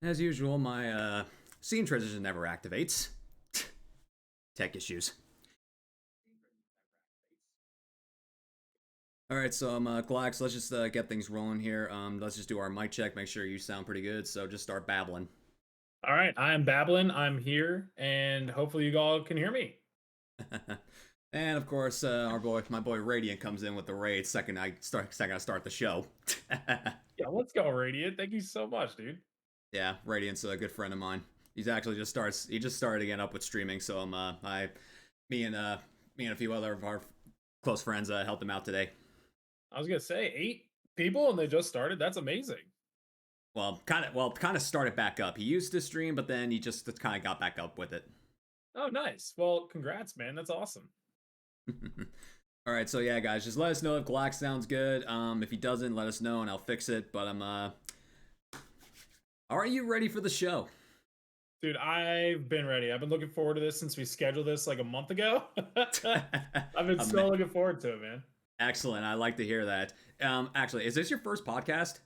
As usual, my scene transition never activates. Tech issues. All right, so I'm Glax. Let's just get things rolling here. Let's just do our mic check. Make sure you sound pretty good. So just start babbling. All right, I'm Babylon. I'm here, and hopefully you all can hear me. And of course, my boy Radiant comes in with the raid. Second I start the show. Yeah, let's go, Radiant. Thank you so much, dude. Yeah, Radiant's a good friend of mine. He's actually just starts. He just started again up with streaming. So me and a few other of our close friends helped him out today. I was gonna say 8 people, and they just started. That's amazing. Kind of started back up. He used to stream, but then he just kind of got back up with it. Oh, nice. Well, congrats, man. That's awesome. All right, so yeah, guys, just let us know if Glock sounds good. If he doesn't, let us know and I'll fix it. But are you ready for the show? Dude, I've been ready. I've been looking forward to this since we scheduled this like a month ago. I've been so looking forward to it, man. Excellent. I like to hear that. Actually, is this your first podcast?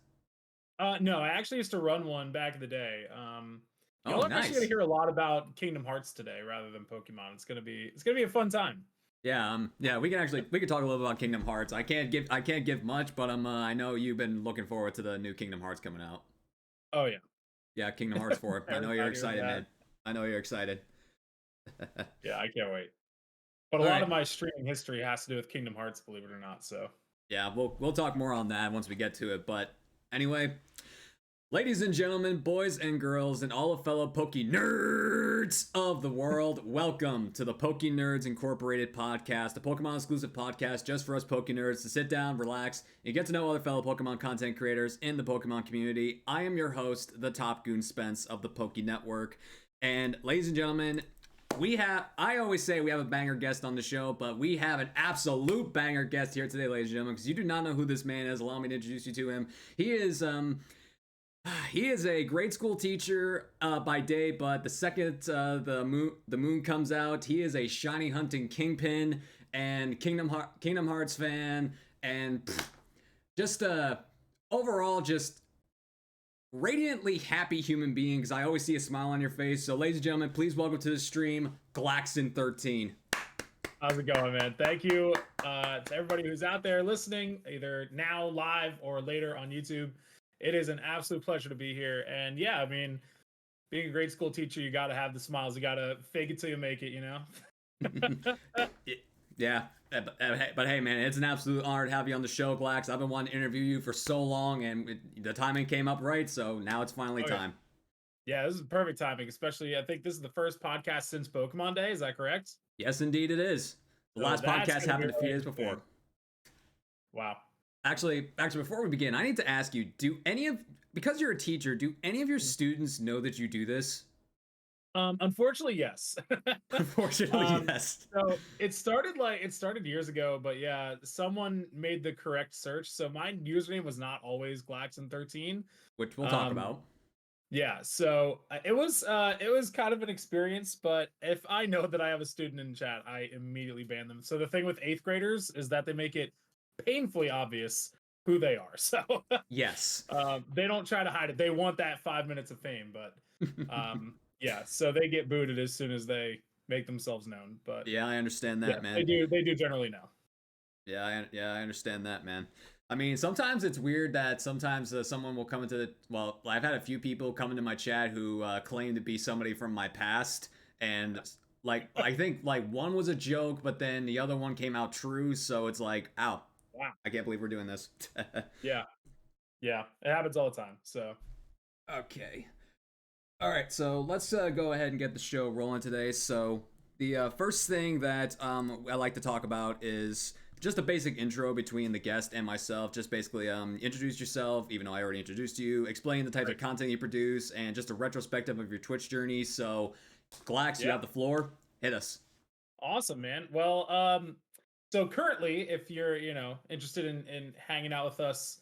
No, I actually used to run one back in the day. Oh, I'm actually nice. gonna hear a lot about Kingdom Hearts today rather than Pokemon. It's gonna be a fun time. Yeah. We can talk a little about Kingdom Hearts. I can't give much, but I know you've been looking forward to the new Kingdom Hearts coming out. Oh yeah. Yeah, Kingdom Hearts 4. I know you're excited, man. I know you're excited. Yeah, I can't wait. But a lot of my streaming history has to do with Kingdom Hearts, believe it or not. So yeah, we'll talk more on that once we get to it. But anyway, ladies and gentlemen, boys and girls, and all the fellow Poke nerds of the world, welcome to the Poke Nerds Incorporated podcast, a Pokemon exclusive podcast just for us Poke nerds to sit down, relax, and get to know other fellow Pokemon content creators in the Pokemon community. I am your host, the Top Goon Spence of the Poke Network. And ladies and gentlemen, I always say we have a banger guest on the show, but we have an absolute banger guest here today, ladies and gentlemen, because you do not know who this man is. Allow me to introduce you to him. He is a grade school teacher by day, but the second the moon comes out, he is a shiny hunting kingpin and Kingdom Hearts fan, and just overall just radiantly happy human being. Because I always see a smile on your face. So, ladies and gentlemen, please welcome to the stream, Glaxon13. how's it going, man? Thank you to everybody who's out there listening, either now live or later on YouTube. It is an absolute pleasure to be here. And yeah, I mean, being a grade school teacher, you got to have the smiles. You got to fake it till you make it, you know? Yeah, but hey, man, it's an absolute honor to have you on the show, Glax. I've been wanting to interview you for so long, and the timing came up right, so now it's finally time. Yeah, this is perfect timing, especially I think this is the first podcast since Pokemon Day. Is that correct? Yes, indeed, it is. The last podcast happened a few days before. Wow. Actually, before we begin, I need to ask you: because you're a teacher, do any of your students know that you do this? Unfortunately, yes. Unfortunately, yes. So it started years ago, but yeah, someone made the correct search. So my username was not always Glaxon13, which we'll talk about. Yeah, so it was kind of an experience, but if I know that I have a student in chat, I immediately ban them. So the thing with 8th graders is that they make it painfully obvious who they are. So yes, they don't try to hide it. They want that 5 minutes of fame, but yeah, so they get booted as soon as they make themselves known. But yeah, I understand that, man. They do generally know. Yeah, I understand that, man. I mean, sometimes it's weird that sometimes someone will come into I've had a few people come into my chat who claim to be somebody from my past, and like I think like one was a joke, but then the other one came out true, so it's like, ow, wow, I can't believe we're doing this. Yeah, it happens all the time. So okay. All right, so let's go ahead and get the show rolling today. So the first thing that I like to talk about is just a basic intro between the guest and myself. Just basically introduce yourself, even though I already introduced you, explain the types of content you produce, and just a retrospective of your Twitch journey. So, Glax, you have the floor. Hit us. Awesome, man. Well, so currently, if you're interested in hanging out with us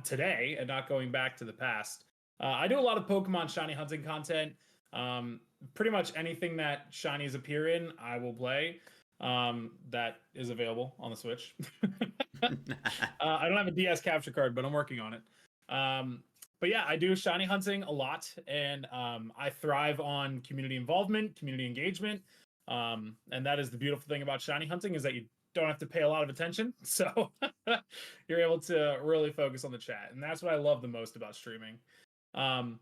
today and not going back to the past, I do a lot of Pokemon shiny hunting content. Pretty much anything that shinies appear in, I will play. That is available on the Switch. I don't have a DS capture card, but I'm working on it. but yeah, I do shiny hunting a lot, and I thrive on community involvement, community engagement, and that is the beautiful thing about shiny hunting is that you don't have to pay a lot of attention, so you're able to really focus on the chat, and that's what I love the most about streaming. Um,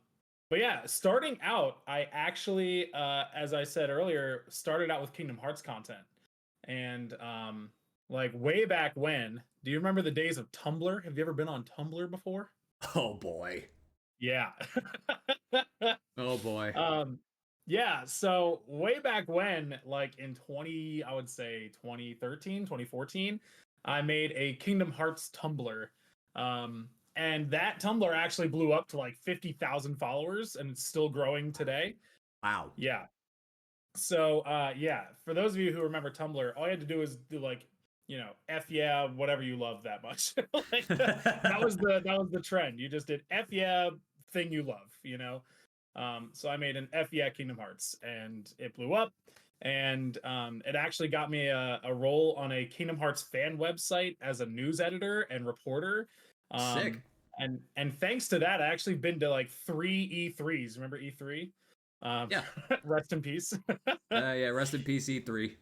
but yeah, starting out, I actually, as I said earlier, started out with Kingdom Hearts content, and like way back when. Do you remember the days of Tumblr? Have you ever been on Tumblr before? Oh boy. Yeah. Oh boy. um yeah, so way back when, like in 20, I would say 2013, 2014, I made a Kingdom Hearts Tumblr. And that Tumblr actually blew up to like 50,000 followers and it's still growing today. Wow. Yeah. So yeah, for those of you who remember Tumblr, all you had to do was do like, F yeah, whatever you love that much. Like that was the trend. You just did F yeah thing you love. So I made an F yeah Kingdom Hearts and it blew up. And it actually got me a role on a Kingdom Hearts fan website as a news editor and reporter. Sick. And thanks to that, I actually been to like 3 E3s. Remember E3? Yeah. Rest in peace. Yeah. Rest in peace, E3.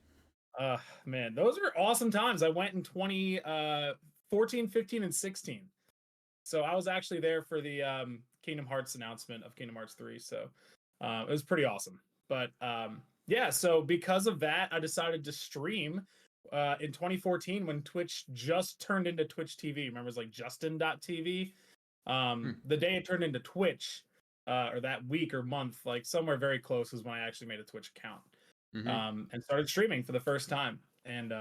Man, those are awesome times. I went in 2014, 15, and 16. So I was actually there for the Kingdom Hearts announcement of Kingdom Hearts 3. So it was pretty awesome. But yeah, so because of that, I decided to stream in 2014 when Twitch just turned into Twitch TV. Remember, it was like Justin.tv. Hmm. The day it turned into Twitch, or that week or month, like somewhere very close, was when I actually made a Twitch account. And started streaming for the first time. And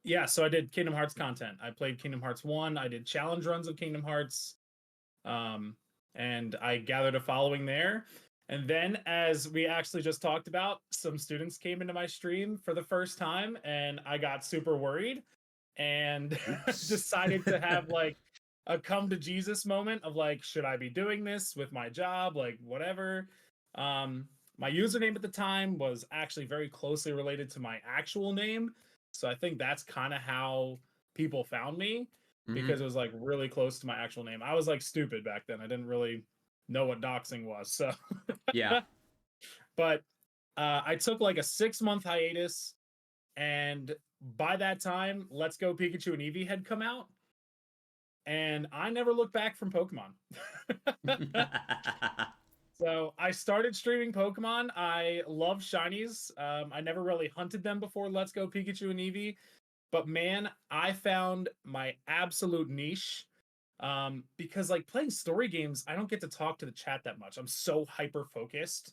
yeah, so I did Kingdom Hearts content. I played Kingdom Hearts 1. I did challenge runs of Kingdom Hearts. And I gathered a following there. And then, as we actually just talked about, some students came into my stream for the first time, and I got super worried and decided to have like a come to Jesus moment of like, should I be doing this with my job? Like, whatever. My username at the time was actually very closely related to my actual name. So I think that's kind of how people found me because it was like really close to my actual name. I was like stupid back then. I didn't really know what doxing was. So, Yeah. but I took like a 6-month hiatus. And by that time, Let's Go Pikachu and Eevee had come out. And I never looked back from Pokemon. So I started streaming Pokemon. I love shinies. I never really hunted them before Let's Go Pikachu and Eevee. But man, I found my absolute niche. Because like playing story games, I don't get to talk to the chat that much. I'm so hyper focused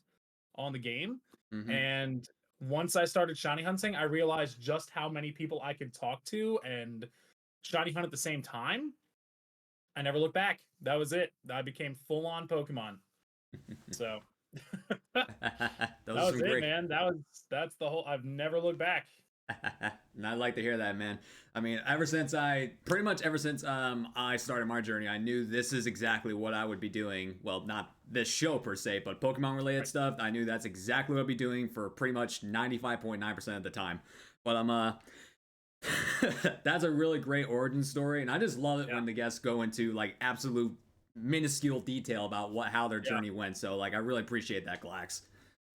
on the game. And once I started shiny hunting, I realized just how many people I could talk to and shiny hunt at the same time. I never looked back. That was it. I became full on Pokemon. So that was it, man. That's the whole. I've never looked back. And I'd like to hear that, man. I mean, pretty much ever since I started my journey, I knew this is exactly what I would be doing. Well, not this show per se, but Pokemon related stuff. I knew that's exactly what I'd be doing for pretty much 95.9% of the time. But that's a really great origin story, and I just love it when the guests go into like absolute minuscule detail about how their journey went. So like I really appreciate that, Glax.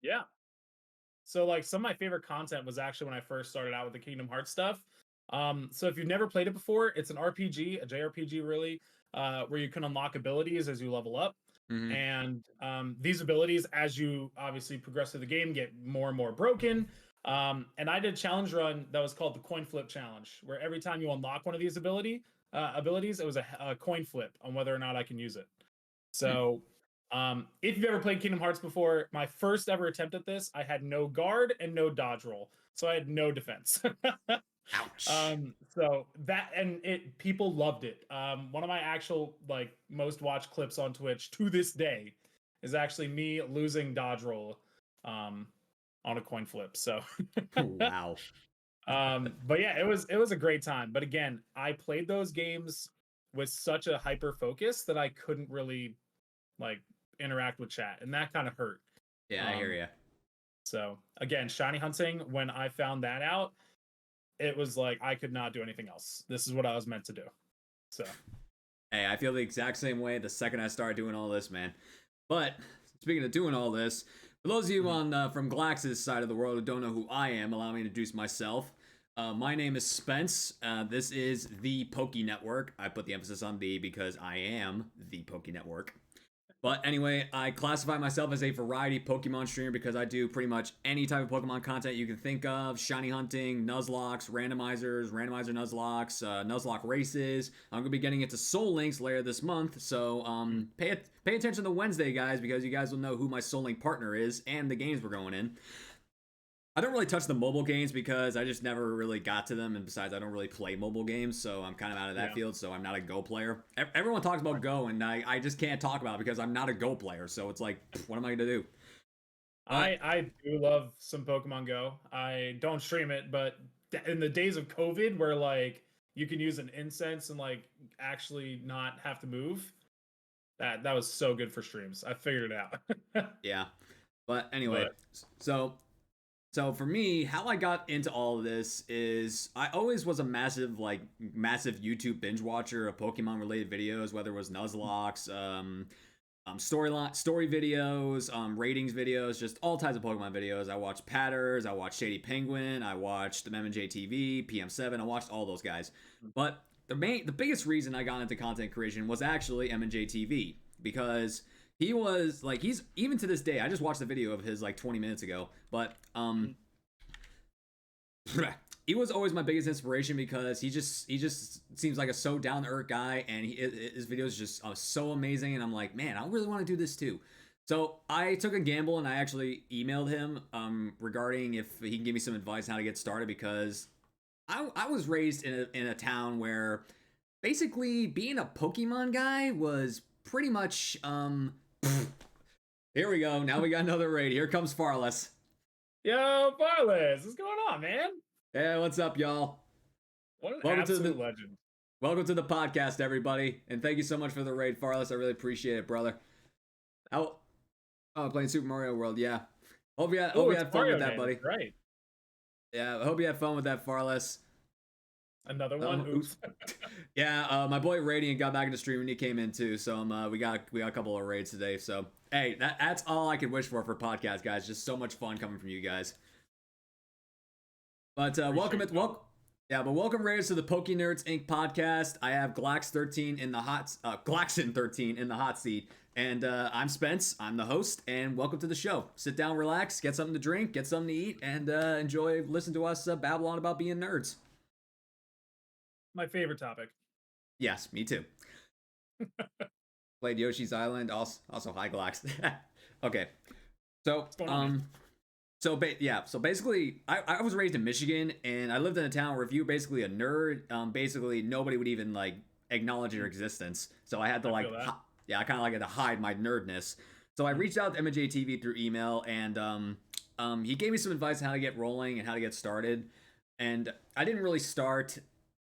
Yeah. So like some of my favorite content was actually when I first started out with the Kingdom Hearts stuff. So if you've never played it before, it's an RPG, a JRPG really, where you can unlock abilities as you level up. And these abilities, as you obviously progress through the game, get more and more broken. And I did a challenge run that was called the Coin Flip Challenge, where every time you unlock one of these abilities, it was a coin flip on whether or not I can use it. So if you've ever played Kingdom Hearts before, my first ever attempt at this, I had no guard and no dodge roll, so I had no defense. Ouch. So that and it people loved it. One of my actual like most watched clips on Twitch to this day is actually me losing dodge roll on a coin flip. So wow. But yeah, it was a great time. But again, I played those games with such a hyper focus that I couldn't really like interact with chat, and that kind of hurt. Yeah, I hear you. So again, shiny hunting, when I found that out, it was like I could not do anything else. This is what I was meant to do. So Hey, I feel the exact same way the second I started doing all this, man. But speaking of doing all this, for those of you Mhm. on from Glax's side of the world who don't know who I am, allow me to introduce myself. My name is Spence. This is the Poke Network. I put the emphasis on the because I am the Poke Network. But anyway, I classify myself as a variety Pokemon streamer because I do pretty much any type of Pokemon content you can think of: shiny hunting, Nuzlocks, randomizer Nuzlocks, Nuzlocke races. I'm gonna be getting into Soul Links later this month, so pay attention to Wednesday, guys, because you guys will know who my Soul Link partner is and the games we're going in. I don't really touch the mobile games because I just never really got to them, and besides, I don't really play mobile games, so I'm kind of out of that Yeah. field. So I'm not a Go player. Everyone talks about Go, and I just can't talk about it because I'm not a Go player. So it's like, what am I gonna do? But I do love some Pokemon Go. I don't stream it, but in the days of COVID, where like you can use an incense and like actually not have to move, that was so good for streams. I figured it out. yeah, but anyway, But so so for me, how I got into all of this is I always was a massive YouTube binge watcher of Pokemon related videos, whether it was Nuzlocke, story videos, ratings videos, just all types of Pokemon videos. I watched Patters, I watched Shady Penguin, I watched MMJ TV, PM7. I watched all those guys, but the biggest reason I got into content creation was actually MMJ TV because he's even to this day. I just watched the video of his like 20 minutes ago, but he was always my biggest inspiration because he just seems like a so down to earth guy, and his videos just are so amazing. And I'm like, man, I really want to do this too. So I took a gamble and I actually emailed him regarding if he can give me some advice on how to get started because I was raised in a town where basically being a Pokemon guy was pretty much here we go. Now we got another raid. Here comes Farless. yo, Barles, what's going on, man? Hey, what's up, y'all? What an Welcome to absolute the legend. welcome to the podcast, everybody, and thank you so much for the raid, Farless. I really appreciate it, brother. How? Oh, playing Super Mario World. Yeah. Hope Oh, you it's had fun Mario with that, Day. buddy. Right. Yeah. I hope you had fun with that, Farless. Another one. Oops. Oops. Yeah. My boy Radiant got back into streaming. He came in too. So we got a couple of raids today. So hey, that's all I could wish for podcast, guys. Just so much fun coming from you guys. But welcome Appreciate at welcome. Yeah, but welcome Raiders to the Poke Nerds Inc. podcast. I have Glax13 in the Glaxon13 in the hot seat, and I'm Spence. I'm the host, and welcome to the show. Sit down, relax, get something to drink, get something to eat, and enjoy. Listen to us babble on about being nerds. My favorite topic. Yes, me too. Played Yoshi's Island. Also hi Glax. Okay, so What's going on, man? So basically, I was raised in Michigan, and I lived in a town where if you were basically a nerd, basically nobody would even like acknowledge your existence. So I had to I like, feel that. yeah, I kind of like had to hide my nerdness. So I reached out to MJ TV through email, and he gave me some advice on how to get rolling and how to get started. And I didn't really start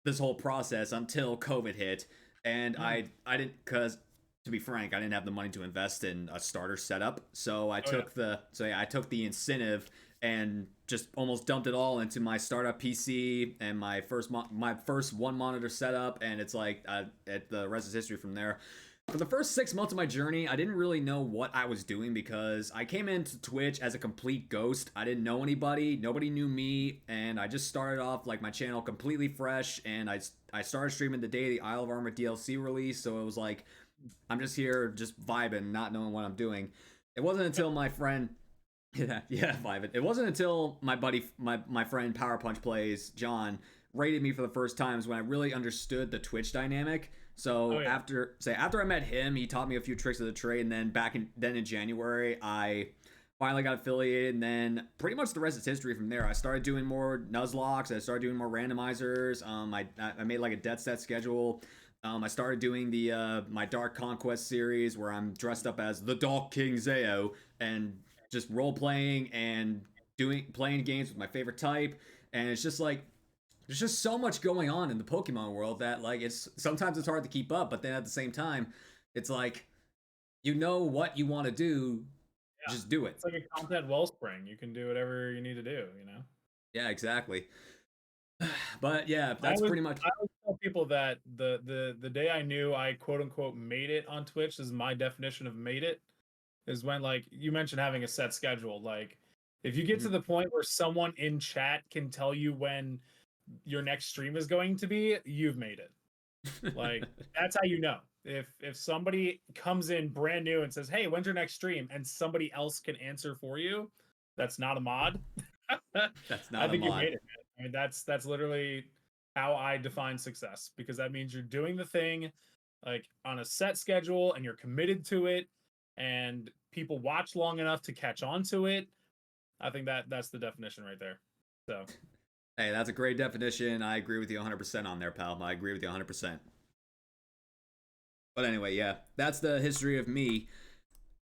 this whole process until COVID hit, and Mm. I didn't because to be frank, I didn't have the money to invest in a starter setup. So Oh yeah. I took the incentive and just almost dumped it all into my startup PC and my first one monitor setup, and it's like at the rest is history from there. For the first 6 months of my journey, I didn't really know what I was doing because I came into Twitch as a complete ghost. I didn't know anybody, nobody knew me, and I just started off like my channel completely fresh. And I started streaming the day the Isle of Armor DLC release, so it was like I'm just here, just vibing, not knowing what I'm doing. It wasn't until my friend, yeah, vibing. It wasn't until my buddy, my friend Power Punch Plays, John, rated me for the first times when I really understood the Twitch dynamic. Oh So yeah. after I met him, he taught me a few tricks of the trade, and then in January, I finally got affiliated, and then pretty much the rest is history from there. I started doing more Nuzlocks, I started doing more randomizers. I made like a death set schedule. I started doing the my Dark Conquest series where I'm dressed up as the Dark King Zeo and just role playing and playing games with my favorite type. And it's just like there's just so much going on in the Pokemon world that like it's sometimes it's hard to keep up, but then at the same time, it's like you know what you want to do, Yeah. just do it. It's like a content wellspring. You can do whatever you need to do. Yeah, exactly. But yeah, I that's was pretty much I always tell people that the day I knew I quote unquote made it on Twitch is my definition of made it is when like you mentioned having a set schedule. Like if you get to Mhm. the point where someone in chat can tell you when your next stream is going to be, you've made it. Like that's how you know. If somebody comes in brand new and says, "Hey, when's your next stream?" and somebody else can answer for you, that's not a mod. That's I not a think you mod. made it, man. I mean, that's literally how I define success because that means you're doing the thing like on a set schedule and you're committed to it and people watch long enough to catch on to it. I think that's the definition right there. So, Hey, that's a great definition. I agree with you 100% on there, pal. I agree with you 100%. But anyway, yeah, that's the history of me.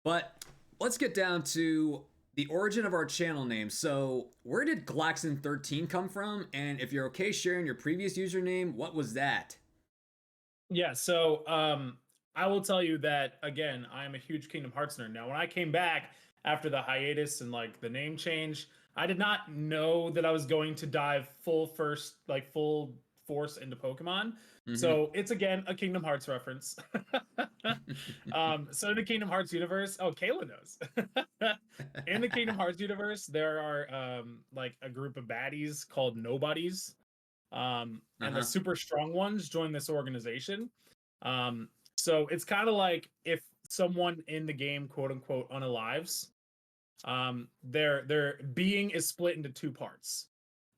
But let's get down to the origin of our channel name. So, where did Glaxon13 come from? And if you're okay sharing your previous username, what was that? yeah, so I will tell you that again, I am a huge Kingdom Hearts nerd. Now, when I came back after the hiatus and like the name change, I did not know that I was going to dive full force into Pokemon. Mm-hmm. So it's again a Kingdom Hearts reference. So in the Kingdom Hearts universe, oh, Kayla knows. In the Kingdom Hearts universe, there are like a group of baddies called Nobodies, and the Uh-huh. super strong ones join this organization. Um, so it's kind of like if someone in the game, quote unquote, unalives, their being is split into two parts.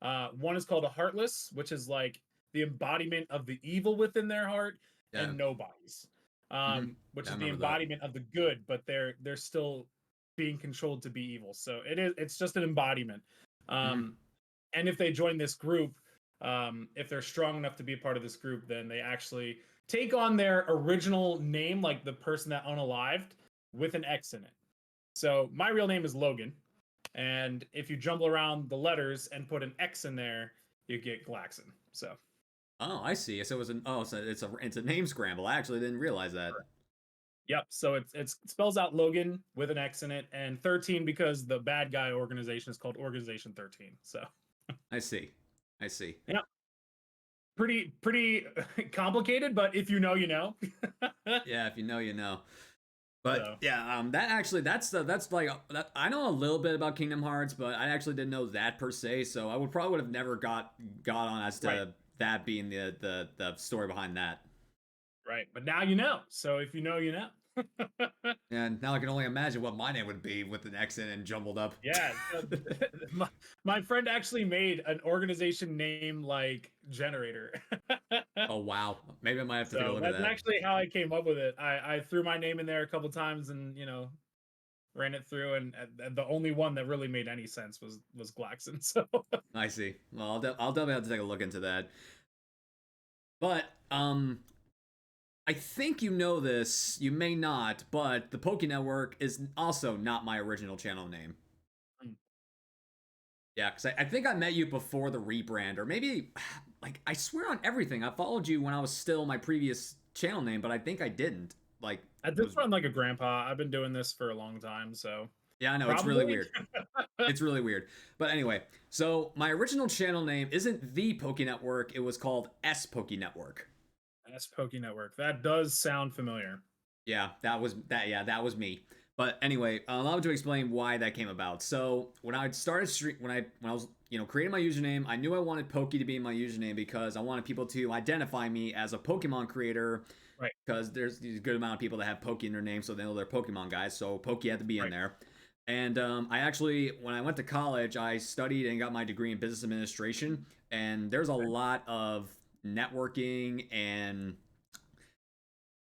One is called a heartless, which is like the embodiment of the evil within their heart, Yeah. and nobodies, Mm-hmm. which Yeah, I is the remember that. embodiment of the good, but they're still being controlled to be evil. So it's just an embodiment. Mm-hmm. Um, and if they join this group, if they're strong enough to be a part of this group, then they actually take on their original name, like the person that unalived, with an X in it. So my real name is Logan, and if you jumble around the letters and put an X in there, you get Glaxon. So Oh, I see. So it was an so it's a name scramble. I actually didn't realize that. yep. So it spells out Logan with an X in it, and 13 because the bad guy organization is called Organization 13. So I see. I see. yeah, pretty complicated, but if you know, you know. Yeah, if you know, you know. But So yeah, that actually that's like that, I know a little bit about Kingdom Hearts, but I actually didn't know that per se. So I would have never got on as right. to that being the story behind that. Right. But now you know. So if you know, you know. And now I can only imagine what my name would be with an accent and jumbled up. Yeah. My friend actually made an organization name like generator. Oh wow, maybe I might have to take a So look at that's that. actually how I came up with it. I threw my name in there a couple times and ran it through, and the only one that really made any sense was Glaxon. So I see. Well, I'll definitely have to take a look into that. But I think you know this. You may not, but the Poke Network is also not my original channel name. mm, Yeah, because I think I met you before the rebrand, or maybe, like, I swear on everything, I followed you when I was still my previous channel name, but I think I didn't. Like, at it this was, point, I'm like a grandpa. I've been doing this for a long time, so yeah, I know, it's really probably. weird. It's really weird. But anyway, so my original channel name isn't the Poke Network, it was called S Poke Network. That's Poke Network. That does sound familiar. Yeah, that was me. But anyway, allow me to explain why that came about. So when I started when I was creating my username, I knew I wanted Pokey to be my username because I wanted people to identify me as a Pokemon creator. Right. Because there's a good amount of people that have Pokey in their name, so they know they're Pokemon guys. So Pokey had to be in Right. there. And I actually, when I went to college, I studied and got my degree in business administration. And there's a lot of networking and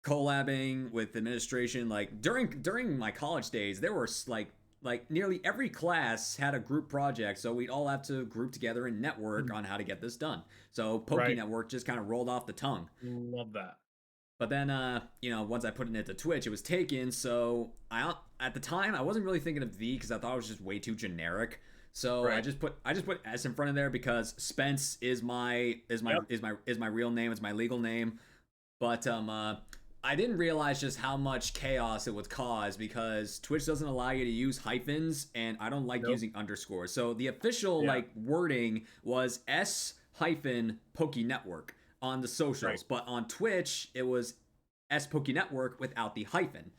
collabing with administration. Like during my college days, there were like nearly every class had a group project, so we'd all have to group together and network Mm, on how to get this done. So Poke right. Network just kind of rolled off the tongue. Love that. But then once I put it into Twitch, it was taken. So I at the time I wasn't really thinking of the because I thought it was just way too generic. So Right. I just put S in front of there because Spence Yep. is my real name. It's my legal name. But I didn't realize just how much chaos it would cause because Twitch doesn't allow you to use hyphens, and I don't like Nope. using underscores. So the official Yeah. like wording was S hyphen Poke Network. on the socials, Right. but on Twitch it was SPokey Network without the hyphen.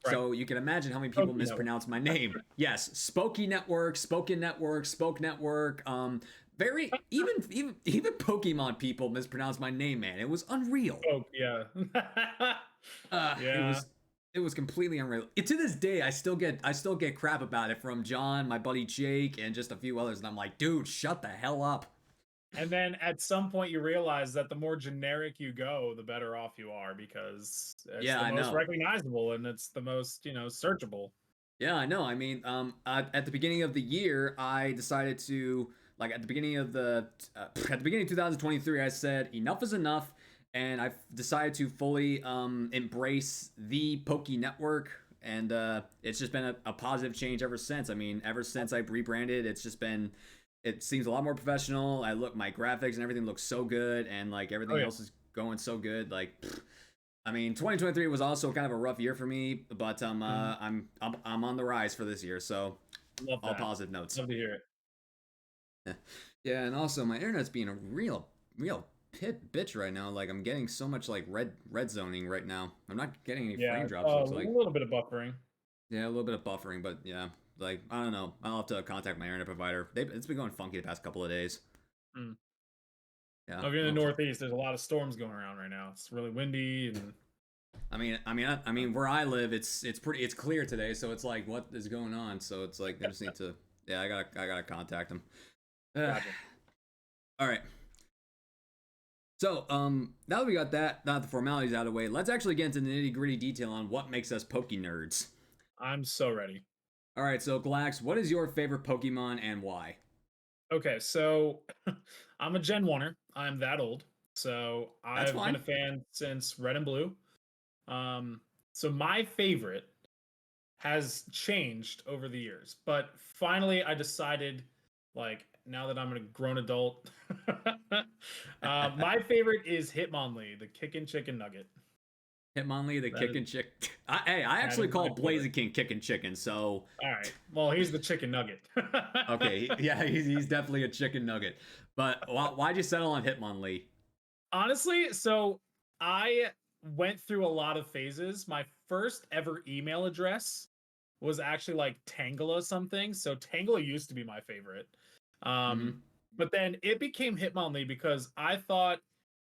Right. So you can imagine how many people Spokey mispronounce my name. Yes, Spokey Network, Spoken Network, Spoke Network. Very even Pokemon people mispronounce my name, man. It was unreal. Oh, yeah. Yeah. It was completely unreal. To this day, I still get crap about it from John, my buddy Jake, and just a few others, and I'm like, dude, shut the hell up. And then at some point you realize that the more generic you go, the better off you are because it's Yeah, the I most know. recognizable and it's the most, searchable. Yeah, I know. I mean, at the beginning of the year, I decided to like at the beginning of 2023, I said enough is enough, and I've decided to fully embrace the Poke Network, and it's just been a positive change ever since. I mean, ever since I rebranded, it's just been. It seems a lot more professional. My graphics and everything looks so good, and like everything else is going so good. Like, I mean, 2023 was also kind of a rough year for me, but I'm on the rise for this year, so Love all that. positive notes. Love to hear it. Yeah, and also my internet's being a real bitch right now. Like I'm getting so much like red zoning right now. I'm not getting any Yeah, frame drops. a Looks like little bit of buffering. yeah, a little bit of buffering, but yeah, like I don't know. I'll have to contact my internet provider. It's been going funky the past couple of days. Mm. Yeah. If you're in the Northeast, there's a lot of storms going around right now. It's really windy and I mean, where I live, it's it's clear today, so it's like, what is going on? So it's like I just need to, yeah, I gotta contact them. Gotcha. All right. So now that we got that, not the formalities out of the way, let's actually get into the nitty gritty detail on what makes us Poke nerds. I'm so ready. All right, so Glax, what is your favorite Pokemon and why? Okay, so I'm a Gen 1er. I'm that old. So That's I've been fine. a fan since Red and Blue. So my favorite has changed over the years, but finally I decided, like, now that I'm a grown adult, my favorite is Hitmonlee, the Kickin' Chicken Nugget. Hitmonlee, the That is, Kickin' Chick. I that is actually my call favorite. Blaziken Kickin' Chicken, so All right. Well, he's the chicken nugget. okay, yeah, he's definitely a chicken nugget. But why'd you settle on Hitmonlee? Honestly, so I went through a lot of phases. My first ever email address was actually like Tangela something. So Tangela used to be my favorite. Um, Mm-hmm. but then it became Hitmonlee because I thought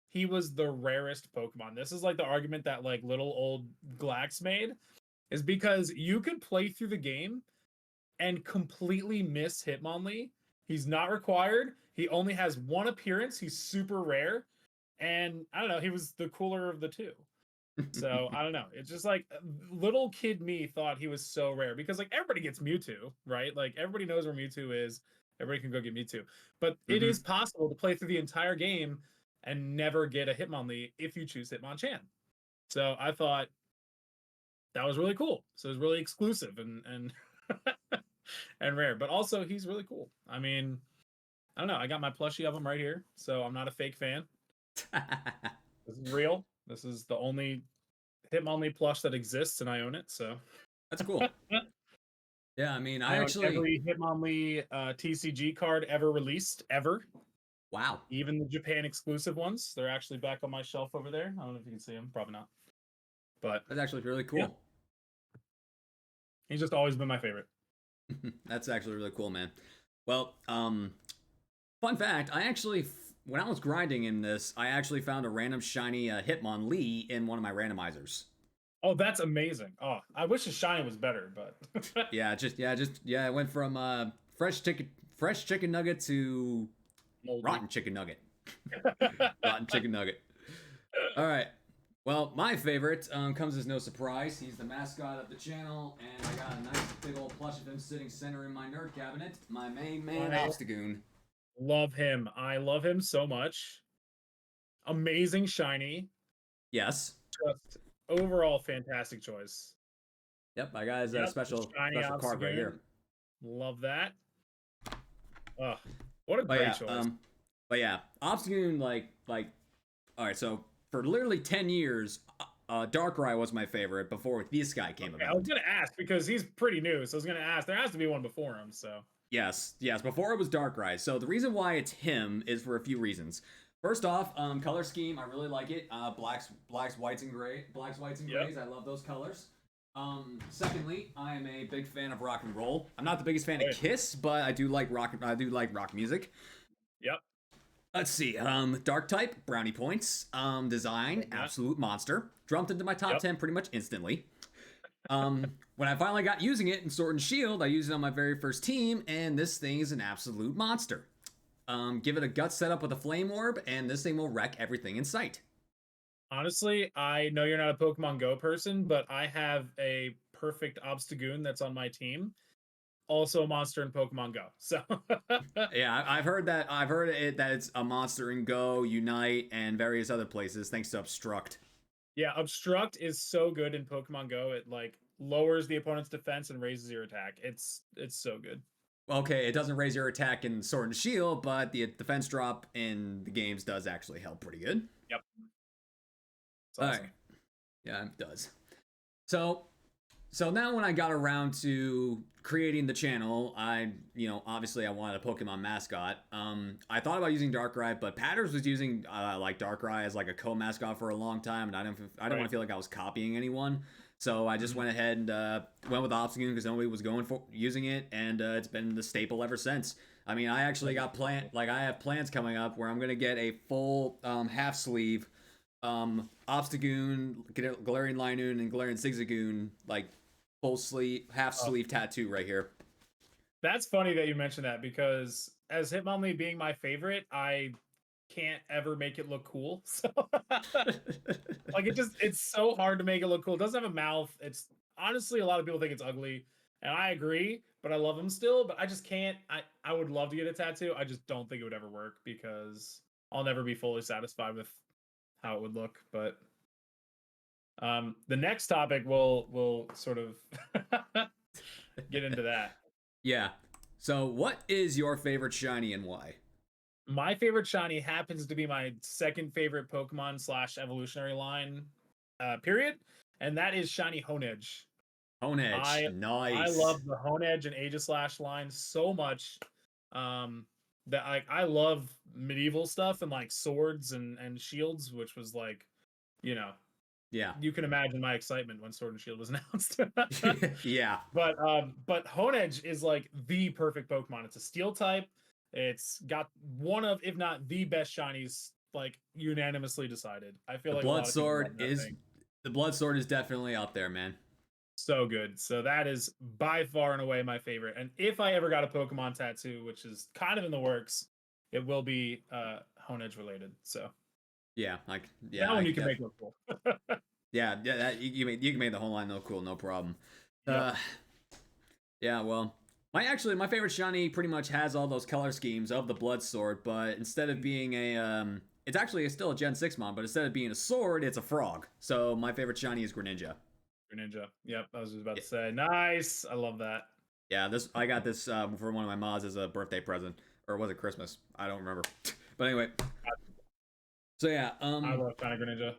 he was the rarest Pokemon. This is like the argument that like little old Glax made is because you can play through the game and completely miss Hitmonlee. He's not required. He only has one appearance. He's super rare. And I don't know, he was the cooler of the two. So I don't know. It's just like little kid me thought he was so rare because like everybody gets Mewtwo, right? Like everybody knows where Mewtwo is. Everybody can go get Mewtwo. But it Mm-hmm. is possible to play through the entire game and never get a Hitmonlee if you choose Hitmonchan. So I thought that was really cool. So it was really exclusive and and rare. But also he's really cool. I mean, I don't know. I got my plushie of him right here, so I'm not a fake fan. This is real. This is the only Hitmonlee plush that exists, and I own it. So That's cool. Yeah, I mean, I I own actually, every Hitmonlee TCG card ever released, ever. wow, Even the Japan exclusive ones. They're actually back on my shelf over there. I don't know if you can see them. Probably not. But that's actually really yeah, cool. he's just always been my favorite. That's actually really cool, man. Well, fun fact, I actually, when I was grinding in this, I actually found a random shiny Hitmonlee in one of my randomizers. Oh, that's amazing. Oh, I wish the shiny was better, but Yeah, it went from fresh chicken nugget to moldy. rotten chicken nugget. Rotten chicken nugget. All right. Well, my favorite comes as no surprise. He's the mascot of the channel, and I got a nice big old plush of him sitting center in my nerd cabinet. My main man, Wow. Obstagoon. Love him. I love him so much. Amazing shiny. Yes. Just overall fantastic choice. Yep, I got his Yep, special shiny card right here. Love that. Oh, what a But great yeah, choice. Obstagoon, all right. So for literally 10 years, Darkrai was my favorite before this guy came Okay, I was about. gonna ask because he's pretty new, so I was gonna ask. There has to be one before him, so Yes, before it was Darkrai. So the reason why it's him is for a few reasons. First off, color scheme, I really like it. Blacks, whites, and Yep. grays. I love those colors. Secondly, I am a big fan of rock and roll. I'm not the biggest fan Oh, of yeah. Kiss, but I do like rock. I do like rock music. Yep. Let's see. Dark type, brownie points. Design, Love that. absolute monster. Jumped into my top Yep. 10 pretty much instantly. When I finally got using it in Sword and Shield, I used it on my very first team, and this thing is an absolute monster. Give it a gut setup with a flame orb, and this thing will wreck everything in sight. Honestly, I know you're not a Pokemon Go person, but I have a perfect Obstagoon that's on my team. Also a monster in Pokemon Go. So Yeah, I've heard that. I've heard that it's a monster in Go, Unite, and various other places thanks to Obstruct. yeah, Obstruct is so good in Pokemon Go. It like lowers the opponent's defense and raises your attack. It's so good. Okay, it doesn't raise your attack in Sword and Shield, but the defense drop in the games does actually help pretty good. Yep. It's All awesome. right. Yeah, it does. So, so now when I got around to creating the channel, obviously I wanted a Pokemon mascot. I thought about using Darkrai, but Patters was using like Darkrai as like a co-mascot for a long time, and I didn't want Right. to feel like I was copying anyone. So I just Mhm. went ahead and went with Obstagoon because nobody was going for using it, and it's been the staple ever since. I mean, I actually got I have plans coming up where I'm gonna get a full half sleeve Obstagoon, Galarian Linoon, and Galarian Zigzagoon, like full sleeve, half Oh, sleeve tattoo right here. that's funny that you mentioned that because as Hitmonlee being my favorite, I can't ever make it look cool. So like it's so hard to make it look cool. It doesn't have a mouth. It's honestly a lot of people think it's ugly, and I agree, but I love him still, but I just can't. I would love to get a tattoo. I just don't think it would ever work because I'll never be fully satisfied with how it would look, but the next topic will sort of get into that. Yeah. So, what is your favorite shiny and why? My favorite shiny happens to be my second favorite Pokemon slash evolutionary line, period, and that is shiny Honedge. Honedge, I nice. love the Honedge and Aegislash line so much. Um, that I love medieval stuff and like swords and shields, which was like, you know, Yeah. you can imagine my excitement when Sword and Shield was announced. Yeah. But Honedge is like the perfect Pokemon. It's a steel type. It's got one of, if not the best shinies, like unanimously decided. I feel The like a blood lot of people sword love that is thing. the blood sword is definitely up there, man. So good. So that is by far and away my favorite. And if I ever got a Pokemon tattoo, which is kind of in the works, it will be Honedge related. So Yeah, like yeah, that one you can make look cool. that you can make the whole line look cool, no problem. Yep. Uh, yeah, well, my favorite shiny pretty much has all those color schemes of the blood sword, but instead of being it's actually still a Gen 6 mon, but instead of being a sword, it's a frog. So my favorite shiny is Greninja. Ninja. Yep. I was just about Yeah, to say. Nice. I love that. yeah, this I got this for one of my mods as a birthday present, or was it Christmas? I don't remember. But anyway, so yeah, I love Shiny Greninja.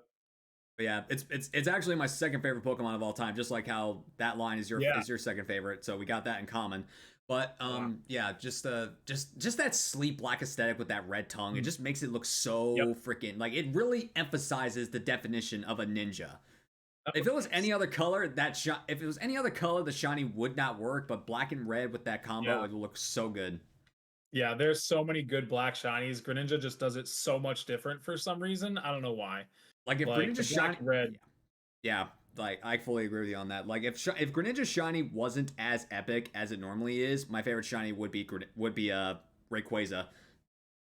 but yeah, it's actually my second favorite Pokemon of all time, just like how that line Yeah. is your second favorite. So we got that in common. But Wow. yeah, just that sleek black aesthetic with that red tongue, it Mm. just makes it look Yep. so freaking like it really emphasizes the definition of a ninja. Oh, If it was yes. any other color, if it was any other color, the shiny would not work. But black and red with that combo, Yeah. it would look so good. Yeah. There's so many good black shinies. Greninja just does it so much different for some reason. I don't know why. Like if Like the Greninja black shiny, and red. yeah, yeah, like I fully agree with you on that. Like if Greninja shiny wasn't as epic as it normally is, my favorite shiny would be Rayquaza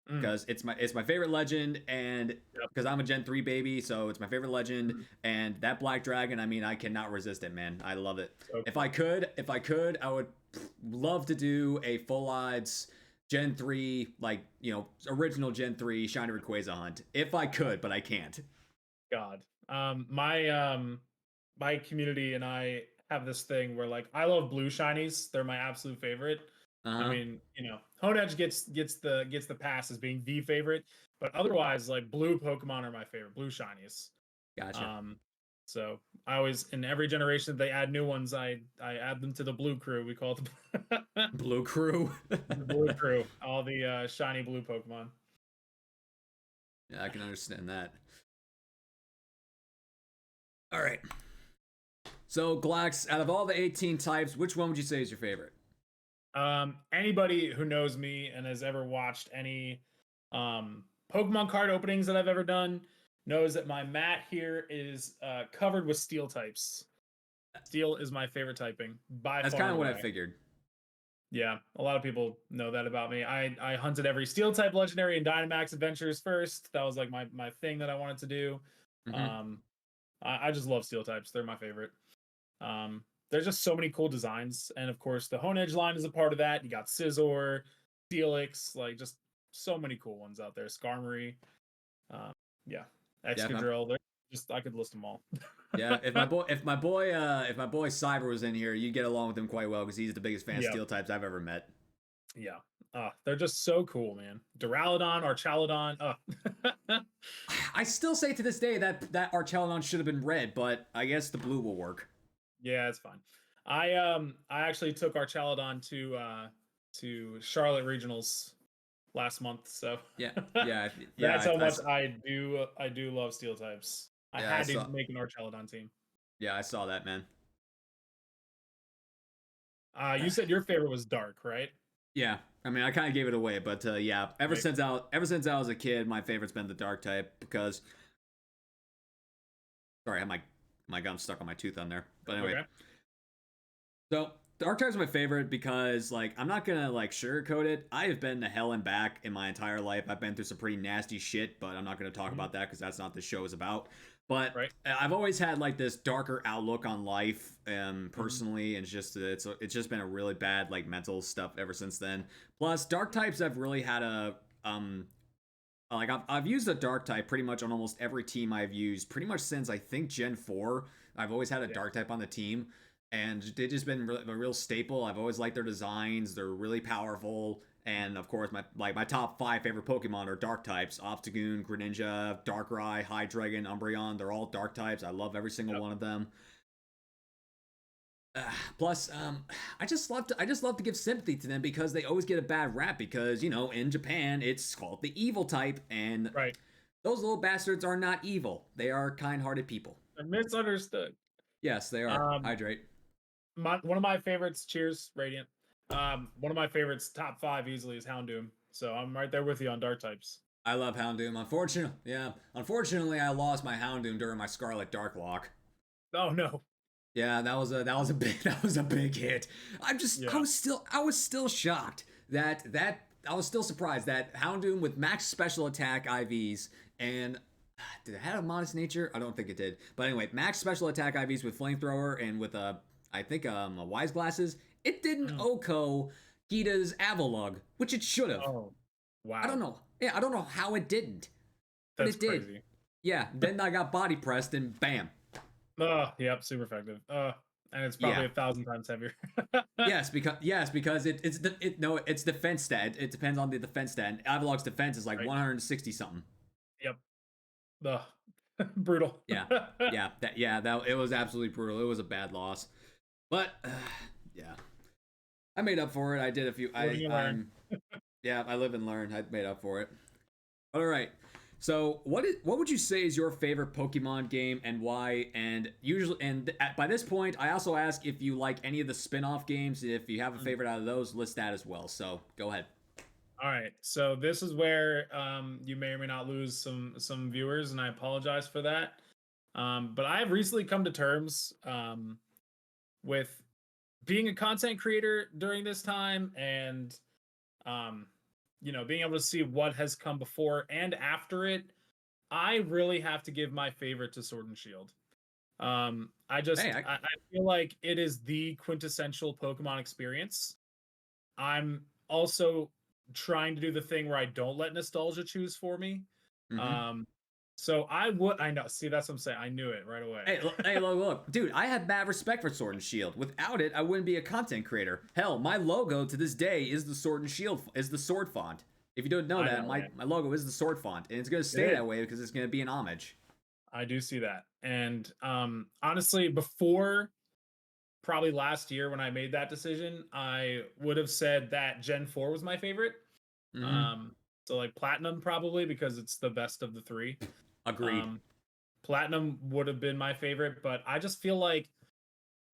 Mm, because it's my favorite legend and yep. because I'm a Gen 3 baby, so it's my favorite legend Mm, and that black dragon, I mean, I cannot resist it, man. I love it. so If I could, I would love to do a full odds Gen 3 like, original Gen 3 shiny Rayquaza hunt if I could, but I can't. God. My community and I have this thing where like I love blue shinies. They're my absolute favorite. I Uh-huh. mean, Honedge gets the pass as being the favorite, but otherwise, like blue Pokemon are my favorite. Blue shinies. Gotcha. Um, so I always in every generation that they add new ones, I add them to the blue crew. We call it the, Blue Crew. the blue crew. All the shiny blue Pokemon. Yeah, I can understand that. All right. So, Glax, out of all the 18 types, which one would you say is your favorite? Anybody who knows me and has ever watched any Pokemon card openings that I've ever done knows that my mat here is covered with steel types. Steel is my favorite typing by That's far kind and of what I away. figured. Yeah, a lot of people know that about me. I hunted every steel type legendary in Dynamax Adventures first. That was like my thing that I wanted to do. Mm-hmm. Um, I just love steel types. They're my favorite. Um, there's just so many cool designs, and of course the Honedge line is a part of that. You got Scizor, Steelix, like just so many cool ones out there. Skarmory, um, yeah, Yeah, Excadrill. They're just I could list them all. yeah. If my boy Cyber was in here, you'd get along with him quite well because he's the biggest fan of Yeah, steel types I've ever met. yeah. They're just so cool, man. Duraludon, Archaludon. I still say to this day that Archelon should have been red, but I guess the blue will work. Yeah, it's fine. I actually took Archaludon to Charlotte Regionals last month, so Yeah, yeah, that's how much I I do love steel types. I yeah, I had to saw. make an Archaludon team. Yeah, I saw that, man. You said your favorite was Dark, right? Yeah, I mean, I kind of gave it away, but yeah, Right. ever since I was a kid, my favorite's been the dark type because sorry, I had my gum stuck on my tooth on there. But anyway, Okay. so dark type's my favorite because like I'm not gonna like sugarcoat it. I have been to hell and back in my entire life. I've been through some pretty nasty shit, but I'm not gonna talk Mhm. about that because that's not the show is about. But Right. I've always had like this darker outlook on life, Mhm. personally, and it's just been a really bad like mental stuff ever since then. Plus, dark types have really had a like I've used a dark type pretty much on almost every team I've used pretty much since I think Gen 4. I've always had a Yeah. dark type on the team and they've just been a real staple. I've always liked their designs. They're really powerful. And of course, my top 5 favorite Pokemon are dark types: Obstagoon, Greninja, Darkrai, Hydreigon, Umbreon. They're all dark types. I love every single Yep. one of them. Plus, I just love to give sympathy to them because they always get a bad rap because in Japan it's called the evil type, and Right. those little bastards are not evil. They are kind-hearted people. They're misunderstood. Yes, they are. Um, Hydrate. one of my favorites. Cheers, Radiant. One of my favorites, top 5 easily, is Houndoom. So I'm right there with you on Dark types. I love Houndoom. Unfortunately, I lost my Houndoom during my Scarlet Darklock. Oh no. Yeah, that was a big that was a big hit. Yeah. I was still shocked that I was still surprised that Houndoom with max special attack IVs and did it have a modest nature? I don't think it did. But anyway, max special attack IVs with flamethrower and with I think a wise glasses. It didn't Mm. OHKO Gita's Avalug, which it should have. Oh, I don't wow. know. Yeah, I don't know how it didn't, but That's it did. crazy. Yeah, then I got body pressed and bam. Oh, yep, super effective. And it's probably Yeah. 1,000 times heavier. Because it's defense stat. It depends on the defense stat. And Avalog's defense is like Right. 160 something. Yep. Ugh. Brutal. Yeah, that it was absolutely brutal. It was a bad loss, but yeah, I made up for it. I did a few. Live and you learn. Yeah, I live and learn. I made up for it. All right. So, what would you say is your favorite Pokemon game and why? And usually, by this point, I also ask if you like any of the spin-off games. If you have a Mm. favorite out of those, list that as well. So, go ahead. All right. So this is where you may or may not lose some viewers, and I apologize for that. But I have recently come to terms with being a content creator during this time and um, being able to see what has come before and after it. I really have to give my favorite to Sword and Shield. I Hey, just I feel like it is the quintessential Pokemon experience. I'm also trying to do the thing where I don't let nostalgia choose for me. mm-hmm. Um, I know. See, that's what I'm saying. I knew it right away. Hey, look, dude. I have mad respect for Sword and Shield. Without it, I wouldn't be a content creator. Hell, my logo to this day is the Sword and Shield is the sword font. If you don't know I that, know, my man. logo is the sword font, and it's gonna It stay is. that way because it's gonna be an homage. I do see that. And honestly, before probably last year when I made that decision, I would have said that Gen 4 was my favorite. Mm-hmm. Um, So like Platinum probably because it's the best of the three. Agreed. Platinum would have been my favorite, but I just feel like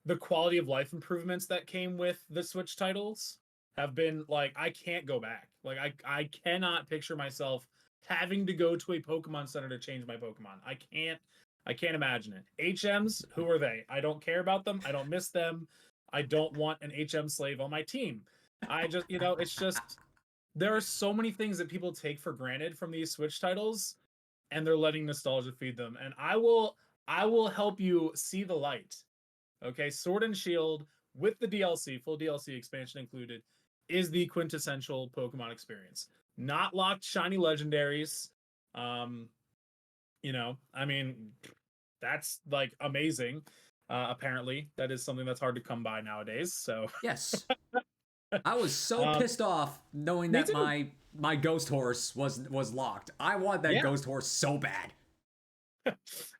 the quality of life improvements that came with the Switch titles have been like I can't go back. Like I cannot picture myself having to go to a Pokemon Center to change my Pokemon. I can't imagine it. HMs, who are they? I don't care about them. I don't miss them. I don't want an HM slave on my team. I just, it's just there are so many things that people take for granted from these Switch titles and they're letting nostalgia feed them. And I will help you see the light. Okay, Sword and Shield with the DLC, full DLC expansion included, is the quintessential Pokemon experience. Not locked shiny legendaries. Um, I mean, that's like amazing. Apparently, that is something that's hard to come by nowadays. So Yes. I was so um, pissed off knowing me that too. my ghost horse was locked. I want that Yeah, ghost horse so bad.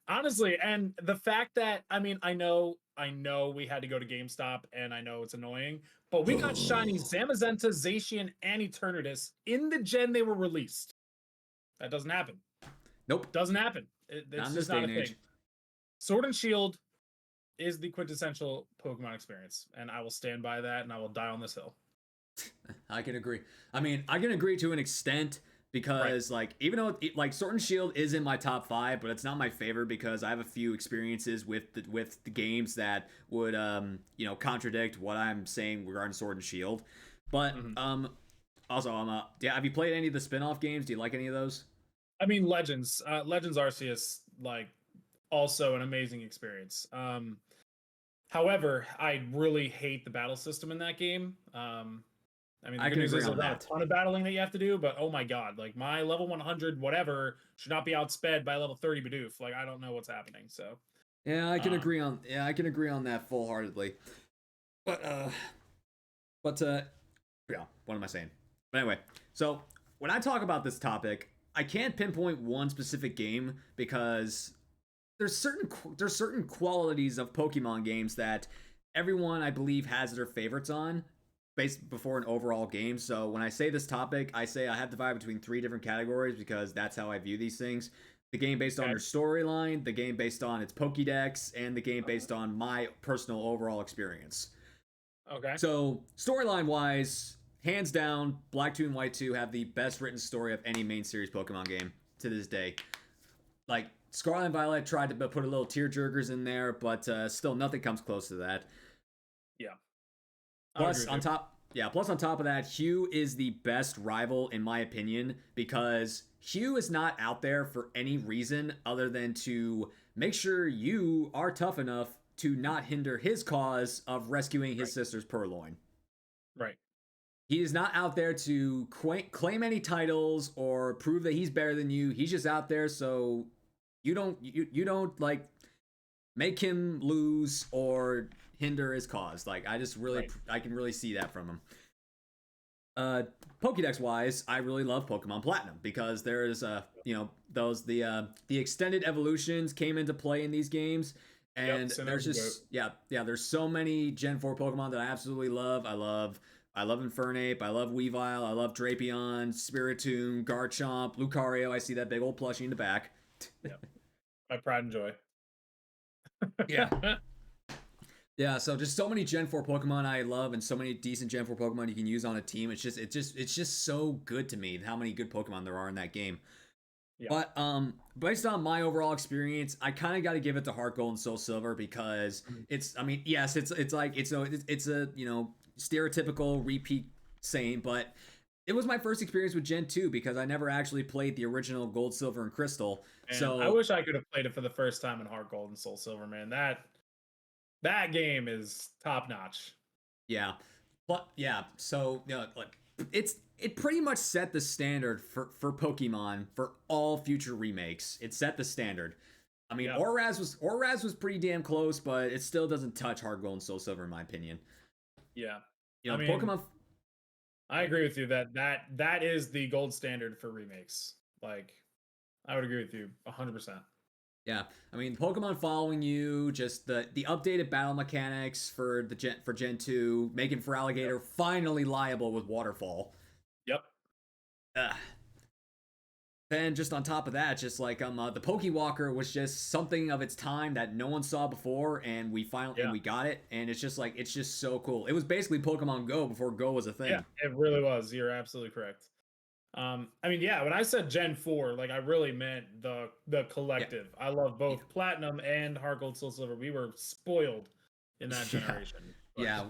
honestly, and the fact that I know we had to go to GameStop, and I know it's annoying, but we got shiny Zamazenta, Zacian, and Eternatus in the gen they were released. That doesn't happen. Nope. Doesn't happen. Not It's in just this day not a and age. thing. Sword and Shield is the quintessential Pokemon experience, and I will stand by that, and I will die on this hill. I can agree. I mean, I can agree to an extent because like even though like Sword and Shield is in my top 5, but it's not my favorite because I have a few experiences with the games that would contradict what I'm saying regarding Sword and Shield. But Mhm. also have you played any of the spin-off games? Do you like any of those? I mean, Legends Arceus, like also an amazing experience. However, I really hate the battle system in that game. I mean, the I good can news agree is on there's not a that. ton of battling that you have to do, but oh my god, like my level 100 whatever should not be outsped by level 30 Bidoof. Like I don't know what's happening. So, um, I can agree on that full-heartedly. But yeah, what am I saying? But anyway, so when I talk about this topic, I can't pinpoint one specific game because there's certain qualities of Pokemon games that everyone I believe has their favorites on based before an overall game. So when I say this topic, I say I have divided between 3 different categories because that's how I view these things. The game based on okay, their storyline, the game based on its Pokédex, and the game based on my personal overall experience. okay, So storyline wise, hands down, Black 2 and White 2 have the best written story of any main series Pokemon game to this day. Like Scarlet and Violet tried to put a little tearjerkers in there, but still nothing comes close to that. yeah, I would agree Plus with on you. top, yeah, plus on top of that, Hugh is the best rival in my opinion because Hugh is not out there for any reason other than to make sure you are tough enough to not hinder his cause of rescuing his Right, sister's Purloin. right, He is not out there to claim any titles or prove that he's better than you. He's just out there so you don't like make him lose or hinder his cause. Like right. I can really see that from him. Uh, Pokédex wise, I really love Pokemon Platinum because there's the extended evolutions came into play in these games, Yep, and there's Sinnoh's the goat. just there's so many Gen 4 Pokemon that I absolutely love. I love Infernape, I love Weavile, I love Drapion, Spiritomb, Garchomp, Lucario. I see that big old plushie in the back. Yep, my pride and joy. Yeah. Yeah, so just so many Gen 4 Pokemon I love and so many decent Gen 4 Pokemon you can use on a team. It's just so good to me how many good Pokemon there are in that game. Yeah, But based on my overall experience, I kind of got to give it to Heart Gold and Soul Silver because mhm, it's I mean, yes, it's like it's a, stereotypical repeat same, but it was my first experience with Gen 2 because I never actually played the original Gold, Silver and Crystal. and I So, wish I could have played it for the first time in Heart Gold and Soul Silver. Man, that game is top notch. yeah. But yeah, so like it pretty much set the standard for Pokemon for all future remakes. It set the standard. I mean, Yep. Oraz was pretty damn close, but it still doesn't touch Heart Gold and Soul Silver in my opinion. Yeah. You I know, mean, Pokemon. I agree with you that is the gold standard for remakes. Like, I would agree with you 100%. Yeah, I mean, Pokemon following you, just the updated battle mechanics for Gen 2, making Yep. Feraligatr finally liable with Waterfall. Yep. Ugh. then just on top of that, just like the Pokewalker was just something of its time that no one saw before, and we got it, and it's just so cool. It was basically Pokemon Go before Go was a thing. Yeah, it really was. You're absolutely correct. I mean, yeah, when I said Gen 4, like I really meant the collective. Yeah. I love both Platinum and Heart Gold Soul Silver. We were spoiled in that generation. Yeah,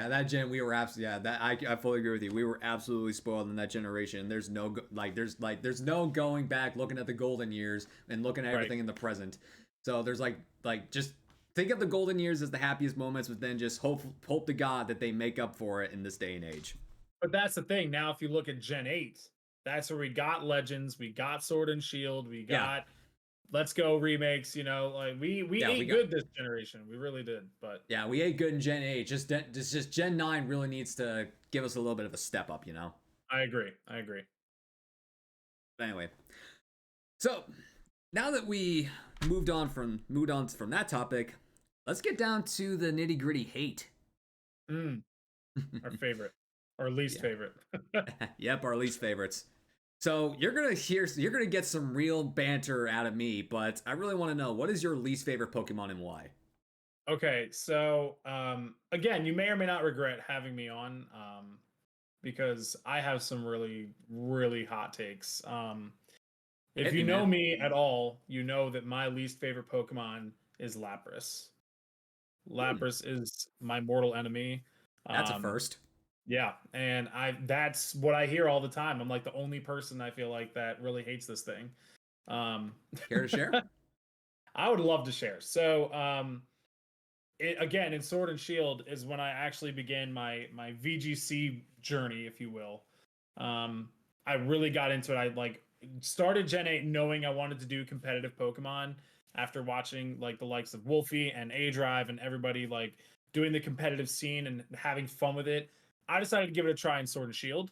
that gen we were absolutely that I fully agree with you. We were absolutely spoiled in that generation. There's no there's no going back looking at the golden years and looking at everything in the present. So there's like just think of the golden years as the happiest moments, but then just hope to God that they make up for it in this day and age. But that's the thing. Now, if you look at Gen 8, that's where we got Legends, we got Sword and Shield, we got Let's Go remakes. You know, like we ate good this generation. We really did. But yeah, we ate good in Gen 8. Just Gen 9 really needs to give us a little bit of a step up. You know. I agree. But anyway, so now that we moved on from that topic, let's get down to the nitty gritty hate. Our favorite. Our least favorite. Yep, our least favorites. So you're gonna get some real banter out of me, but I really want to know, what is your least favorite Pokemon and why? Okay, so again, you may or may not regret having me on, because I have some really, really hot takes. If you know me at all, you know that my least favorite Pokemon is Lapras. Lapras is my mortal enemy. That's a first. Yeah, and that's what I hear all the time. I'm like the only person I feel like that really hates this thing. Care to share? I would love to share. So, again, in Sword and Shield is when I actually began my VGC journey, if you will. I really got into it. I like started Gen 8 knowing I wanted to do competitive Pokemon after watching like the likes of Wolfie and A-Drive and everybody like doing the competitive scene and having fun with it. I decided to give it a try in Sword and Shield,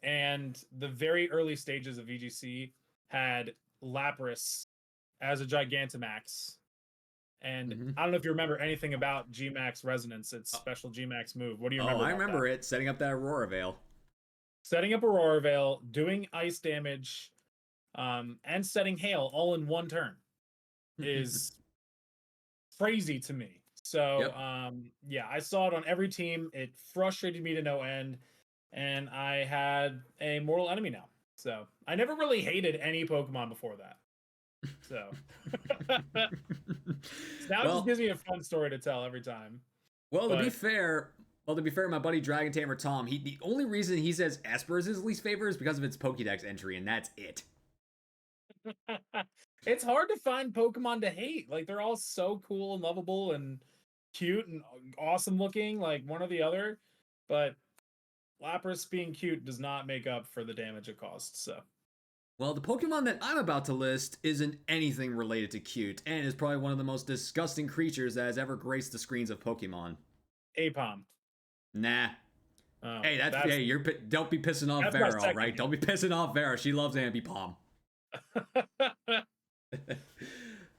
and the very early stages of VGC had Lapras as a Gigantamax. And I don't know if you remember anything about Gmax Resonance, its special Gmax move. What do you remember? I remember it, setting up that Aurora Veil. Setting up Aurora Veil, doing ice damage, and setting Hail all in one turn is crazy to me. So, I saw it on every team. It frustrated me to no end, and I had a mortal enemy now. So I never really hated any Pokemon before that. So now it just gives me a fun story to tell every time. Well, to be fair, my buddy Dragon Tamer Tom, the only reason he says Esper is his least favorite is because of its Pokédex entry, and that's it. It's hard to find Pokemon to hate. Like, they're all so cool and lovable and cute and awesome looking, like one or the other. But Lapras being cute does not make up for the damage it caused. So, well, the Pokemon that I'm about to list isn't anything related to cute, and is probably one of the most disgusting creatures that has ever graced the screens of Pokemon. Apom. Nah. Hey, don't be pissing off Vera, all right? Don't be pissing off Vera. She loves Ambipom.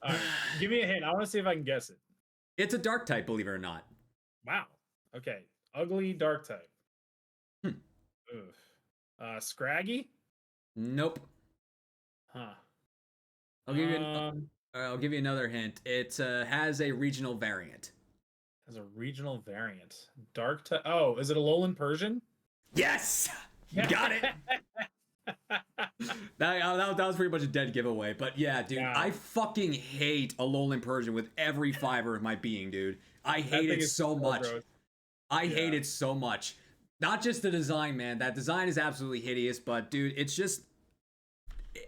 Right, give me a hint. I want to see if I can guess it. It's a dark type, believe it or not. Wow. Okay. Ugly dark type. Scraggy? Nope. Huh. I'll give you another hint. It has a regional variant. Has a regional variant. Dark type. Oh, is it a Alolan Persian? Yes. You got it. That was pretty much a dead giveaway, but yeah, dude, I fucking hate Alolan Persian with every fiber of my being, dude. I hate it so much. I hate it so much. Not just the design, man. That design is absolutely hideous, but dude, it's just,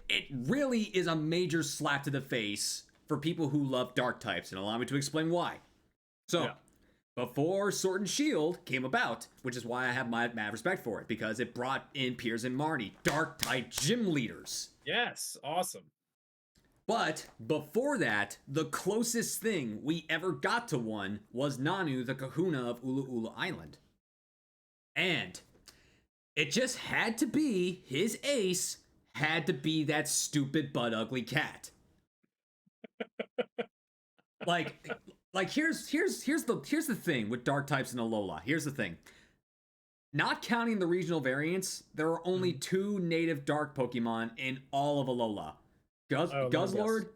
it really is a major slap to the face for people who love dark types, and allow me to explain why. So, before Sword and Shield came about, which is why I have my mad respect for it, because it brought in Piers and Marnie, dark type gym leaders. Yes, awesome. But before that, the closest thing we ever got to one was Nanu, the Kahuna of Ula Ula Island. And it just had to be, his ace had to be that stupid butt ugly cat. Like here's the thing with dark types in Alola. Here's the thing. not counting the regional variants, there are only 2 native dark Pokemon in all of Alola. Oh, let me Guzzlord?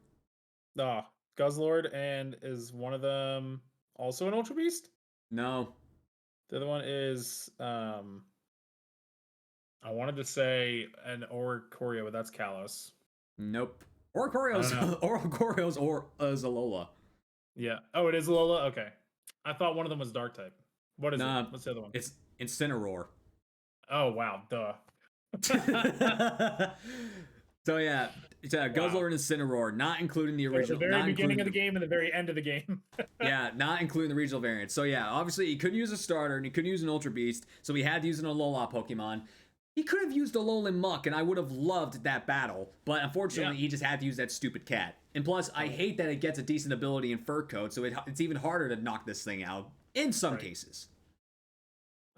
guess. Guzzlord, and is one of them also an Ultra Beast? No. The other one is I wanted to say an Oricorio, but that's Kalos. Nope. I Oricorio's don't know. Oricorio's or is Alola. Yeah. Oh, it is Lola? Okay. I thought one of them was Dark type. What is Nah, it? What's the other one? it's Incineroar. Oh, wow. Duh. So yeah, it's Guzzlord and Incineroar, not including the The original. very not beginning including of the game and the very end of the game. Yeah, not including the regional variants. So yeah, obviously he couldn't use a starter and he couldn't use an Ultra Beast, so he had to use an Alola Pokemon. He could have used Alolan Muck, and I would have loved that battle, but unfortunately Yeah. he just had to use that stupid cat. And plus, I hate that it gets a decent ability in Fur Coat, so it's even harder to knock this thing out in some Right. cases.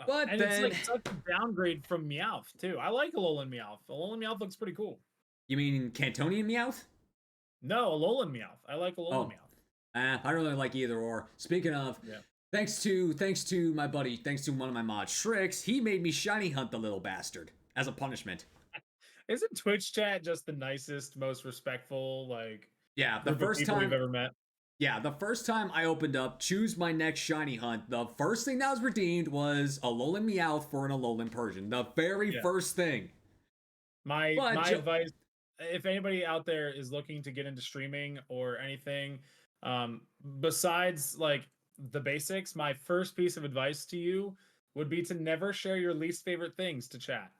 But And then, it's like such a downgrade from Meowth, too. I like Alolan Meowth. Alolan Meowth looks pretty cool. you mean Cantonian Meowth? No, Alolan Meowth. I like Alolan Oh. Meowth. I don't really like either or. Speaking of, Yeah. thanks to my buddy, thanks to one of my mods, Shrix, he made me shiny hunt the little bastard as a punishment. Isn't Twitch chat just the nicest, most respectful, like, Yeah, the group of first people we've time ever met? Yeah, the first time I opened up choose my next shiny hunt, the first thing that was redeemed was a Alolan Meowth for an Alolan Persian. The very Yeah. first thing. My But advice, if anybody out there is looking to get into streaming or anything, besides like the basics, my first piece of advice to you would be to never share your least favorite things to chat,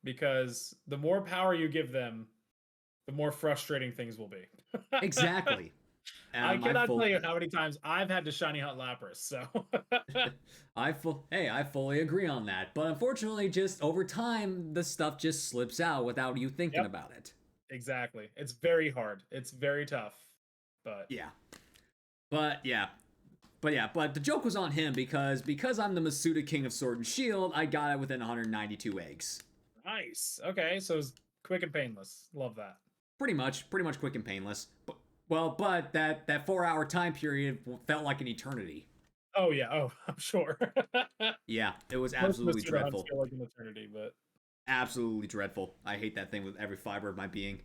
because the more power you give them, the more frustrating things will be. Exactly. I cannot tell you how many times I've had to shiny hunt Lapras. So I fully agree on that. But unfortunately, just over time, the stuff just slips out without you thinking Yep. about it. exactly, it's very hard. It's very tough. But Yeah. But the joke was on him because I'm the Masuda King of Sword and Shield, I got it within 192 eggs. nice. Okay, so it's quick and painless. Love that. Pretty much quick and painless. But that 4-hour time period felt like an eternity. Oh yeah. Oh, I'm sure. Yeah, it was Most absolutely Mr. Hunts dreadful. feel like an eternity, but Absolutely dreadful. I hate that thing with every fiber of my being.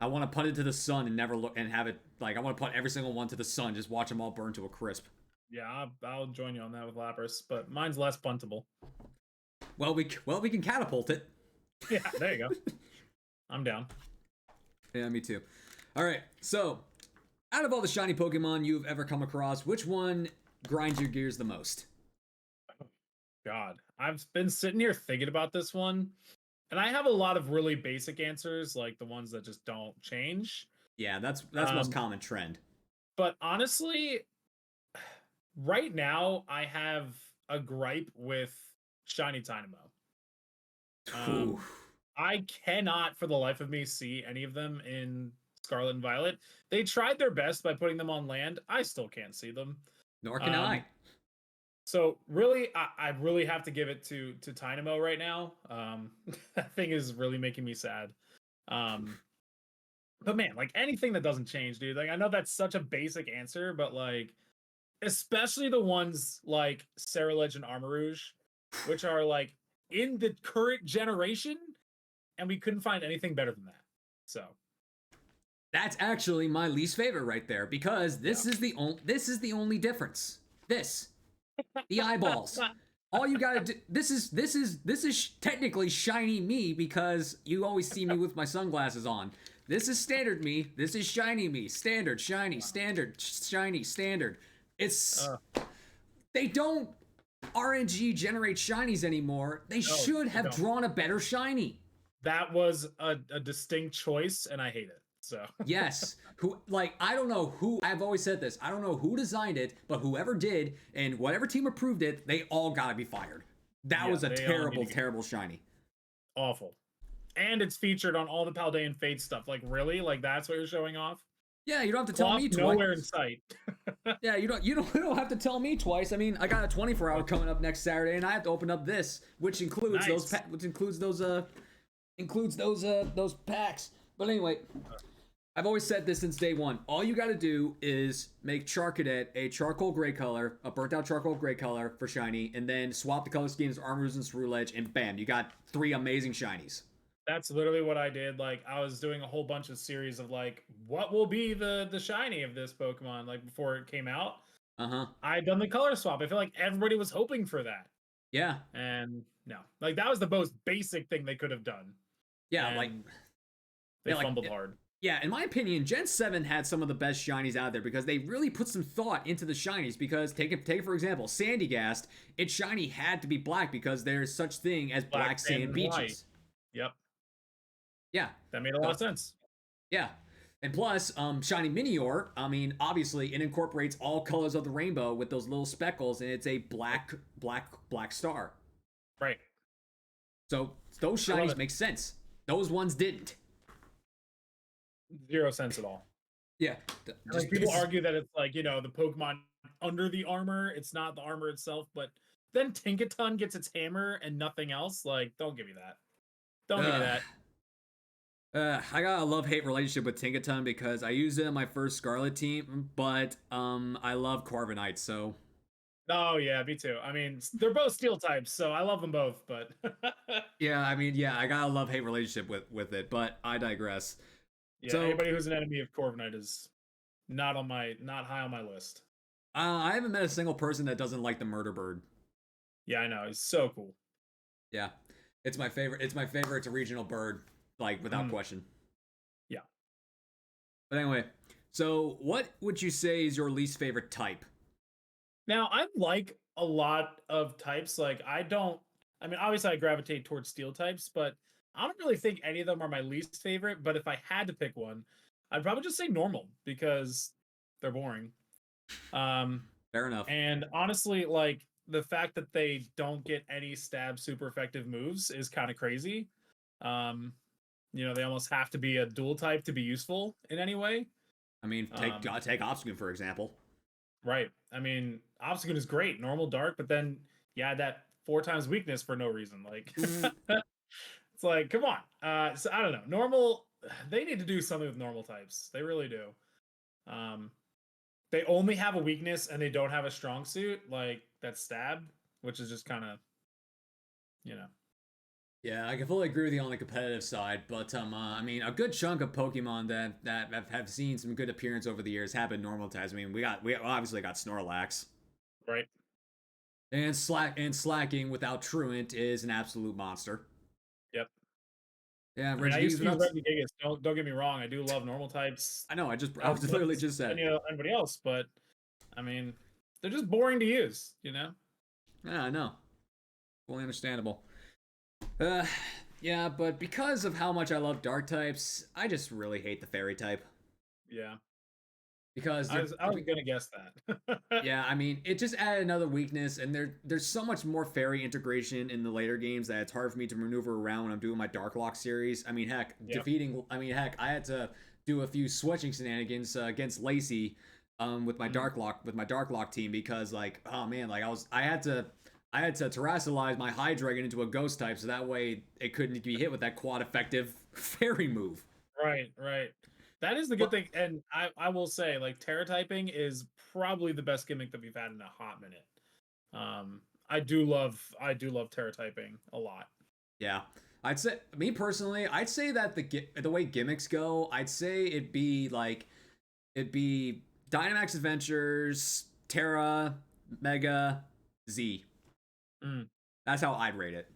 I want to put it to the sun and never look and have it like I want to put every single one to the sun, just watch them all burn to a crisp. yeah, I'll join you on that with Lapras, but mine's less puntable. Well, we can catapult it. Yeah, there you go. I'm down. Yeah, me too. All right, so out of all the shiny Pokemon you've ever come across, which one grinds your gears the most? God, I've been sitting here thinking about this one, and I have a lot of really basic answers, like the ones that just don't change. Yeah, that's the most common trend. But honestly, right now I have a gripe with Shiny Dynamo. Ooh. I cannot for the life of me see any of them in Scarlet and Violet. They tried their best by putting them on land. I still can't see them. Nor can I. So really, I really have to give it to Dynamo right now. That thing is really making me sad. But man, like anything that doesn't change, dude. Like I know that's such a basic answer, but like especially the ones like Ceruledge and Armarouge, which are like in the current generation, and we couldn't find anything better than that. So That's actually my least favorite right there because this is the only difference. The eyeballs. All you gotta do. This is technically shiny me because you always see me with my sunglasses on. This is standard me. This is shiny me. Standard, shiny, standard, shiny, standard. It's they don't RNG generate shinies anymore. They should have drawn a better shiny. that was a distinct choice, and I hate it. So Yes. I don't know who, I've always said this. I don't know who designed it, but whoever did and whatever team approved it, they all gotta be fired. That was a terrible shiny. awful. And it's featured on all the Paldean Fate stuff. Like really? Like that's what you're showing off? Yeah, you don't have to tell me twice. Nowhere in sight. Yeah, you don't have to tell me twice. I mean, I got a 24-hour coming up next Saturday, and I have to open up this, which includes Nice. those packs. But anyway, I've always said this since day one. All you got to do is make Charcadet a charcoal gray color, a burnt out charcoal gray color for shiny, and then swap the color schemes of Armarouge and Ceruledge, and bam, you got 3 amazing shinies. That's literally what I did. Like I was doing a whole bunch of series of like, what will be the shiny of this Pokemon? Like before it came out, I had done the color swap. I feel like everybody was hoping for that. Yeah. And no, like that was the most basic thing they could have done. Yeah, And like they yeah, fumbled like, hard. Yeah, in my opinion, Gen 7 had some of the best shinies out there because they really put some thought into the shinies. Because take it for example, Sandygast, its shiny had to be black because there's such thing as black sand beaches. White. Yep. Yeah. That made a lot of sense. Yeah. And plus, Shiny Minior, I mean, obviously it incorporates all colors of the rainbow with those little speckles, and it's a black star. Right. So those shinies make sense. Those ones didn't. 0 sense at all. Yeah. Like people argue that it's like, the Pokemon under the armor, it's not the armor itself, but then Tinkaton gets its hammer and nothing else. Like, don't give me that. Don't give me that. I got a love-hate relationship with Tinkaton because I used it in my first Scarlet team, but I love Corviknight, so. Oh yeah, me too. I mean, they're both steel types, so I love them both, but yeah, I mean, yeah, I got a love-hate relationship with it, but I digress. Yeah, so, anybody who's an enemy of Corviknight is not high on my list. I haven't met a single person that doesn't like the Murder Bird. Yeah, I know. He's so cool. Yeah. It's my favorite. It's my favorite. It's a regional bird, like without question. Yeah. But anyway, so what would you say is your least favorite type? Now, I like a lot of types. Like obviously I gravitate towards steel types, but I don't really think any of them are my least favorite, but if I had to pick one, I'd probably just say normal because they're boring. Fair enough. And honestly, like the fact that they don't get any stab super effective moves is kind of crazy. They almost have to be a dual type to be useful in any way. I mean, take Obstagoon for example. Right. I mean, Obstagoon is great, normal dark, but then you add that 4 times weakness for no reason. Like it's like, come on. So I don't know. Normal, they need to do something with normal types. They really do. They only have a weakness and they don't have a strong suit, like that stab, which is just kind of, Yeah, I can fully agree with you on the competitive side, but I mean, a good chunk of Pokemon that have seen some good appearance over the years have been normal types. I mean, we obviously got Snorlax, right? And Slacking without Truant is an absolute monster. Yep. Yeah, I used to use Regigigas. Don't get me wrong. I do love normal types. I know. I was literally just saying. Anybody else, but I mean, they're just boring to use. Yeah, I know. Fully understandable. Yeah, but because of how much I love dark types, I just really hate the fairy type. Yeah. Because I was gonna guess that. Yeah, I mean, it just added another weakness, and there's so much more fairy integration in the later games that it's hard for me to maneuver around when I'm doing my Darklock series. I mean, heck, I had to do a few switching shenanigans against Lacey, with my Darklock team because, like, oh man, like I had to terrestrialize my Hydreigon into a ghost type so that way it couldn't be hit with that quad effective fairy move. Right. That is the good thing, and I will say, like, Terra typing is probably the best gimmick that we've had in a hot minute. I do love Terra typing a lot. Yeah, I'd say, me personally, I'd say that the way gimmicks go, I'd say it'd be Dynamax Adventures, Terra, Mega, Z. That's how I'd rate it.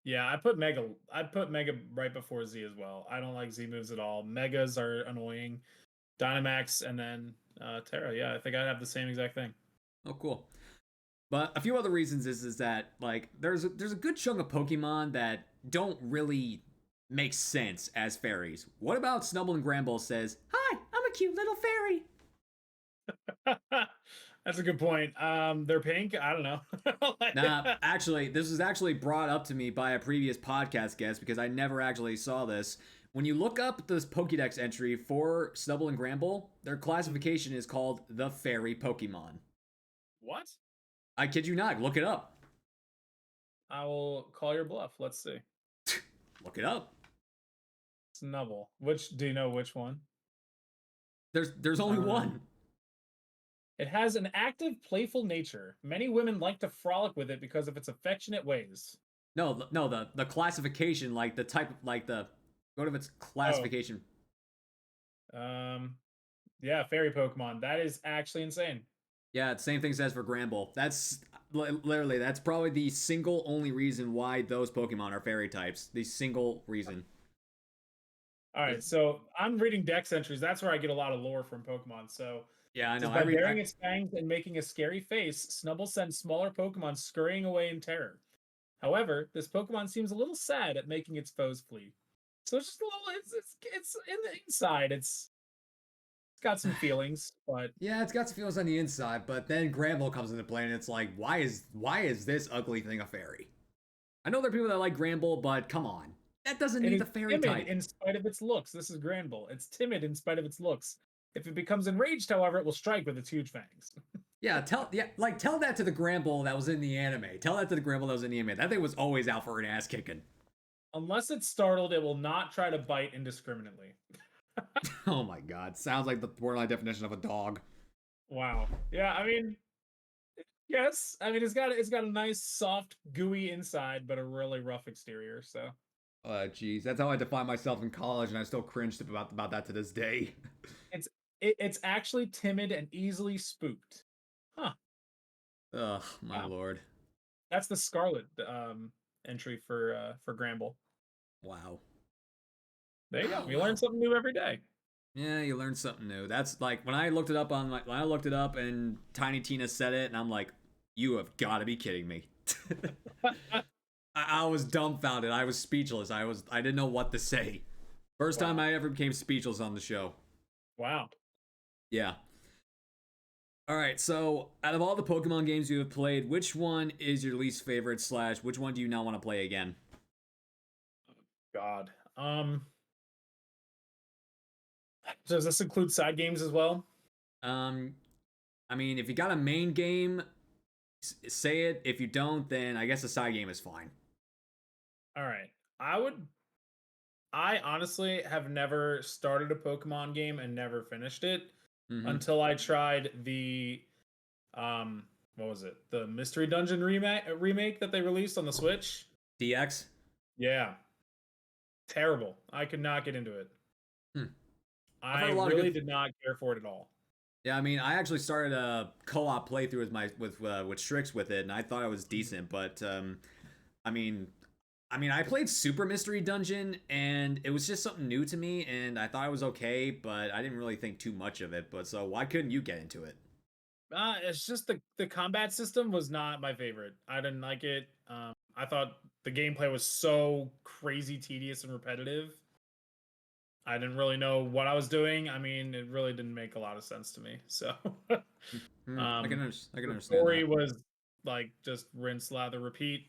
Yeah, I'd put Mega right before Z as well. I don't like Z moves at all. Megas are annoying. Dynamax and then Terra. Yeah, I think I'd have the same exact thing. Oh, cool. But a few other reasons is that, like, there's a good chunk of Pokemon that don't really make sense as fairies. What about Snubbull and Granbull says, "Hi, I'm a cute little fairy." That's a good point. They're pink. I don't know. Nah, actually, this was actually brought up to me by a previous podcast guest because I never actually saw this. When you look up this Pokédex entry for Snubbull and Granbull, their classification is called the Fairy Pokemon. What? I kid you not. Look it up. I will call your bluff. Let's see. Look it up. Snubbull. Do you know which one? There's only one. It has an active, playful nature. Many women like to frolic with it because of its affectionate ways. No, the classification, like the type, like the go to its Oh, classification. yeah, fairy Pokemon. That is actually insane. Yeah, same thing says for Granbull. That's literally that's probably the single only reason why those Pokemon are fairy types. The single reason. All right, so I'm reading Dex entries. That's where I get a lot of lore from Pokemon. So Yeah, I it says know. by baring its fangs and making a scary face, Snubbull sends smaller Pokemon scurrying away in terror. However, this Pokemon seems a little sad at making its foes flee. So it's just a little. It's in the inside. It's got some feelings, but Yeah, it's got some feelings on the inside, but then Granbull comes into play, and it's like, why is this ugly thing a fairy? I know there are people that like Granbull, but come on, that doesn't it need is the fairy timid type. in spite of its looks. This is Granbull. It's timid in spite of its looks. If it becomes enraged, however, it will strike with its huge fangs. Tell that to the Granbull that was in the anime. Tell that to the Granbull that was in the anime. That thing was always out for an ass kicking. Unless it's startled, it will not try to bite indiscriminately. Oh my god, sounds like the borderline definition of a dog. Wow. Yeah, I mean, yes. I mean, it's got a nice, soft, gooey inside, but a really rough exterior. So Jeez, that's how I define myself in college, and I still cringed about that to this day. it's it's actually timid and easily spooked. Huh. Ugh, my Wow. lord. That's the Scarlet entry for Gramble. Wow. There you go. Oh You learn well. something new every day. Yeah, you learn something new. That's like when I looked it up when I looked it up and Tiny Tina said it, and I'm like, you have got to be kidding me. I was dumbfounded. I was speechless. I didn't know what to say. First time Wow. I ever became speechless on the show. Wow. Yeah. All right. So, out of all the Pokemon games you have played, which one is your least favorite? Slash, which one do you not want to play again? God. So does this include side games as well? Um, I mean, if you got a main game, say it. If you don't, then I guess a side game is fine. All right. I honestly have never started a Pokemon game and never finished it Mm-hmm. until I tried the what was it? The Mystery Dungeon remake that they released on the Switch. DX. Yeah. Terrible. I could not get into it. Hmm. I've I heard a lot of really good. did not care for it at all. Yeah, I mean, I actually started a co-op playthrough with Strix with it, and I thought it was decent. But I mean, I played Super Mystery Dungeon, and it was just something new to me, and I thought it was okay, but I didn't really think too much of it. But so, why couldn't you get into it? It's just the combat system was not my favorite. I didn't like it. I thought the gameplay was so crazy tedious and repetitive. I didn't really know what I was doing. I mean, it really didn't make a lot of sense to me. So, um, I can the understand story that. was like just rinse, lather, repeat.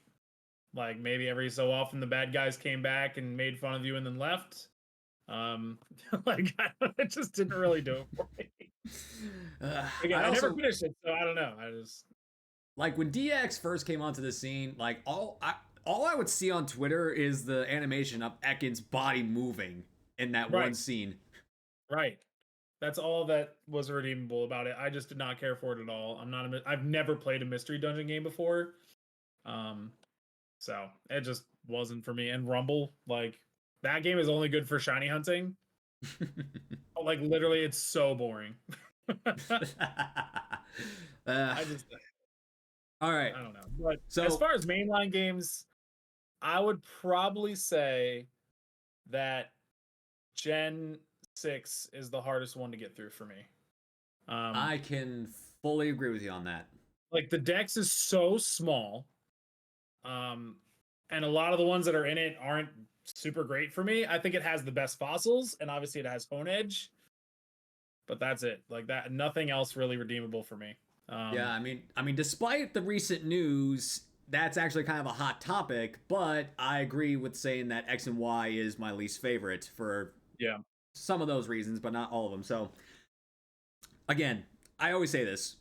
Like maybe every so often the bad guys came back and made fun of you and then left. Um, it just didn't really do it for me. Again, I I never also finished it, so I don't know. I just like when DX first came onto the scene. Like all I would see on Twitter is the animation of Ekans' body moving in that one right, scene. right. That's all that was redeemable about it. I just did not care for it at all. I've never played a mystery dungeon game before. Um, so it just wasn't for me. And Rumble, like that game is only good for shiny hunting. Like literally, it's so boring. uh, I just all right. I don't know. But as So far as mainline games, I would probably say that Gen 6 is the hardest one to get through for me. Um, I can fully agree with you on that. like the dex is so small. And a lot of the ones that are in it aren't super great for me. I think it has the best fossils, and obviously it has Hone Edge, but that's it. Like that, nothing else really redeemable for me. Yeah, despite the recent news, that's actually kind of a hot topic, but I agree with saying that X and Y is my least favorite for Yeah, some of those reasons, but not all of them. So, again, I always say this.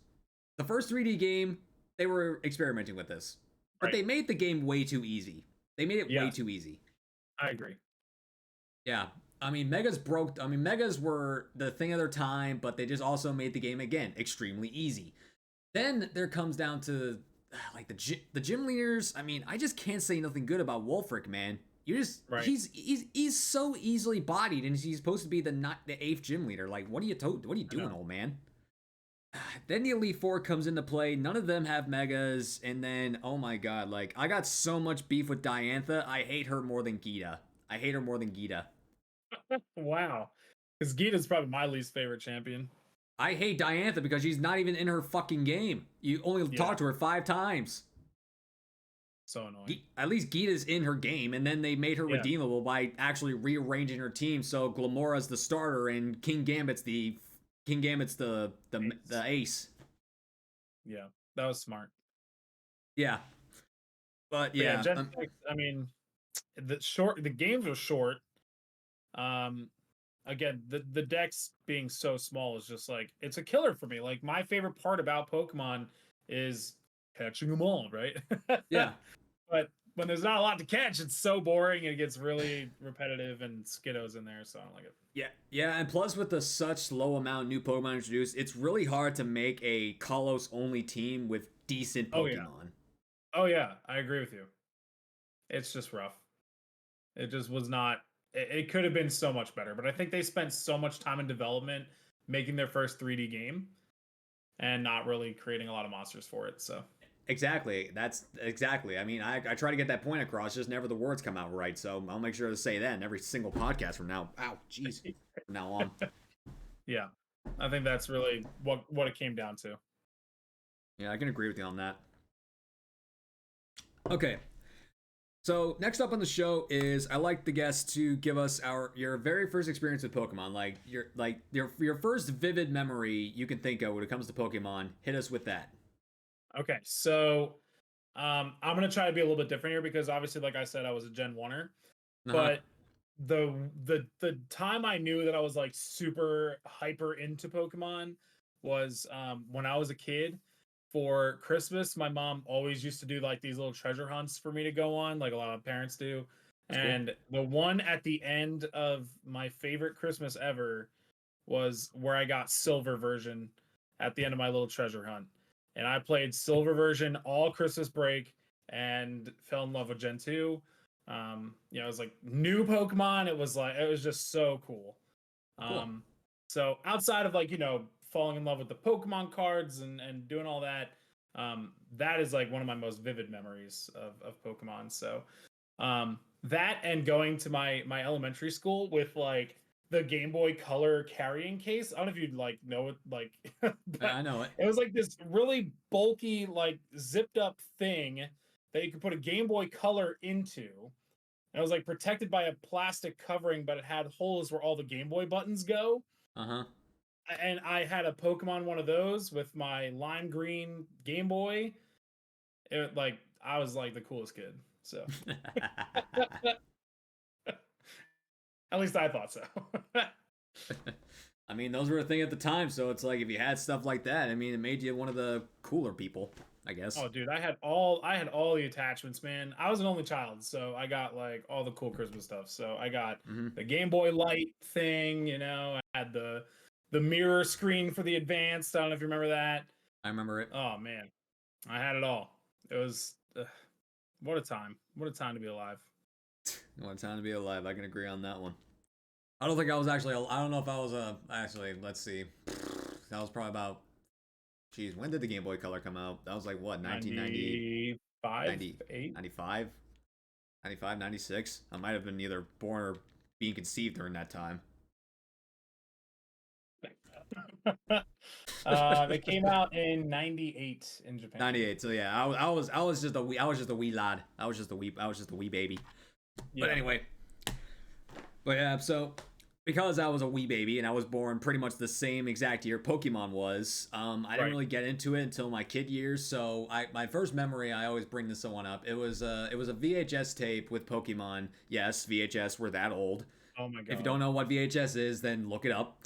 The first 3D game, they were experimenting with this, but right. they made the game way too easy. They made it way Yes, too easy. I agree. Yeah. I mean, Megas broke. I mean, Megas were the thing of their time, but they just also made the game again extremely easy. Then there comes down to like the gym leaders. I mean, I just can't say nothing good about Wolfric, man. You just Right. he's so easily bodied, and he's supposed to be the not the eighth gym leader. Like, what are you what are you I know. doing, old man? Then the Elite Four comes into play. None of them have megas, and then oh my god, like I got so much beef with Diantha. I hate her more than Gita. I hate her more than Gita. Wow. Because Gita's probably my least favorite champion. I hate Diantha because she's not even in her fucking game. You only Yeah. talk to her 5 times. So annoying. At least Gita's in her game, and then they made her Yeah. redeemable by actually rearranging her team so Glamora's the starter and King Gambit's the ace. Yeah. That was smart. Yeah, but But yeah, yeah, Gen 6, I mean, the games are short. Um Again, the decks being so small is just like it's a killer for me. Like my favorite part about Pokemon is catching them all, right? yeah. But when there's not a lot to catch, it's so boring. It gets really repetitive and Skiddo's in there, so I don't like it. Yeah, and plus with the such low amount of new Pokemon introduced, it's really hard to make a Kalos only team with decent Oh yeah. Pokemon. Oh yeah, I agree with you. It's just rough. It just was not. It could have been so much better, but I think they spent so much time in development making their first 3D game and not really creating a lot of monsters for it. So Exactly. That's exactly. I mean, I try to get that point across, just never the words come out right. So I'll make sure to say that in every single podcast from now. Ow, jeez. From now on. yeah, I think that's really what it came down to. Yeah, I can agree with you on that. Okay. So next up on the show is I like the guests to give us your very first experience with Pokemon, like your first vivid memory you can think of when it comes to Pokemon. Hit us with that. Okay, so I'm gonna try to be a little bit different here because obviously, like I said, I was a Gen 1er, Uh-huh. but the time I knew that I was like super hyper into Pokemon was when I was a kid. For Christmas, my mom always used to do like these little treasure hunts for me to go on, like a lot of parents do. That's cool. And the one at the end of my favorite Christmas ever was where I got silver version at the end of my little treasure hunt. And I played silver version all Christmas break and fell in love with Gen 2. It was like new Pokemon. It was just so cool. Cool. So outside of like, falling in love with the Pokemon cards and doing all that, that is like one of my most vivid memories of Pokemon. So that and going to my elementary school with like the Game Boy Color carrying case. I don't know if you'd like know it, like I know it. it was like this really bulky, like zipped up thing that you could put a Game Boy Color into. And it was like protected by a plastic covering, but it had holes where all the Game Boy buttons go. Uh-huh. And I had a Pokemon one of those with my lime green Game Boy. I was like the coolest kid. So at least I thought so. I mean, those were a thing at the time, so it's like if you had stuff like that, I mean, it made you one of the cooler people, I guess. Oh, dude, I had all the attachments, man. I was an only child, so I got like all the cool Christmas stuff. So I got the Game Boy Light thing, I had the mirror screen for the advanced. I don't know if you remember that. I remember it. Oh man, I had it all. It was what a time! What a time to be alive. What a time to be alive. I can agree on that one. I don't think I was actually. I don't know if I was actually. Let's see. That was probably about. Geez, when did the Game Boy Color come out? That was like what, 1990, 95, 95, 96. I might have been either born or being conceived during that time. It came out in '98 in Japan. 98. So yeah, I was just a wee lad. I was just a wee baby. Yeah. But anyway. But yeah, so because I was a wee baby and I was born pretty much the same exact year Pokemon was, I didn't really get into it until my kid years. So my first memory, I always bring this one up. It was a VHS tape with Pokemon. Yes, VHS were that old. Oh my god. If you don't know what VHS is, then look it up.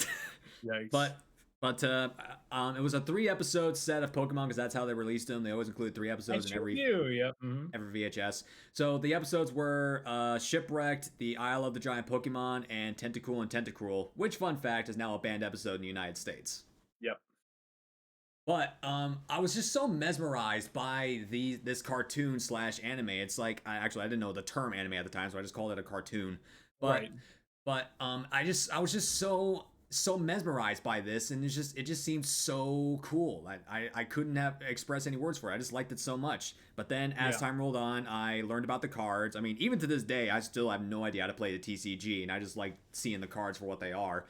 Yikes. But But it was a 3 episode set of Pokemon because that's how they released them. They always include 3 episodes in Sure every do. Yep. every VHS. So the episodes were Shipwrecked, The Isle of the Giant Pokemon, and Tentacool and Tentacruel, which, fun fact, is now a banned episode in the United States. Yep. But I was just so mesmerized by this cartoon slash anime. It's like I didn't know the term anime at the time, so I just called it a cartoon. But Right. I was just so mesmerized by this, and it just seemed so cool. I couldn't have expressed any words for it. I just liked it so much. But then as Yeah. time rolled on, I learned about the cards. I mean, even to this day, I still have no idea how to play the TCG, and I just like seeing the cards for what they are.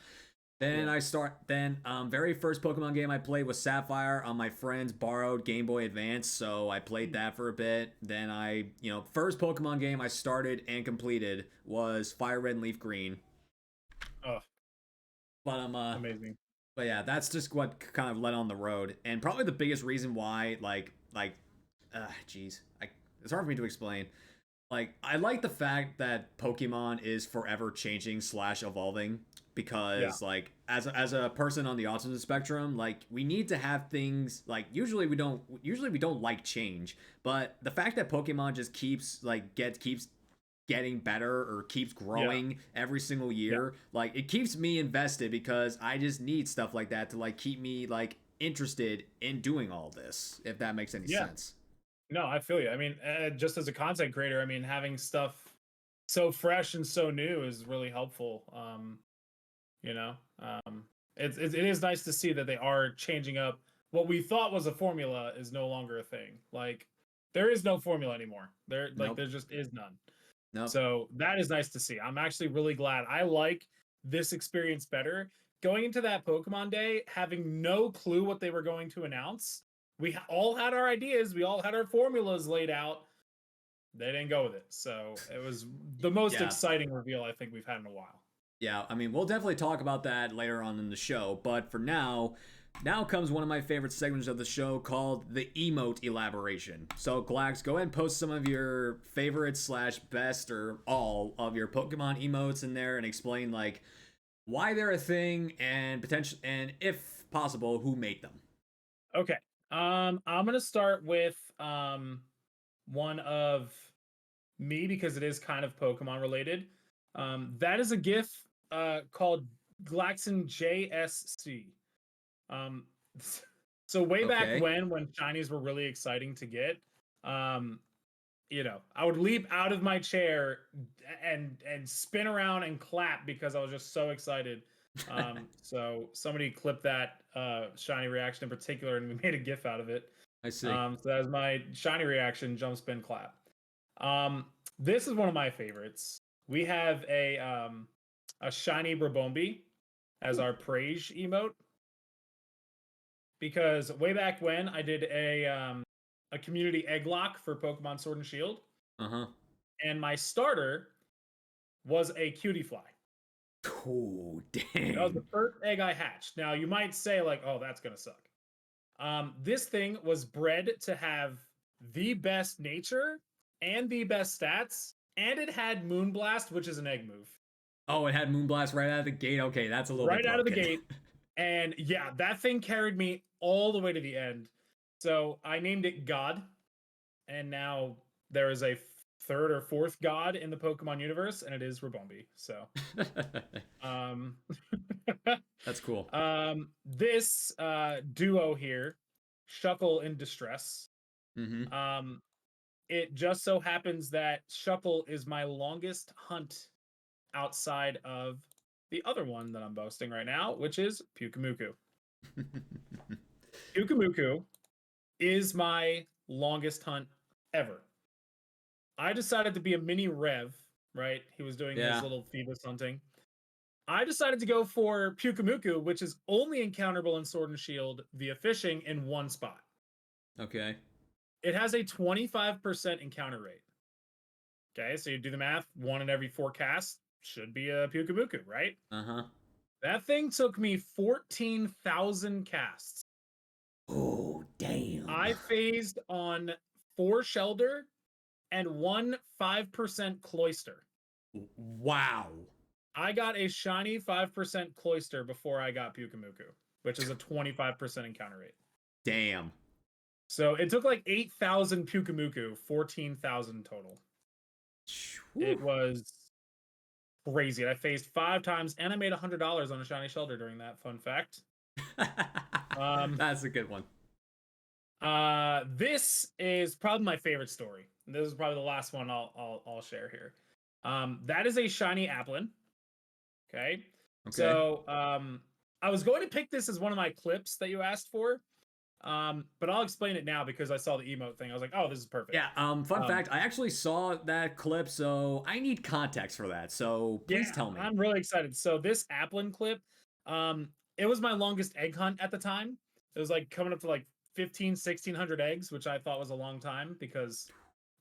Very first Pokemon game I played was Sapphire on my friend's borrowed Game Boy Advance, so I played that for a bit. Then first Pokemon game I started and completed was Fire Red and Leaf Green. Oh, But amazing. but yeah, that's just what kind of led on the road, and probably the biggest reason why, jeez, it's hard for me to explain. Like, I like the fact that Pokemon is forever changing slash evolving because, like, as a person on the autism spectrum, like, we need to have things like usually we don't like change, but the fact that Pokemon just keeps keeps getting better or keeps growing every single year, like, it keeps me invested because I just need stuff like that to like keep me like interested in doing all this, if that makes any sense. No, I feel you. I mean, just as a content creator, I mean, having stuff so fresh and so new is really helpful. You know, it is nice to see that they are changing up. What we thought was a formula is no longer a thing. Like, there is no formula anymore. Nope. There just is none. Nope. So that is nice to see. I'm actually really glad. I like this experience better. Going into that Pokemon Day, having no clue what they were going to announce, all had our ideas, we all had our formulas laid out. They didn't go with it. So it was the most Yeah. exciting reveal I think we've had in a while. Yeah, I mean, we'll definitely talk about that later on in the show, but for now comes one of my favorite segments of the show called the emote elaboration. So, Glax, go ahead and post some of your favorites slash best or all of your Pokemon emotes in there and explain like why they're a thing and potential and if possible, who made them. Okay. I'm gonna start with one of me because it is kind of Pokemon related. That is a GIF called Glaxon JSC. Um, so way back Okay. when shinies were really exciting to get, um, I would leap out of my chair and spin around and clap because I was just so excited. So somebody clipped that shiny reaction in particular, and we made a GIF out of it. I see. So that was my shiny reaction, jump, spin, clap. Um, this is one of my favorites. We have a shiny Brabombi as our praise emote because way back when I did a community egg lock for Pokemon Sword and Shield, Uh-huh. and my starter was a cutie fly. Oh, That was the dang. first egg I hatched. Now you might say like, "Oh, that's gonna suck." This thing was bred to have the best nature and the best stats, and it had Moonblast, which is an egg move, Oh, it had Moonblast right out of the gate. Okay, that's a little bit right out of the broken. gate. And yeah, that thing carried me all the way to the end. So I named it God, and now there is a third or fourth God in the Pokemon universe, and it is Rabombi. So, um, That's cool. this duo here, Shuckle in Distress. Mm-hmm. Um, it just so happens that Shuckle is my longest hunt outside of the other one that I'm boasting right now, which is Pyukumuku. Pyukumuku is my longest hunt ever. I decided to be a mini Rev, right? He was doing his Yeah. little Phoebus hunting. I decided to go for Pyukumuku, which is only encounterable in Sword and Shield via fishing in one spot. Okay. It has a 25% encounter rate. Okay, so you do the math, 1 in every 4 casts should be a Pyukumuku, right? Uh-huh. That thing took me 14,000 casts. Oh, damn. I phased on 4 Shelder and 1 5% Cloyster. Wow. I got a shiny 5% Cloyster before I got Pyukumuku. which is a 25% encounter rate. Damn. So it took like 8,000 Pyukumuku, 14,000 total. It was crazy. I faced 5 times, and I made $100 on a shiny Shellder during that. Fun fact. That's a good one. This is probably my favorite story. This is probably the last one I'll share here. That is a shiny Applin. Okay. So I was going to pick this as one of my clips that you asked for. But I'll explain it now because I saw the emote thing. I was like, oh, this is perfect. Yeah, fun fact, I actually saw that clip, so I need context for that. So please tell me. I'm really excited. So this Applin clip, it was my longest egg hunt at the time. It was like coming up to like 1,600 eggs, which I thought was a long time because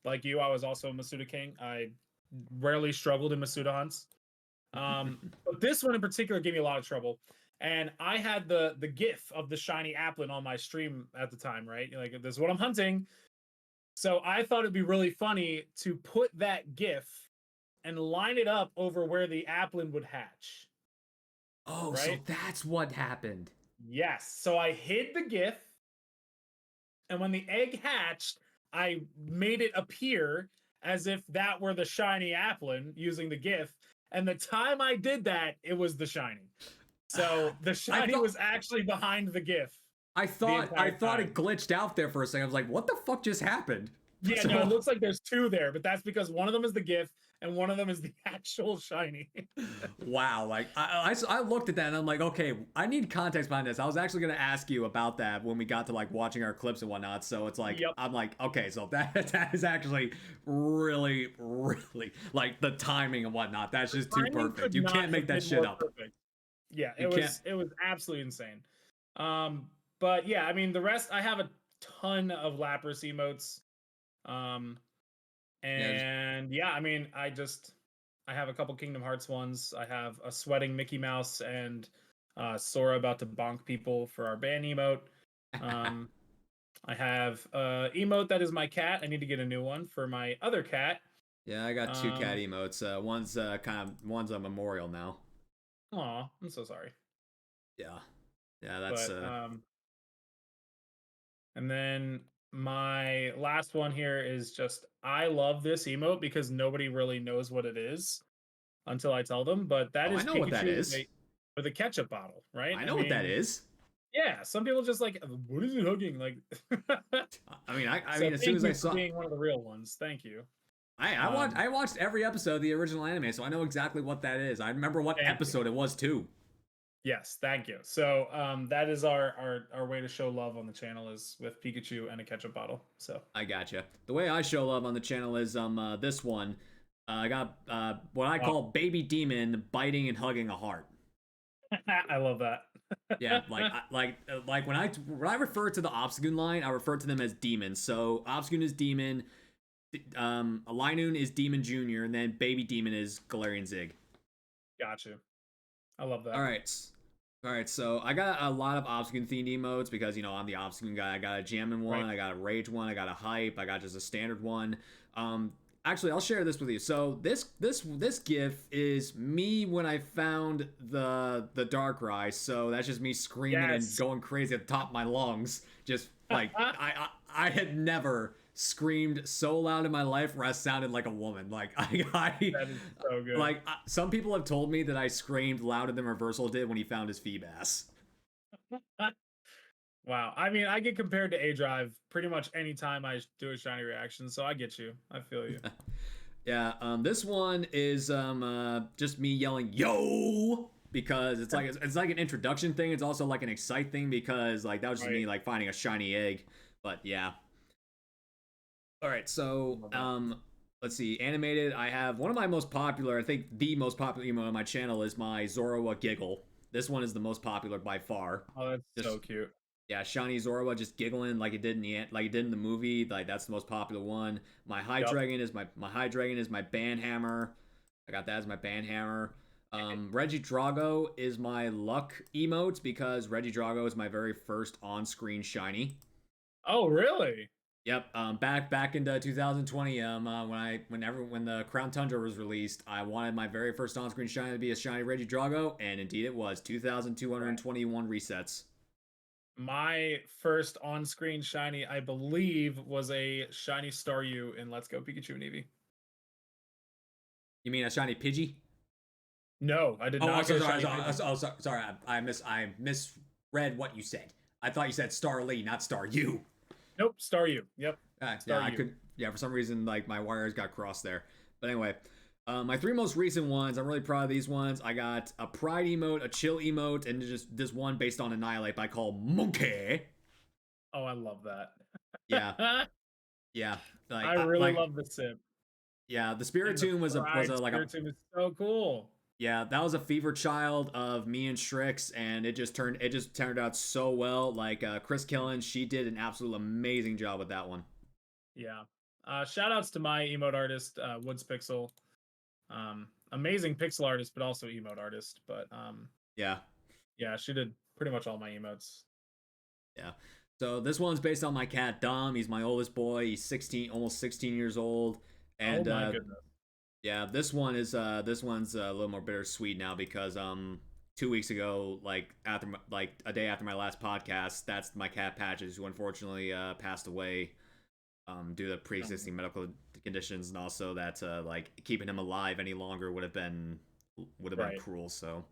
like you, I was also a Masuda King. I rarely struggled in Masuda hunts. But this one in particular gave me a lot of trouble. And I had the GIF of the shiny Applin on my stream at the time, right? Like, this is what I'm hunting. So I thought it'd be really funny to put that GIF and line it up over where the Applin would hatch. Oh, right? So that's what happened. Yes. So I hid the GIF, and when the egg hatched, I made it appear as if that were the shiny Applin using the GIF. And the time I did that, it was the shiny. So the shiny was actually behind the GIF. I thought it glitched out there for a second. I was like, what the fuck just happened? Yeah, no, it looks like there's 2 there, but that's because one of them is the GIF and one of them is the actual shiny. Wow, like I looked at that and I'm like, okay, I need context behind this. I was actually gonna ask you about that when we got to like watching our clips and whatnot. So it's like I'm like, okay, so that is actually really like the timing and whatnot. That's just too perfect. You can't make that shit up. Perfect. Yeah, it was absolutely insane. But yeah, I mean the rest, I have a ton of Lapras emotes. And yeah, I mean I have a couple Kingdom Hearts ones. I have a sweating Mickey Mouse and Sora about to bonk people for our ban emote. I have emote that is my cat. I need to get a new one for my other cat. Yeah, I got 2 cat emotes. One's one's a memorial now. Aw, I'm so sorry. Yeah, that's. And then my last one here is just, I love this emote because nobody really knows what it is until I tell them. But that is I know Pikachu what that is. With a ketchup bottle, right? I know what that is. Yeah, some people just like, what is it hugging? Like, I mean, I mean, as soon as I saw being one of the real ones, thank you. I watched every episode of the original anime, so I know exactly what that is. I remember what episode it was too. Yes, thank you. So that is our way to show love on the channel is with Pikachu and a ketchup bottle. So I gotcha. The way I show love on the channel is this one. I got what I call baby demon biting and hugging a heart. I love that. Yeah, like when I refer to the Obstagoon line, I refer to them as demons. So Obstagoon is demon, Linoon is Demon Junior, and then baby demon is Galarian Zig. Got you. I love that. All right. So I got a lot of Obstagoon themed emotes because I'm the Obstagoon guy. I got a Jammin' one, I got a Rage one, I got a Hype, I got just a standard one. Actually, I'll share this with you. So this GIF is me when I found the Darkrai. So that's just me screaming and going crazy at the top of my lungs. Just like I had never screamed so loud in my life where I sounded like a woman. Like that is so good. Like some people have told me that I screamed louder than Reversal did when he found his Feebas. Wow. I mean, I get compared to A-Drive pretty much anytime I do a shiny reaction, so I get you. I feel you. Yeah, this one is just me yelling yo because it's like an introduction thing. It's also like an excite thing because like that was just me like finding a shiny egg. But yeah. All right, so let's see. Animated, I have one of my most popular, I think the most popular emote on my channel is my Zoroa Giggle. This one is the most popular by far. Oh, that's so cute. Yeah, shiny Zoroa just giggling like it did in the movie. Like that's the most popular one. My Hydreigon is my Hydreigon is my Banhammer. I got that as my Banhammer. Regidrago is my luck emote because Regidrago is my very first on-screen shiny. Oh, really? Yep. Back into 2020. When the Crown Tundra was released, I wanted my very first on-screen shiny to be a shiny Regidrago, and indeed it was. 2,221 resets. My first on-screen shiny, I believe, was a shiny Staryu in Let's Go Pikachu and Eevee. You mean a shiny Pidgey? No, I did not get a shiny Pidgey. Sorry. I misread what you said. I thought you said Starly, not Staryu. Nope, Staryu. Yep. Yeah, I could. Yeah, for some reason, like my wires got crossed there. But anyway, my three most recent ones. I'm really proud of these ones. I got a Pride emote, a Chill emote, and just this one based on Annihilate I call Monkey. Oh, I love that. Yeah, yeah. Like, I really love the sip. Yeah, the Spiritomb was Spiritomb is so cool. Yeah, that was a fever child of me and Strix, and it just turned out so well. Like Chris Killen, she did an absolute amazing job with that one. Yeah. Shout outs to my emote artist, Woods Pixel. Amazing pixel artist, but also emote artist. But yeah, she did pretty much all my emotes. Yeah. So this one's based on my cat Dom. He's my oldest boy. He's 16, almost 16 years old. And oh my goodness. Yeah, this one's a little more bittersweet now because 2 weeks ago, like a day after my last podcast, that's my cat Patches, who unfortunately passed away due to pre-existing medical conditions, and also that like keeping him alive any longer would have been cruel. So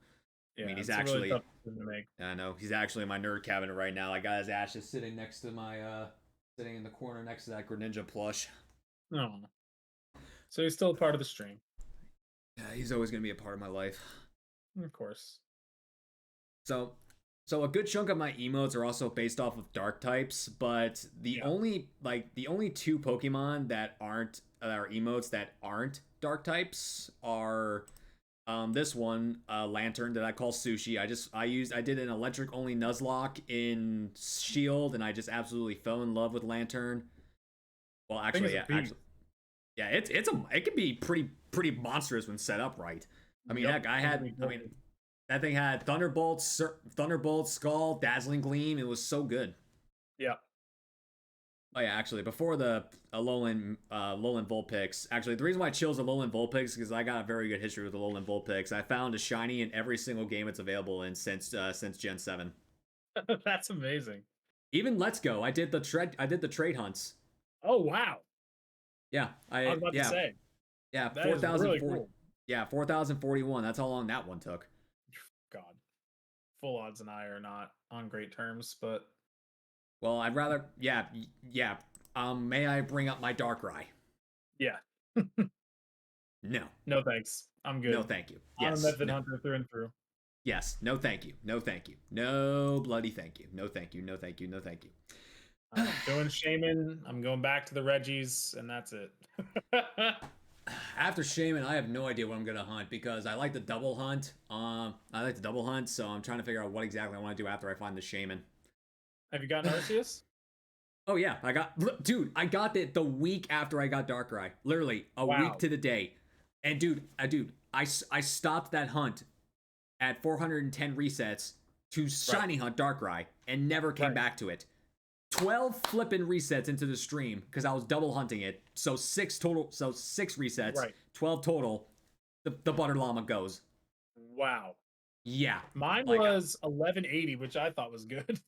yeah, I mean, he's actually really tough decision to make. I know he's actually in my nerd cabinet right now. I got his ashes sitting next to my sitting in the corner next to that Greninja plush. Oh, so he's still a part of the stream. Yeah, he's always gonna be a part of my life. Of course. So a good chunk of my emotes are also based off of dark types, but the only two Pokemon that are emotes that aren't dark types are this one, Lantern, that I call Sushi. I did an electric only Nuzlocke in Shield, and I just absolutely fell in love with Lantern. Well, actually, it can be pretty monstrous when set up right. I mean, heck, that thing had Thunderbolt, Skull, Dazzling Gleam. It was so good. Yeah. Oh yeah, actually, before the Alolan Vulpix, actually, the reason why I chose the Alolan Vulpix is because I got a very good history with the Alolan Vulpix. I found a shiny in every single game it's available in since Gen 7. That's amazing. Even Let's Go, I did the trade hunts. Oh wow. Yeah, I was about to say. Yeah, 4,040. Really cool. Yeah, 4,041. That's how long that one took. God. Full Odds and I are not on great terms, but well, I'd rather yeah. May I bring up my Darkrai? Yeah. No. No thanks. I'm good. No, thank you. Yes. I'm a method hunter through and through. Yes. No, thank you. No, thank you. No bloody thank you. No, thank you. No, thank you. No, thank you. I'm doing Shaman. I'm going back to the Reggies, and that's it. After Shaman, I have no idea what I'm gonna hunt because I like the double hunt. So I'm trying to figure out what exactly I want to do after I find the Shaman. Have you gotten Arceus? Oh yeah, I got it the week after I got Darkrai. Literally a week to the day. And dude, I stopped that hunt at 410 resets to shiny hunt Darkrai and never came back to it. 12 flipping resets into the stream because I was double hunting it. So 6 total. So 6 resets. 12 total. The Butter Llama goes. Wow. Yeah. Mine was 1180, which I thought was good.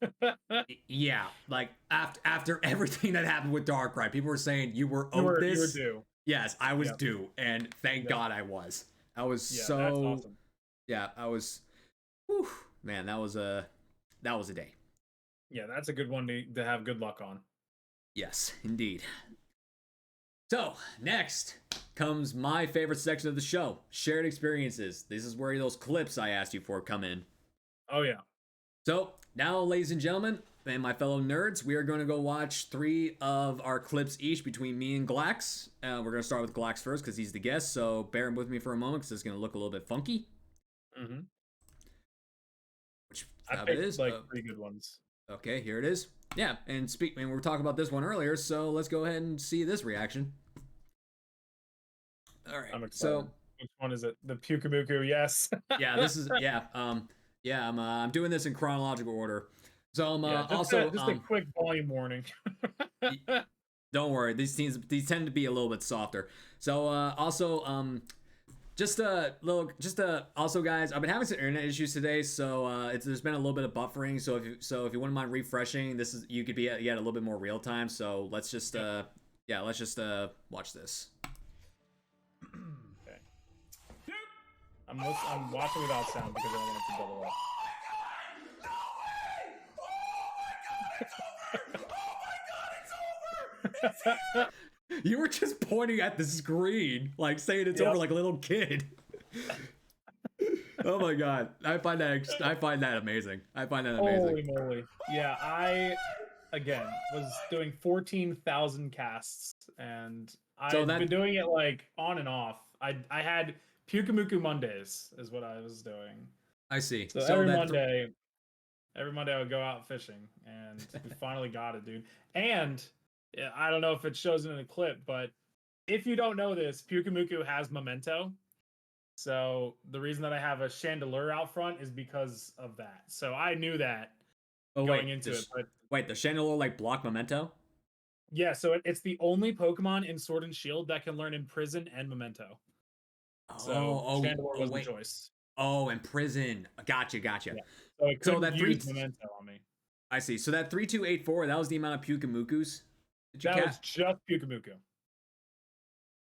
Yeah. Like after everything that happened with Darkrai, people were saying you were owed this. You were due. Yes, I was due, and thank God I was. I was so. That's awesome. Yeah, I was. Whew, man, that was a day. Yeah, that's a good one to have good luck on. Yes, indeed. So, next comes my favorite section of the show, shared experiences. This is where those clips I asked you for come in. Oh, yeah. So, now, ladies and gentlemen, and my fellow nerds, we are going to go watch 3 of our clips each between me and Glax. We're going to start with Glax first because he's the guest, so bear with me for a moment because it's going to look a little bit funky. Mm-hmm. Which I picked, 3 good ones. Okay, here it is. Yeah, and we were talking about this one earlier, so let's go ahead and see this reaction. All right. I'm excited. So, which one is it? The Pukabuku, yes. Yeah, this is I'm doing this in chronological order. So I'm just a quick volume warning. Don't worry, these tend to be a little bit softer. So Also, guys, I've been having some internet issues today, so there's been a little bit of buffering. So if you wouldn't mind refreshing, you could be at a little bit more real time. So let's just watch this. Okay. I'm watching without sound because I don't want it to double up. You were just pointing at the screen, like saying it's over, like a little kid. Oh my god, I find that amazing. Holy moly! Yeah, I again was doing 14,000 casts, and I've been doing it like on and off. I had Pyukumuku Mondays is what I was doing. I see. So every Monday I would go out fishing, and we finally got it, dude. And yeah, I don't know if it shows it in the clip, but if you don't know this, Pyukumuku has memento. So the reason that I have a chandelier out front is because of that. So I knew that going into it. But wait, the chandelier like block memento? Yeah, so it's the only Pokemon in Sword and Shield that can learn Imprison and memento. So chandelier was the choice. Oh, Imprison. Gotcha. Yeah. So it couldn't use memento on me. I see. So that 3284, that was the amount of Pyukumukus? That was just Pyukumuku.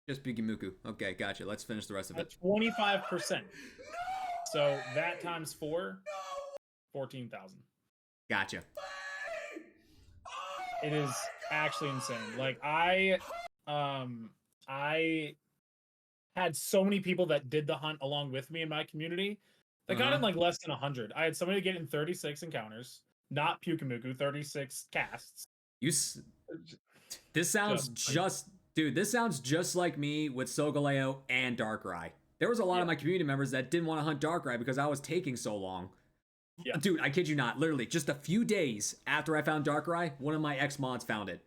Just Pyukumuku. Okay, gotcha. Let's finish the rest of it. 25%. So that times 4, 14,000. Gotcha. It is actually insane. Like I had so many people that did the hunt along with me in my community. That got in like less than 100. I had somebody get in 36 encounters, not Pyukumuku, 36 casts. This sounds just like me with Solgaleo and Darkrai. There was a lot of my community members that didn't want to hunt Darkrai because I was taking so long. Yeah. Dude, I kid you not. Literally, just a few days after I found Darkrai, one of my ex-mods found it.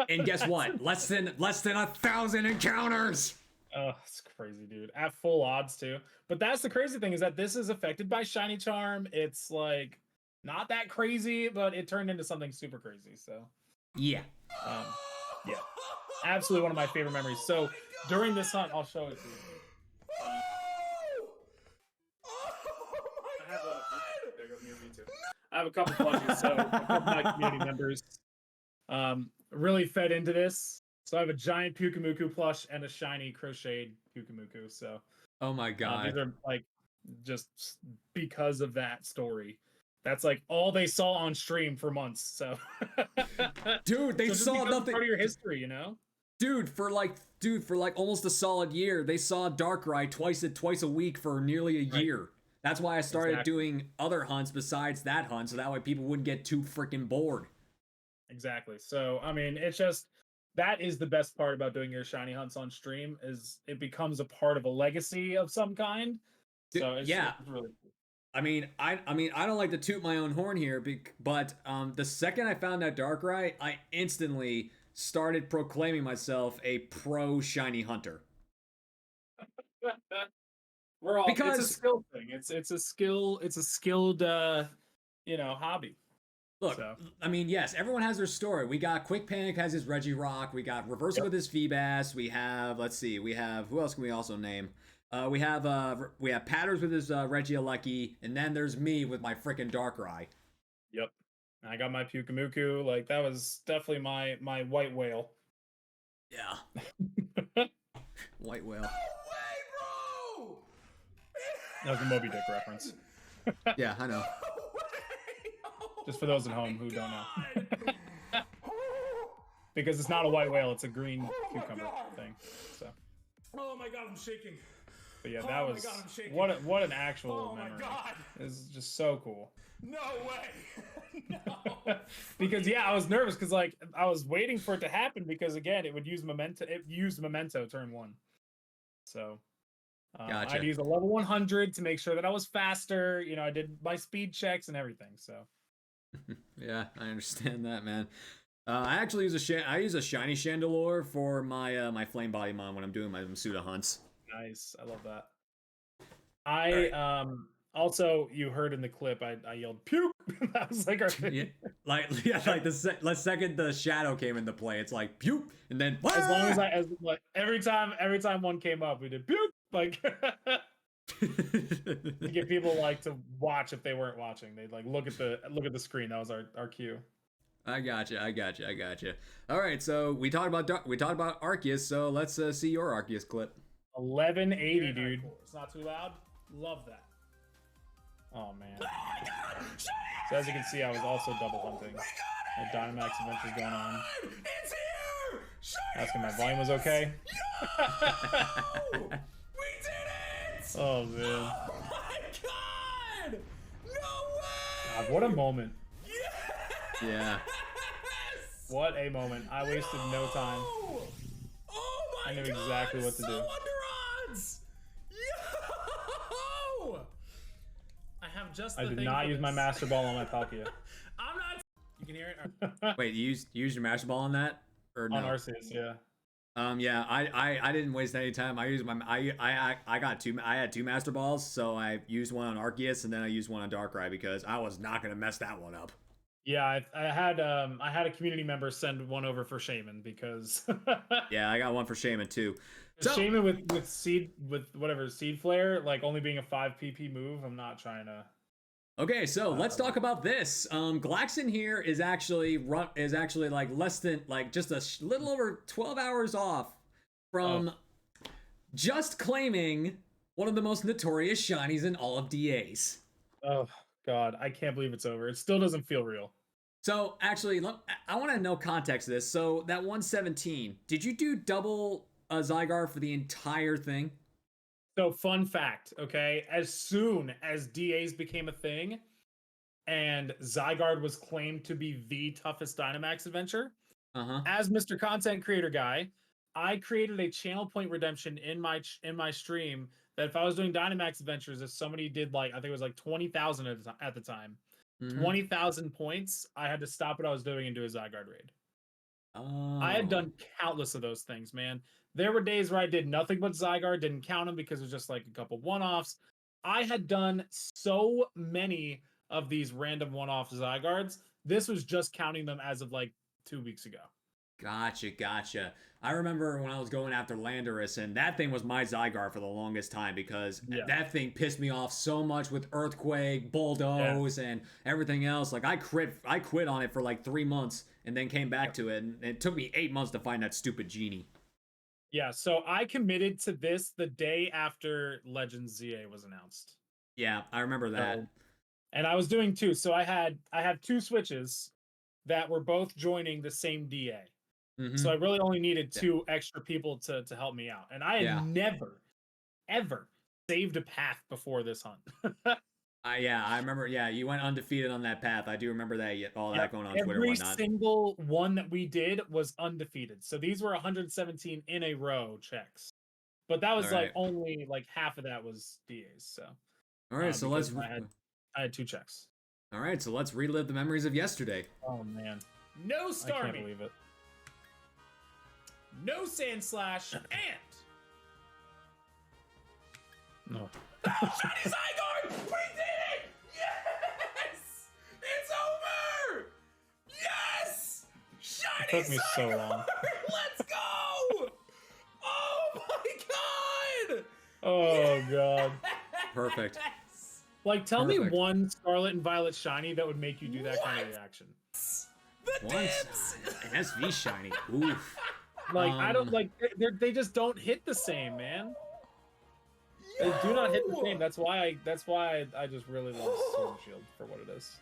And guess what? Less than 1,000 encounters! Oh, it's crazy, dude. At full odds, too. But that's the crazy thing, is that this is affected by Shiny Charm. It's, like, not that crazy, but it turned into something super crazy, so... Yeah. Yeah. Absolutely one of my favorite memories. So, during this hunt, I'll show it to you. I have a couple plushies, so a couple of my community members really fed into this. So I have a giant Pyukumuku plush and a shiny crocheted Pyukumuku. So oh my god, these are like just because of that story. That's like all they saw on stream for months. So dude, they saw nothing. Part of your history, you know. Dude, for like almost a solid year, they saw Darkrai twice a week for nearly a year. That's why I started doing other hunts besides that hunt, so that way people wouldn't get too freaking bored. Exactly. So, I mean, it's just, that is the best part about doing your shiny hunts on stream, is it becomes a part of a legacy of some kind. So it's really cool. I mean, I don't like to toot my own horn here, but the second I found out Darkrai, I instantly started proclaiming myself a pro shiny hunter. It's a skill thing. It's a skilled hobby. Look, I mean, yes, everyone has their story. We got Quick Panic has his Regirock. We got Reversal with his Feebas. We have, who else can we also name? We have Patters with his Regieleki, and then there's me with my freaking Darkrai. Yep. I got my Pyukumuku. Like, that was definitely my white whale. Yeah. White whale. That was a Moby Dick reference. Yeah, I know. Just for those at home who don't know. Because it's not a white whale, it's a green cucumber thing. So. Oh my god, I'm shaking. But yeah, that was what an actual memory. It's just so cool. No way. No. Because I was nervous because like I was waiting for it to happen because again it used memento turn 1. So gotcha. I'd use a level 100 to make sure that I was faster. You know, I did my speed checks and everything. So yeah, I understand that, man. I actually use a shiny Chandelure for my my Flame Body Mon when I'm doing my Masuda hunts. Nice, I love that. Also, you heard in the clip, I yelled "puke." That was like our like the second the shadow came into play, it's like puke, and then as long as every time one came up, we did puke. Like to get people like to watch if they weren't watching. They'd like look at the screen. That was our cue. I gotcha. All right, so we talked about Arceus, so let's see your Arceus clip. 1180, dude. It's not too loud. Love that. Oh man. Oh my god! So as you can see, I was also double hunting. The Dynamax adventures going on. It's here! Shiny Asking my volume was okay. Yo! We did it! Oh man. Oh my god! No way! God, what a moment. Yes! Yeah. What a moment. I wasted no time. Oh my I knew god! exactly what to so do. under odds! Yo! I have just the I did thing not for use my this. Master Ball on my Palkia. I'm not. You can hear it. Wait, you used your Master Ball on that or no? On Arceus, yeah. Yeah, I didn't waste any time. I used my I had two Master Balls, so I used one on Arceus and then I used one on Darkrai because I was not gonna mess that one up. Yeah, I had a community member send one over for Shaman because Yeah, I got one for Shaman too. So, Shaman with seed flare like only being a 5 PP move. I'm not trying to. okay, so let's talk about this. Glaxon here is actually like less than like just a little over 12 hours off from just claiming one of the most notorious shinies in all of DAs. Oh God, I can't believe it's over. It still doesn't feel real. So actually, I want to know context of this. So that 117, did you do double Zygarde for the entire thing? So fun fact, okay? As soon as DAs became a thing, and Zygarde was claimed to be the toughest Dynamax adventure, as Mr. Content Creator Guy, I created a channel point redemption in my stream that if I was doing Dynamax adventures, if somebody did like I think it was like 20,000 at the time, 20,000 points, I had to stop what I was doing and do a Zygarde raid. Oh. I had done countless of those things, man. There were days where I did nothing but Zygarde, didn't count them because it was just like a couple one-offs. I had done so many of these random one-off Zygardes. This was just counting them as of like 2 weeks ago. Gotcha. I remember when I was going after Landorus, and that thing was my Zygarde for the longest time because that thing pissed me off so much with Earthquake, Bulldoze, and everything else. Like I quit on it for like 3 months and then came back to it, and it took me 8 months to find that stupid genie. Yeah, so I committed to this the day after Legends ZA was announced. Yeah, I remember that. And I was doing two. So I have two switches that were both joining the same DA. So I really only needed two extra people to help me out. And I had never, ever saved a path before this hunt. I remember. Yeah, you went undefeated on that path. I do remember that. All that going on Twitter and whatnot. Every single one that we did was undefeated. So these were 117 in a row checks. But that was like only like half of that was DAs. So all right, so let's. I had two checks. All right, so let's relive the memories of yesterday. Oh man, No I Starmie. can't believe it. No Sandslash. And. No. Shiny Zygarde! We did it! Yes! It's over! Yes! Shiny It took me so Zygarde! long. Let's go! Oh my god! Oh god. Perfect. Like, tell me Perfect. one Scarlet and Violet shiny that would make you do that kind of What? reaction. The dips! An SV shiny. Oof. Like, I don't like. They just don't hit the same, man. They do not hit the same. That's why I just really love Sword and Shield for what it is.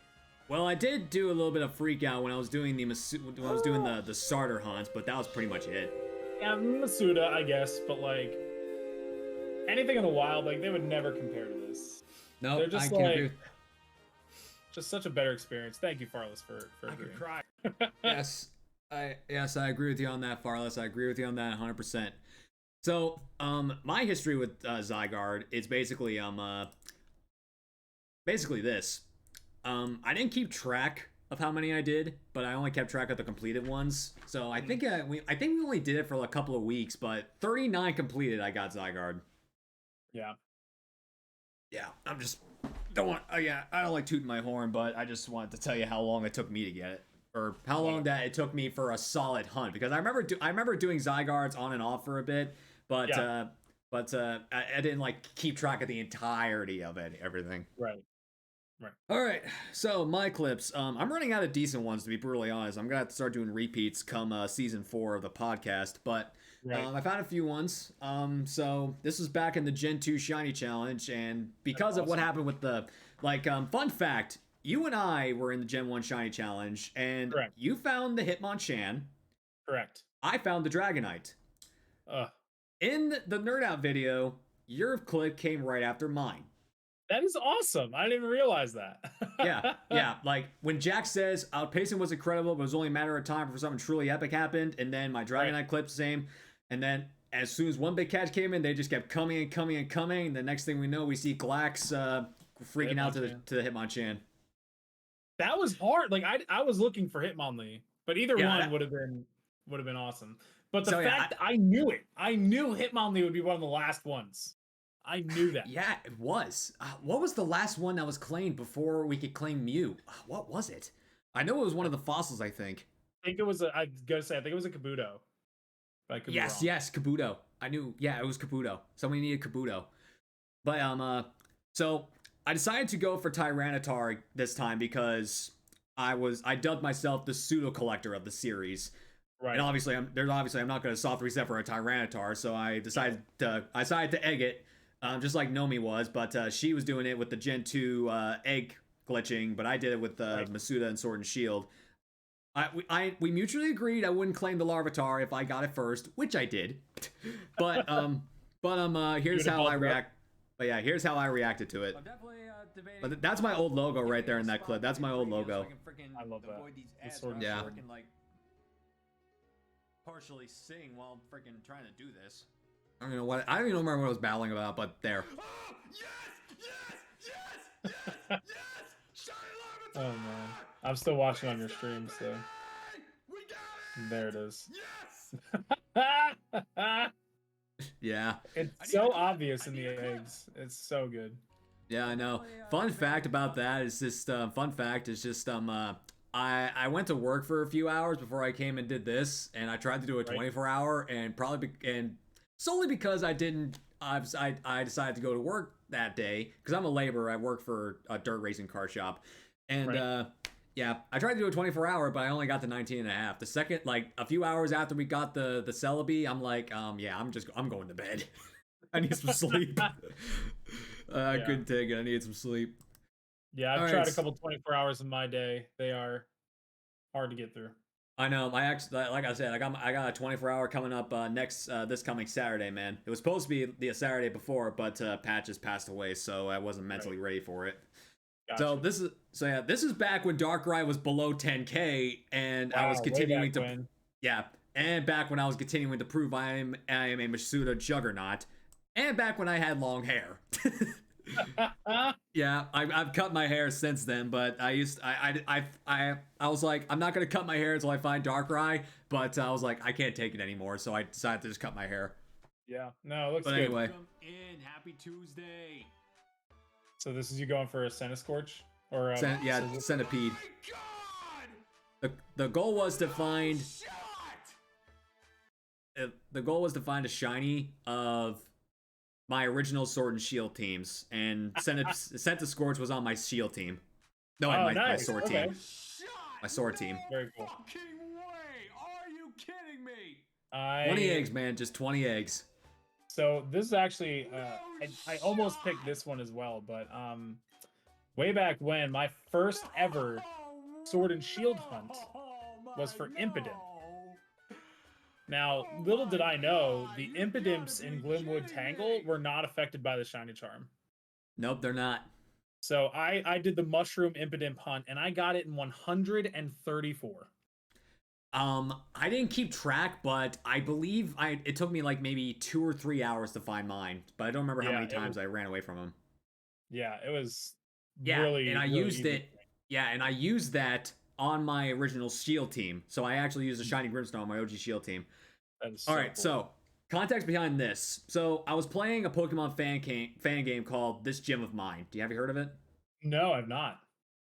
Well, I did do a little bit of freak out when I was doing the starter hunts, but that was pretty much it. Yeah, Masuda, I guess, but like anything in the wild, like they would never compare to this. No, They're just I can't like- agree. Just such a better experience. Thank you, Farless, for I agreeing. could cry. Yes, I agree with you on that, Farless. I agree with you on that 100%. So, my history with Zygarde is basically this. I didn't keep track of how many I did, but I only kept track of the completed ones. So I think we only did it for a couple of weeks, but 39 completed. I got Zygarde. Yeah. Yeah, I don't like tooting my horn, but I just wanted to tell you how long it took me to get it, or how long that it took me for a solid hunt. Because I remember doing Zygardes on and off for a bit, but but I didn't like keep track of the entirety of it, everything. Right. All right, so my clips. I'm running out of decent ones, to be brutally honest. I'm gonna have to start doing repeats come season 4 of the podcast, but Right. I found a few ones. So this was back in the Gen 2 Shiny Challenge, and because of what awesome. happened with the fun fact, you and I were in the Gen 1 Shiny Challenge, and Correct. you found the Hitmonchan. Correct. I found the Dragonite. Uh, In the Nerd Out video, your clip came right after mine. that is awesome. I didn't even realize that. Yeah. Like when Jack says outpacing was incredible, but it was only a matter of time for something truly epic happened, and then my Dragonite Right. clip the same, and then as soon as one big catch came in, they just kept coming and coming and coming. And the next thing we know, we see Glax freaking out Hitmonchan. to the Hitmonchan. That was hard. Like I was looking for Hitmonlee, but either Yeah, one that- would have been awesome. But the So, yeah, fact that I knew it, I knew Hitmonlee would be one of the last ones. I knew that. Yeah, it was. What was the last one that was claimed before we could claim Mew? What was it? I know it was one of the fossils, I think. I think it was I gotta say, I think it was a Kabuto. But I could be Yes, wrong. yes, Kabuto. I knew. Yeah, it was Kabuto. Somebody needed Kabuto. But so I decided to go for Tyranitar this time because I dubbed myself the pseudo collector of the series. Right. And obviously I'm not going to soft reset for a Tyranitar, so I decided to egg it, just like Nomi was, but she was doing it with the Gen 2 egg glitching, but I did it with Right. Masuda and Sword and Shield. We mutually agreed I wouldn't claim the Larvitar if I got it first, which I did. But here's You'd have how I bumped up. react. But yeah, here's how I reacted to it. I'm definitely debating. But that's my old logo right there in that clip. That's my old logo. I love that. The sword and Yeah. shield. Like partially sing while freaking trying to do this. I don't know what I don't even remember what I was battling about, but there. Oh, yes! Shiny Oh Larvitar! man. I'm still watching on your stream, so We got it! there it is. Yes! Yeah. It's so obvious in the eggs. It's so good. Yeah, I know. Fun fact about that is just I went to work for a few hours before I came and did this, and I tried to do a Right. 24-hour, and and solely because I decided to go to work that day because I'm a laborer. I work for a dirt racing car shop, and Right. yeah, I tried to do a 24-hour, but I only got to 19 and a half. The second, like a few hours after we got the Celebi, I'm like, yeah, I'm going to bed. I need some sleep. I Yeah. couldn't take it. I needed some sleep. Yeah, I've All tried right. a couple 24 hours in my day. They are hard to get through. I know. I actually, like I said, I got a 24-hour coming up this coming Saturday, man. It was supposed to be the Saturday before, but Patches passed away, so I wasn't mentally ready for it. Gotcha. This is back when Darkrai was below 10K, and I was Wow, way continuing back to when. yeah, and back when I was continuing to prove I am a Masuda juggernaut, and back when I had long hair. Yeah, I've cut my hair since then, but I was like, I'm not gonna cut my hair until I find Darkrai, but I was like, I can't take it anymore, so I decided to just cut my hair. Yeah, no, it looks But good. anyway, Welcome in. Happy Tuesday. So this is you going for a Centiskorch? Or Centipede. My God! The goal was to find Shot! the goal was to find a shiny of my original Sword and Shield teams, and Centiskorch was on my Shield team. No, Oh, my nice. Sword Okay. team. Shot! My sword team. Very cool. Fucking way! Are you kidding me? 20 eggs, man, just 20 eggs. So this is actually I almost picked this one as well, but way back when my first ever Sword and Shield hunt was for Impidimp. Now, little did I know, the Impidimps in Glimwood Tangle were not affected by the Shiny Charm. Nope, they're not. So I did the Mushroom Impidimp hunt, and I got it in 134. I didn't keep track, but I believe it took me like maybe 2 or 3 hours to find mine, but I don't remember how Yeah, many it times was- I ran away from them. Yeah, it was Yeah, really, and I really used easy. it. Yeah, and I used that on my original Shield team. So I actually used a Shiny Grimmsnarl on my OG Shield team. That is All right, cool. so context behind this. So I was playing a Pokemon fan game called This Gym of Mine. Have you heard of it? No, I've not.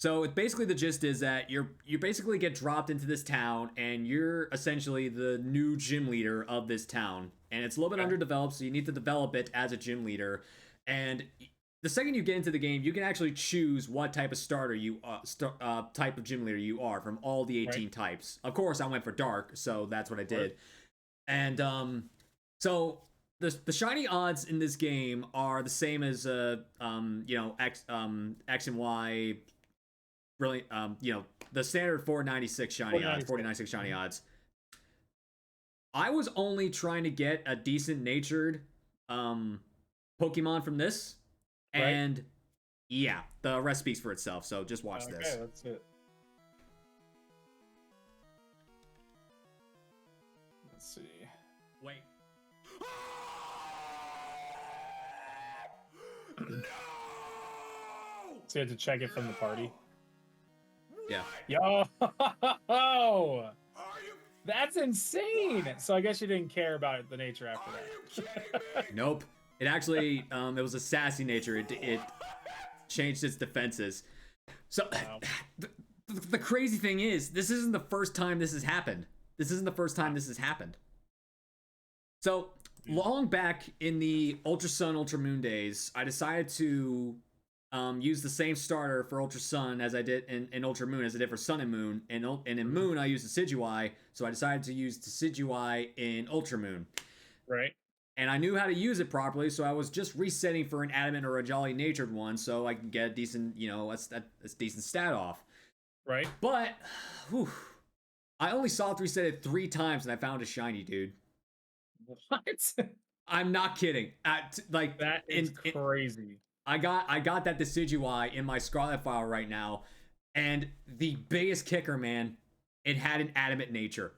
So it basically the gist is that you basically get dropped into this town and you're essentially the new gym leader of this town. And it's a little bit underdeveloped, so you need to develop it as a gym leader. And the second you get into the game, you can actually choose what type of starter type of gym leader you are from all the 18 types. Of course, I went for dark, so that's what I did. And so the shiny odds in this game are the same as X and Y. Really, the standard 496 shiny odds, 496 shiny odds. I was only trying to get a decent natured Pokemon from this, and yeah, the rest speaks for itself. So just watch this. Okay, that's it. Let's see. Wait. No! So you have to check it from the party. Yeah. Yo, Are you that's insane. So I guess you didn't care about the nature after that. kidding me? Nope. It actually, it was a sassy nature. It changed its defenses. So Wow. the crazy thing is, this isn't the first time this has happened. So long back in the Ultra Sun, Ultra Moon days, I decided to use the same starter for Ultra Sun as I did in Ultra Moon as I did for Sun and Moon. And in Moon, I used Decidueye, so I decided to use Decidueye in Ultra Moon. Right. And I knew how to use it properly, so I was just resetting for an Adamant or a Jolly Natured one, so I can get a decent, a decent stat off. Right. But, whew, I only saw it reset 3 times, and I found a shiny, dude. What? I'm not kidding. That is crazy. I got that Decidueye in my Scarlet file right now, and the biggest kicker, man, it had an Adamant nature.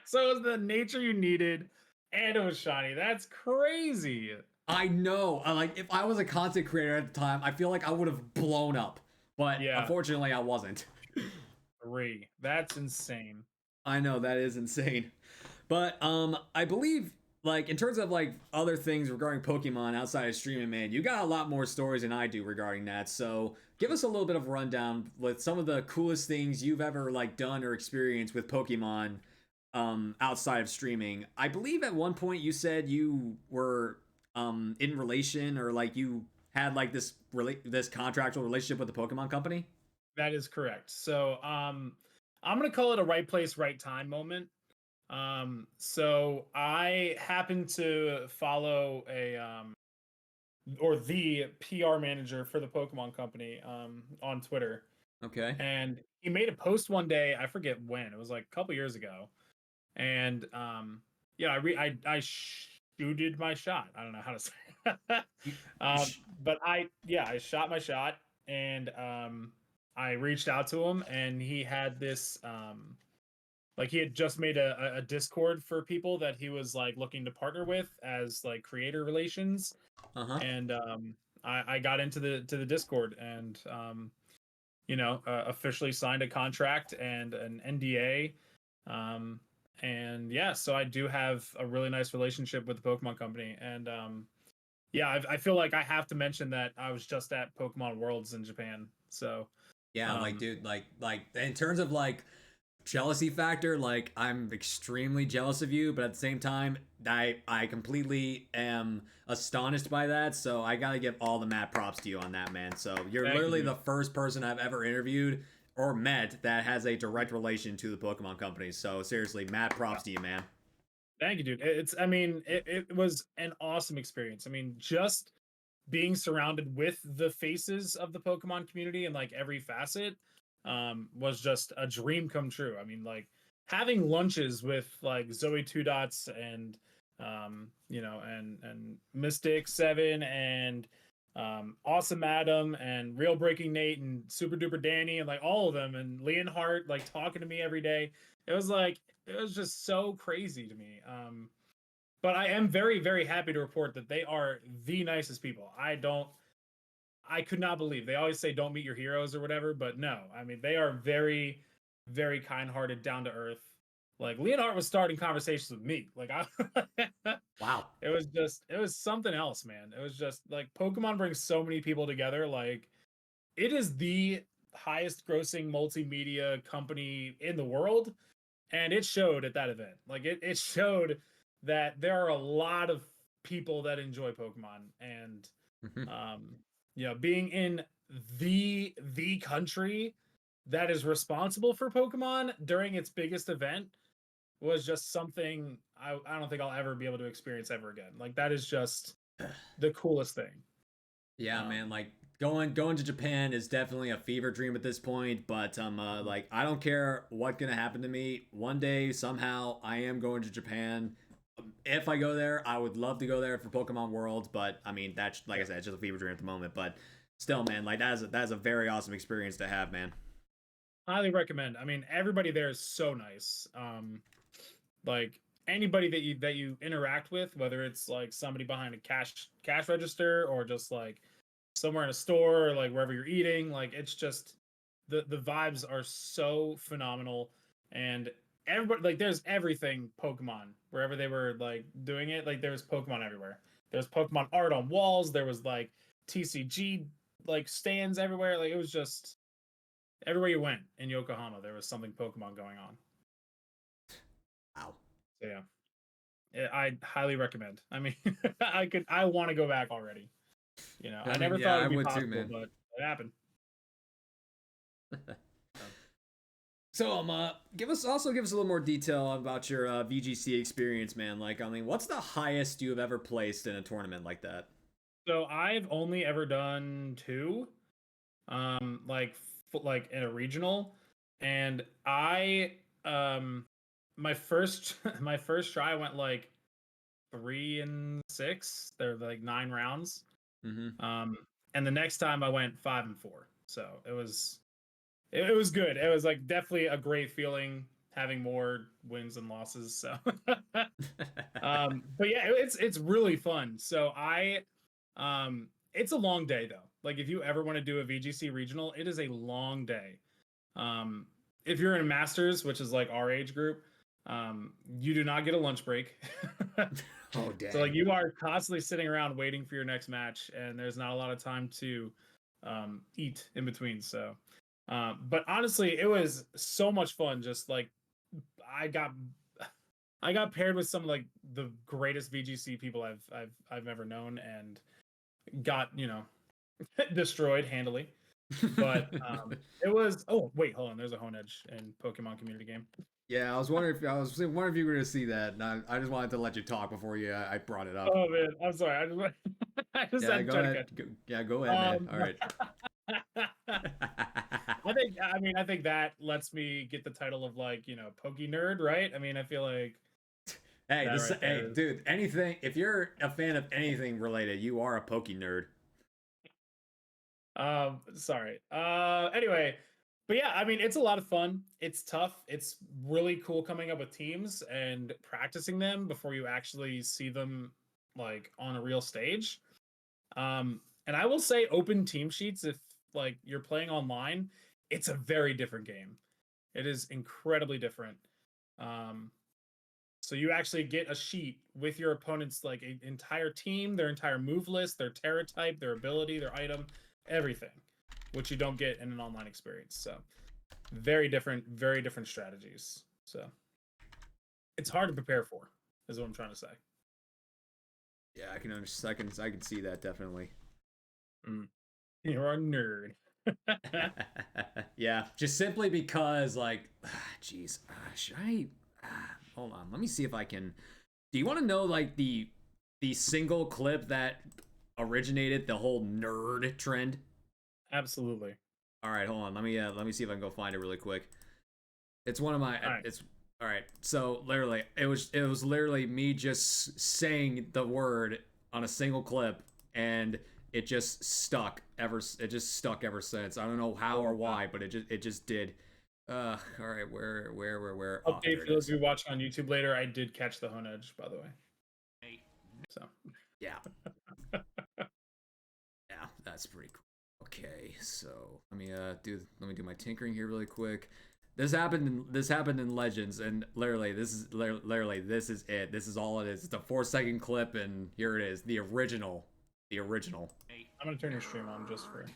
So it was the nature you needed, and it was shiny. That's crazy. I know. If I was a content creator at the time, I feel like I would have blown up. But Yeah. unfortunately, I wasn't. 3. That's insane. I know, that is insane. But I believe, in terms of other things regarding Pokemon outside of streaming, man, you got a lot more stories than I do regarding that. So give us a little bit of a rundown with some of the coolest things you've ever done or experienced with Pokemon outside of streaming. I believe at one point you said you were in relation, or you had this contractual relationship with the Pokemon company. That is correct. So I'm gonna call it a right place, right time moment. So I happen to follow the PR manager for the Pokemon company on Twitter. Okay. And he made a post one day, I forget when, it was a couple years ago. And I shooted my shot. I don't know how to say it. But I shot my shot, and I reached out to him, and he had this he had just made a Discord for people that he was looking to partner with as creator relations. And I got into the Discord, and officially signed a contract and an NDA. And yeah, so I do have a really nice relationship with the Pokemon company. And I feel like I have to mention that I was just at Pokemon Worlds in Japan. So yeah, dude, in terms of jealousy factor, I'm extremely jealous of you, but at the same time, I completely am astonished by that. So I gotta give all the mad props to you on that, man. So you're literally the first person I've ever interviewed or met that has a direct relation to the Pokemon company. So seriously, mad props to you, man. Thank you, dude. It was an awesome experience. I mean, just being surrounded with the faces of the Pokemon community in every facet was just a dream come true. I mean, having lunches with Zoe Two Dots and and Mystic 7 and Awesome Adam and Real Breaking Nate and Super Duper Danny and all of them, and Leonhart talking to me every day. It was just so crazy to me. But I am very, very happy to report that they are the nicest people. I could not believe. They always say don't meet your heroes or whatever, but no. I mean, they are very, very kind-hearted, down to earth. Leonhart was starting conversations with me. Wow. It was something else, man. It was just Pokemon brings so many people together. it is the highest grossing multimedia company in the world, and it showed at that event. Like it showed that there are a lot of people that enjoy Pokemon, and being in the country that is responsible for Pokemon during its biggest event was just something I don't think I'll ever be able to experience ever again. Like that is just the coolest thing. Yeah, man, like going to Japan is definitely a fever dream at this point, but like I don't care what's gonna happen to me. One day, somehow, I am going to Japan. If I go there, I would love to go there for Pokemon World, but I mean that's like I said, it's just a fever dream at the moment. But still, man, like that is a very awesome experience to have, man. Highly recommend. I mean, everybody there is so nice. Like anybody that you interact with, whether it's like somebody behind a cash register or just like somewhere in a store or like wherever you're eating, like it's just the vibes are so phenomenal, and everybody like there's everything Pokemon wherever they were like doing it. Like there's Pokemon everywhere. There's Pokemon art on walls. There was like TCG like stands everywhere. Like it was just everywhere you went in Yokohama, there was something Pokemon going on. Wow. So yeah, I highly recommend. I mean, I want to go back already. You know, I never thought it'd be possible, man. but it happened. So give us a little more detail about your VGC experience, man. Like, I mean, what's the highest you have ever placed in a tournament like that? So I've only ever done 2, like in a regional, and I my first my first try went like 3 and 6. They're like 9 rounds. And the next time I went 5 and 4. So it was good. It was like definitely a great feeling having more wins and losses. So but yeah, it's really fun. So it's a long day though. Like if you ever want to do a VGC regional, it is a long day. If you're in a masters, which is like our age group, you do not get a lunch break. Oh, dang. So like you are constantly sitting around waiting for your next match, and there's not a lot of time to eat in between. So, but honestly, it was so much fun. Just like I got paired with some of like the greatest VGC people I've ever known, and got destroyed handily. But it was. Oh wait, hold on. There's a Honedge in Pokemon Community Game. Yeah, I was wondering if you were going to see that. And I just wanted to let you talk before I brought it up. Oh man, I'm sorry. I just yeah, had go to ahead. Go ahead, man. All right. I think that lets me get the title of like Poke Nerd, right? I mean, I feel like. Hey, dude. Anything. If you're a fan of anything related, you are a Poke Nerd. Sorry. Anyway. But yeah, I mean, it's a lot of fun. It's tough. It's really cool coming up with teams and practicing them before you actually see them like on a real stage. And I will say open team sheets, if like you're playing online, it's a very different game. It is incredibly different. So you actually get a sheet with your opponent's like entire team, their entire move list, their Terra type, their ability, their item, everything, which you don't get in an online experience. So very different strategies. So it's hard to prepare for, is what I'm trying to say. Yeah, I can understand. I can see that definitely. You're a nerd. Yeah, just simply because like, jeez, should I? Hold on, let me see if I can. Do you want to know like the single clip that originated the whole nerd trend? Absolutely. All right, hold on. Let me see if I can go find it really quick. It's one of my. It's all right. So literally, it was literally me just saying the word on a single clip, and it just stuck ever since. I don't know how or why, but it just did. All right, where? Okay, for those of you watching on YouTube later, I did catch the Honedge, by the way. So yeah, yeah, that's pretty cool. Okay, so let me do my tinkering here really quick. This happened in Legends, and literally this is it. This is all it is. It's a 4-second clip, and here it is, the original. I'm gonna turn your stream on just for.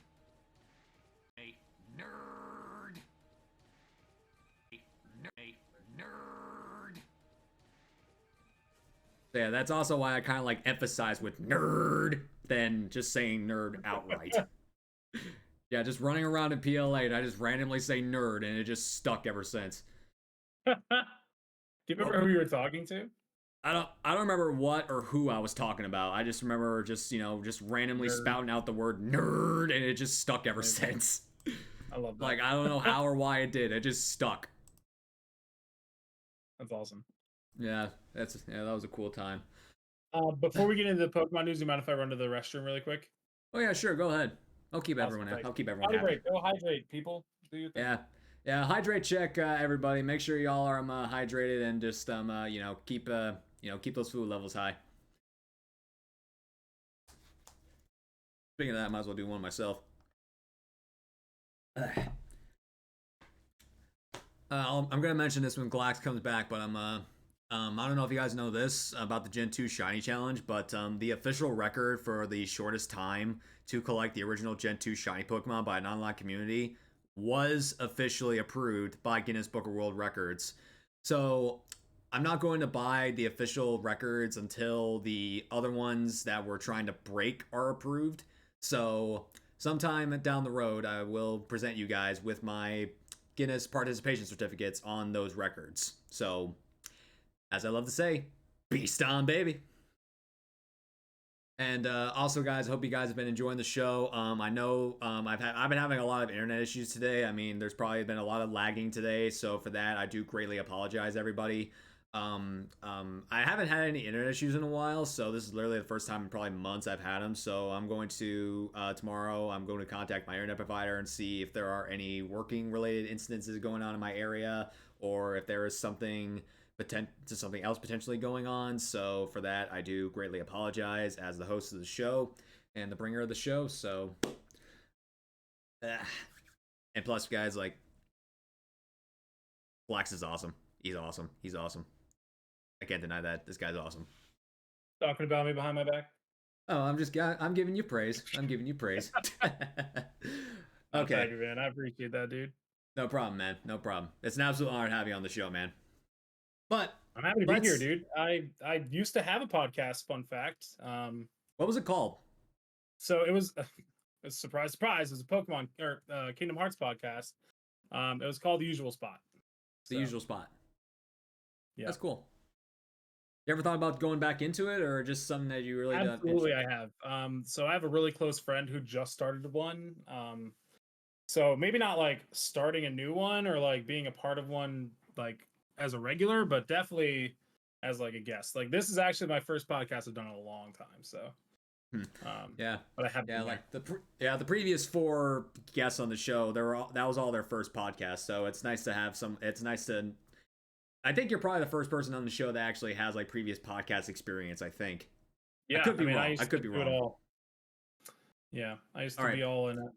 Yeah, that's also why I kind of like emphasize with nerd than just saying nerd outright. Yeah, just running around in PLA and I just randomly say nerd and it just stuck ever since. Do you remember who you were talking to? I don't remember what or who I was talking about. I just remember just just randomly spouting out the word nerd and it just stuck ever since. I love that. Like I don't know how or why it did. It just stuck. That's awesome. Yeah, that was a cool time. Before we get into the Pokemon news, you mind if I run to the restroom really quick? Oh yeah, sure, go ahead. I'll keep everyone happy. Go hydrate, people. Do your thing. Yeah, hydrate check, everybody. Make sure y'all are hydrated and just keep those food levels high. Speaking of that, I might as well do one myself. I'm gonna mention this when Glax comes back, but I don't know if you guys know this about the Gen 2 Shiny Challenge, but the official record for the shortest time to collect the original Gen 2 Shiny Pokemon by an online community was officially approved by Guinness Book of World Records. So I'm not going to buy the official records until the other ones that we're trying to break are approved. So sometime down the road, I will present you guys with my Guinness participation certificates on those records. So, as I love to say, beast on, baby. And also, guys, I hope you guys have been enjoying the show. I know I've been having a lot of internet issues today. I mean, there's probably been a lot of lagging today, so for that, I do greatly apologize, everybody. I haven't had any internet issues in a while, so this is literally the first time in probably months I've had them. So I'm going to tomorrow. I'm going to contact my internet provider and see if there are any working related incidences going on in my area, or if there is something else potentially going on. So for that, I do greatly apologize as the host of the show and the bringer of the show. So, and plus, guys, like, Flax is awesome. He's awesome. He's awesome. I can't deny that. This guy's awesome. Talking about me behind my back? Oh, I'm giving you praise. I'm giving you praise. Okay. Thank you, man. I appreciate that, dude. No problem, man. No problem. It's an absolute honor to have you on the show, man. But I'm happy to be here, dude. I used to have a podcast. Fun fact. What was it called? So it was a surprise. It was a Pokemon or Kingdom Hearts podcast. It was called The Usual Spot. The Usual Spot. Yeah, that's cool. You ever thought about going back into it, or just something that you really absolutely I have. So I have a really close friend who just started one. So maybe not like starting a new one or like being a part of one like as a regular, but definitely as like a guest. Like this is actually my first podcast I've done in a long time. So yeah, but I have the previous 4 guests on the show, that was all their first podcast. So it's nice to have some. It's nice to. I think you're probably the first person on the show that actually has like previous podcast experience. I think. Yeah, I could be wrong. I could be wrong. Yeah, I used to be all in it.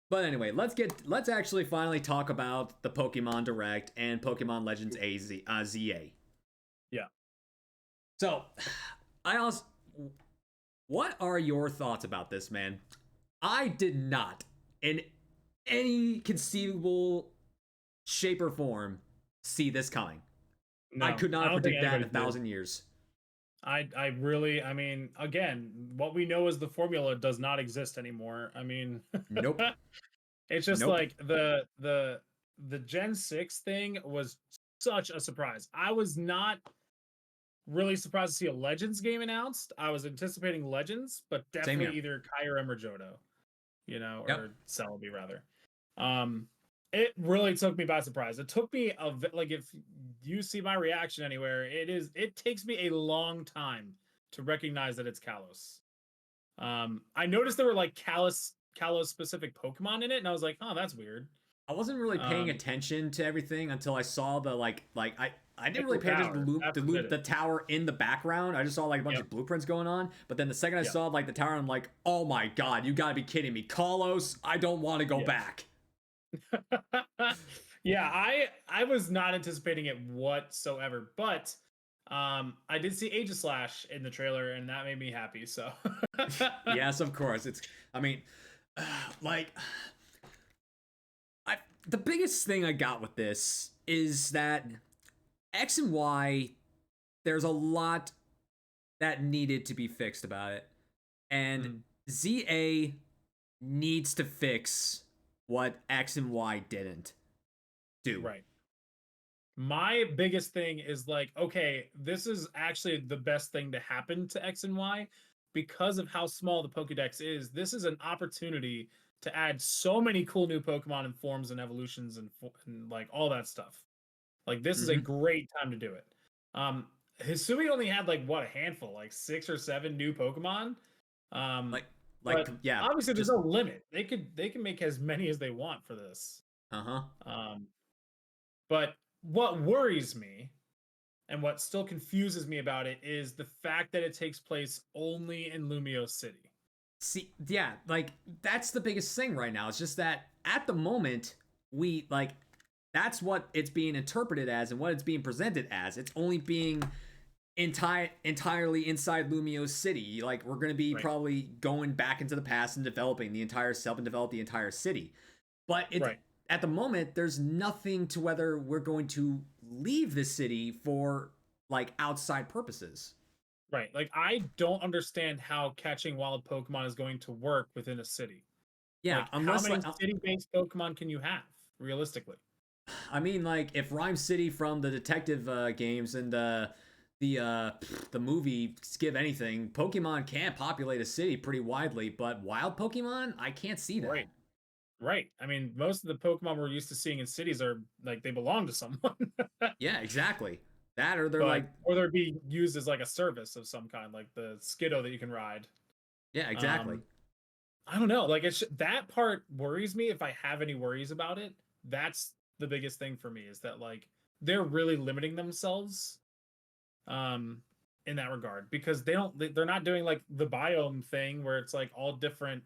But anyway, let's actually finally talk about the Pokemon Direct and Pokemon Legends ZA. Yeah. So, what are your thoughts about this, man? I did not, in any conceivable shape or form, see this coming. No, I could not predict that in 1,000 years. I mean, again, what we know is the formula does not exist anymore. I mean, nope. It's just like the Gen 6 thing was such a surprise. I was not really surprised to see a Legends game announced. I was anticipating Legends, but definitely either Kyurem or Johto, or Celebi rather. It really took me by surprise. It took me if you see my reaction anywhere, it takes me a long time to recognize that it's Kalos. I noticed there were like Kalos specific Pokemon in it, and I was like, oh, that's weird. I wasn't really paying attention to everything until I saw the I didn't really pay attention to the tower in the background. I just saw like a bunch of blueprints going on. But then the second I saw like the tower, I'm like, oh my god, you gotta be kidding me. Kalos, I don't want to go back. Yeah, I was not anticipating it whatsoever, but I did see Aegislash in the trailer, and that made me happy. So yes, of course. The biggest thing I got with this is that X and Y, there's a lot that needed to be fixed about it. And Mm. ZA needs to fix what X and Y didn't do. Right. My biggest thing is like, okay, this is actually the best thing to happen to X and Y because of how small the Pokedex is. This is an opportunity to add so many cool new Pokemon and forms and evolutions and like all that stuff. Like this is a great time to do it. Hisui only had like what, a handful, like 6 or 7 new Pokemon. Like but yeah. obviously there's no limit. They can make as many as they want for this. But what worries me and what still confuses me about it is the fact that it takes place only in Lumiose City. See, yeah, like that's the biggest thing right now. It's just that at the moment, we like that's what it's being interpreted as and what it's being presented as. It's only being entirely inside Lumiose City. Like we're going to be probably going back into the past and developing the entire self and develop the entire city. But at the moment, there's nothing to whether we're going to leave the city for like outside purposes. Right. Like I don't understand how catching wild Pokemon is going to work within a city. Yeah, like, unless how many city-based Pokemon can you have realistically? I mean, like if Rhyme City from the detective games and the movie Give Anything, Pokemon can populate a city pretty widely, but wild Pokemon, I can't see that. Right. I mean, most of the Pokemon we're used to seeing in cities are like they belong to someone. Yeah, exactly. That or they're being used as like a service of some kind, like the Skiddo that you can ride. Yeah, exactly. I don't know. Like that part worries me. If I have any worries about it, that's the biggest thing for me is that like they're really limiting themselves in that regard because they're not doing like the biome thing where it's like all different,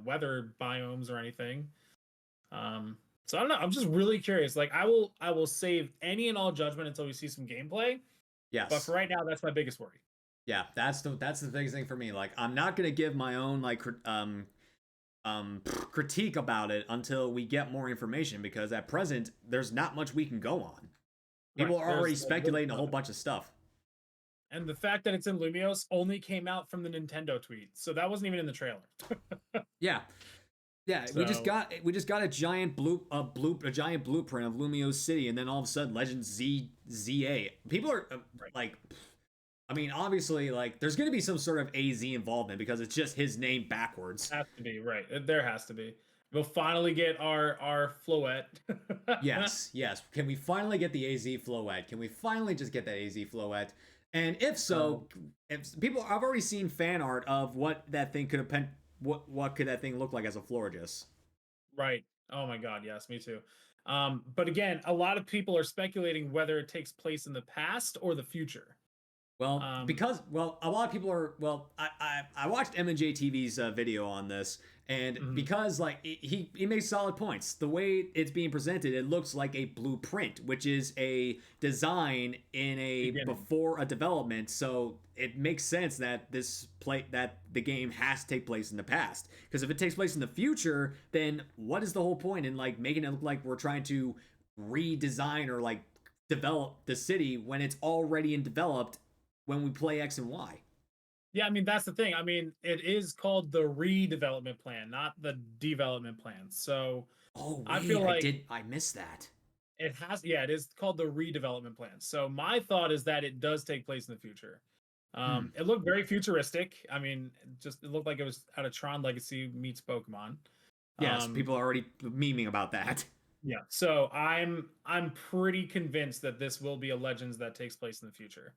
weather biomes or anything. So I don't know. I'm just really curious. Like I will save any and all judgment until we see some gameplay. Yes. But for right now, that's my biggest worry. Yeah, that's the biggest thing for me. Like I'm not gonna give my own like critique about it until we get more information because at present there's not much we can go on. People are already speculating a whole bunch of stuff. And the fact that it's in Lumiose only came out from the Nintendo tweet, so that wasn't even in the trailer. Yeah. So, we just got a giant blueprint of Lumiose City, and then all of a sudden, Legend ZA. People are like, I mean, obviously, like, there's going to be some sort of AZ involvement because it's just his name backwards. Has to be right. There has to be. We'll finally get our Floette. Yes. Can we finally get the AZ Floette? Can we finally just get that AZ Floette? And if so, if people, I've already seen fan art of what that thing could have been. What could that thing look like as a Florges? Right. Oh my God. Yes, me too. But again, a lot of people are speculating whether it takes place in the past or the future. Well, a lot of people are. Well, I watched M&J TV's video on this, and because like he makes solid points. The way it's being presented, it looks like a blueprint, which is a design in before a development. So it makes sense that that the game has to take place in the past. Because if it takes place in the future, then what is the whole point in like making it look like we're trying to redesign or like develop the city when it's already developed when we play X and Y? Yeah, I mean that's the thing. I mean, it is called the redevelopment plan, not the development plan. So I feel like I missed that. It is called the redevelopment plan. So my thought is that it does take place in the future. It looked very futuristic. I mean, it looked like it was out of Tron Legacy meets Pokemon. Yes, people are already memeing about that. Yeah, so I'm pretty convinced that this will be a Legends that takes place in the future.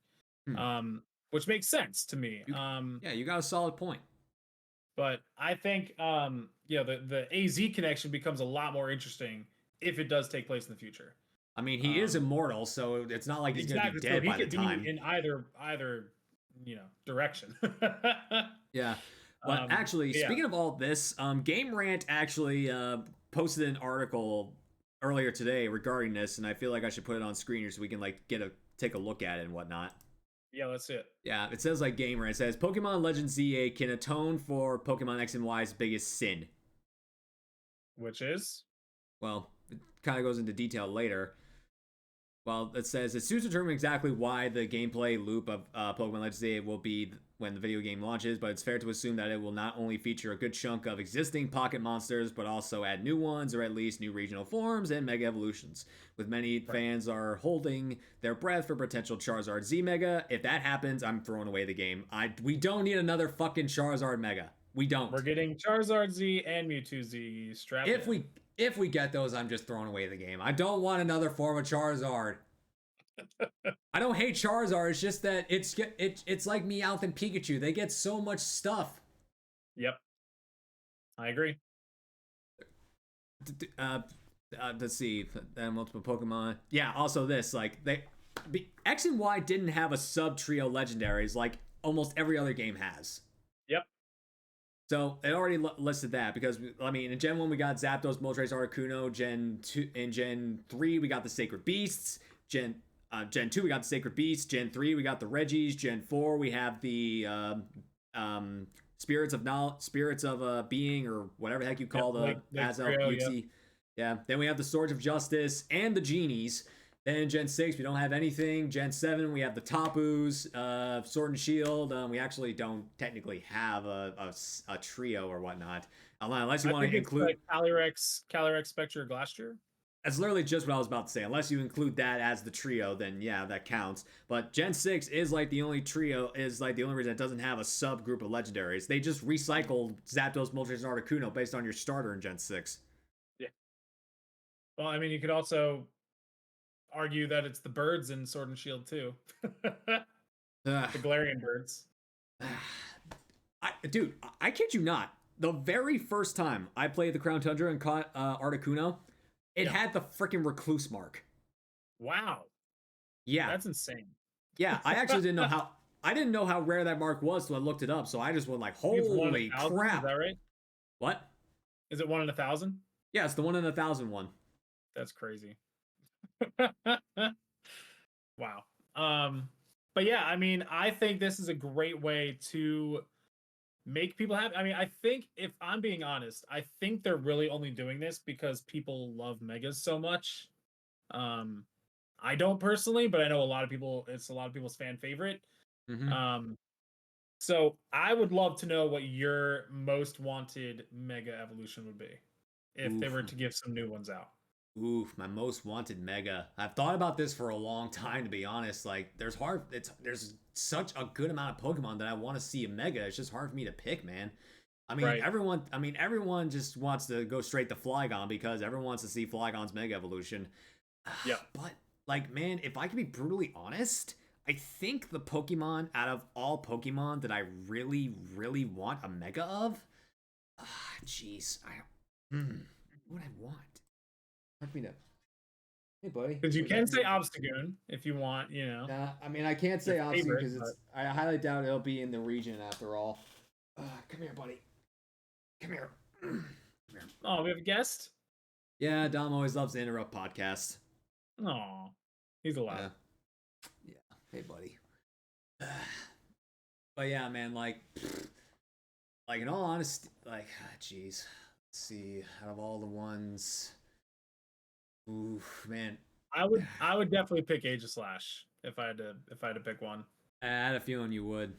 Which makes sense to me. You got a solid point. But I think the AZ connection becomes a lot more interesting if it does take place in the future. I mean, he is immortal, so it's not like he's going to be dead by the time. In either direction. Yeah. But actually, speaking of all this, Game Rant actually posted an article earlier today regarding this, and I feel like I should put it on screen here so we can like take a look at it and whatnot. Yeah, let's see it. Yeah, it says like Game Rant. It says Pokemon Legends ZA can atone for Pokemon X and Y's biggest sin. Which is? Well, it kind of goes into detail later. Well, it says it's soon to determine exactly why the gameplay loop of Pokemon Legends Day will be when the video game launches, but it's fair to assume that it will not only feature a good chunk of existing pocket monsters, but also add new ones, or at least new regional forms and Mega Evolutions. With many fans are holding their breath for potential Charizard Z Mega. If that happens, I'm throwing away the game. We don't need another fucking Charizard Mega. We don't. We're getting Charizard Z and Mewtwo Z strapped in. If we get those, I'm just throwing away the game. I don't want another form of Charizard. I don't hate Charizard. It's just that it's like Meowth and Pikachu. They get so much stuff. Yep, I agree. Let's see. Multiple Pokemon. Yeah. Also, this X and Y didn't have a sub trio legendaries like almost every other game has. Yep. So it already listed that because I mean in Gen 1 we got Zapdos, Moltres, Articuno. Gen 3 we got the Sacred Beasts. Gen 2 we got the Sacred Beasts. Gen 3 we got the Regis. Gen 4 we have the Spirits of Being, or whatever the heck you call the Azelf, Uxie. Yeah. Then we have the Swords of Justice and the Genies. Then in Gen 6, we don't have anything. Gen 7, we have the Tapus, Sword and Shield. We actually don't technically have a trio or whatnot. Unless you want to include... Like Calyrex, Spectre, Glastrier? That's literally just what I was about to say. Unless you include that as the trio, then yeah, that counts. But Gen 6 is like the only trio, is like the only reason it doesn't have a subgroup of legendaries. They just recycled Zapdos, Moltres, and Articuno based on your starter in Gen 6. Yeah. Well, I mean, you could also argue that it's the birds in Sword and Shield too. The Galarian birds. Dude, I kid you not. The very first time I played the Crown Tundra and caught Articuno, it had the freaking recluse mark. Wow. Yeah. That's insane. Yeah, I actually didn't know how rare that mark was, so I looked it up. So I just went like, holy crap. Is that right? What? Is it 1 in 1,000? Yeah, it's the 1 in 1,000 one. That's crazy. Wow. But yeah, I mean, I think this is a great way to make people happy. I mean, I think, if I'm being honest, I think they're really only doing this because people love megas so much. I don't personally, but I know it's a lot of people's fan favorite. Mm-hmm. So I would love to know what your most wanted mega evolution would be if they were to give some new ones out. Oof, my most wanted mega. I've thought about this for a long time, to be honest. Like, there's such a good amount of Pokemon that I want to see a mega. It's just hard for me to pick, man. I mean, everyone just wants to go straight to Flygon because everyone wants to see Flygon's mega evolution. Yeah. But like, man, if I can be brutally honest, I think the Pokemon out of all Pokemon that I really, really want a mega of, jeez, what would I want? Hey, buddy. Because you can say Obstagoon if you want, you know. I mean, I can't say Obstagoon because I highly doubt it'll be in the region after all. Come here, buddy. Come here. Come here. Oh, we have a guest? Yeah, Dom always loves to interrupt podcasts. Oh, he's allowed. Yeah. Hey, buddy. But yeah, man, like in all honesty, like, jeez. Let's see, out of all the ones... Oof, man. I would definitely pick Aegislash if I had to pick one. I had a feeling you would.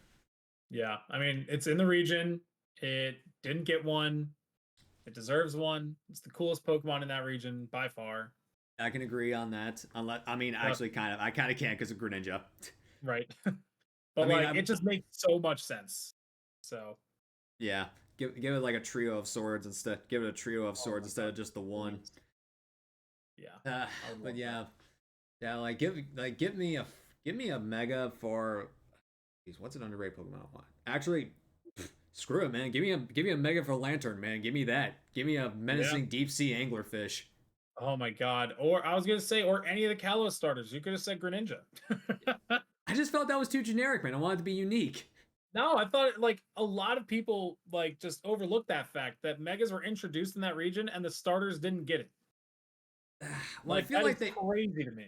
Yeah, I mean, it's in the region. It didn't get one. It deserves one. It's the coolest Pokemon in that region by far. I can agree on that. Actually, I kind of can't because of Greninja. Right. But it just makes so much sense. So. Yeah, give it like a trio of swords instead. Give it a trio of swords instead of just the one. Yeah. But yeah, like give me a mega for. Geez, what's an underrated Pokemon I want? Actually, screw it, man. Give me a mega for Lantern, man. Give me that. Give me a menacing deep sea anglerfish. Oh my god! Or I was gonna say, or any of the Kalos starters. You could have said Greninja. I just felt that was too generic, man. I wanted it to be unique. No, I thought a lot of people just overlooked that fact that megas were introduced in that region and the starters didn't get it. Well, I feel like crazy to me.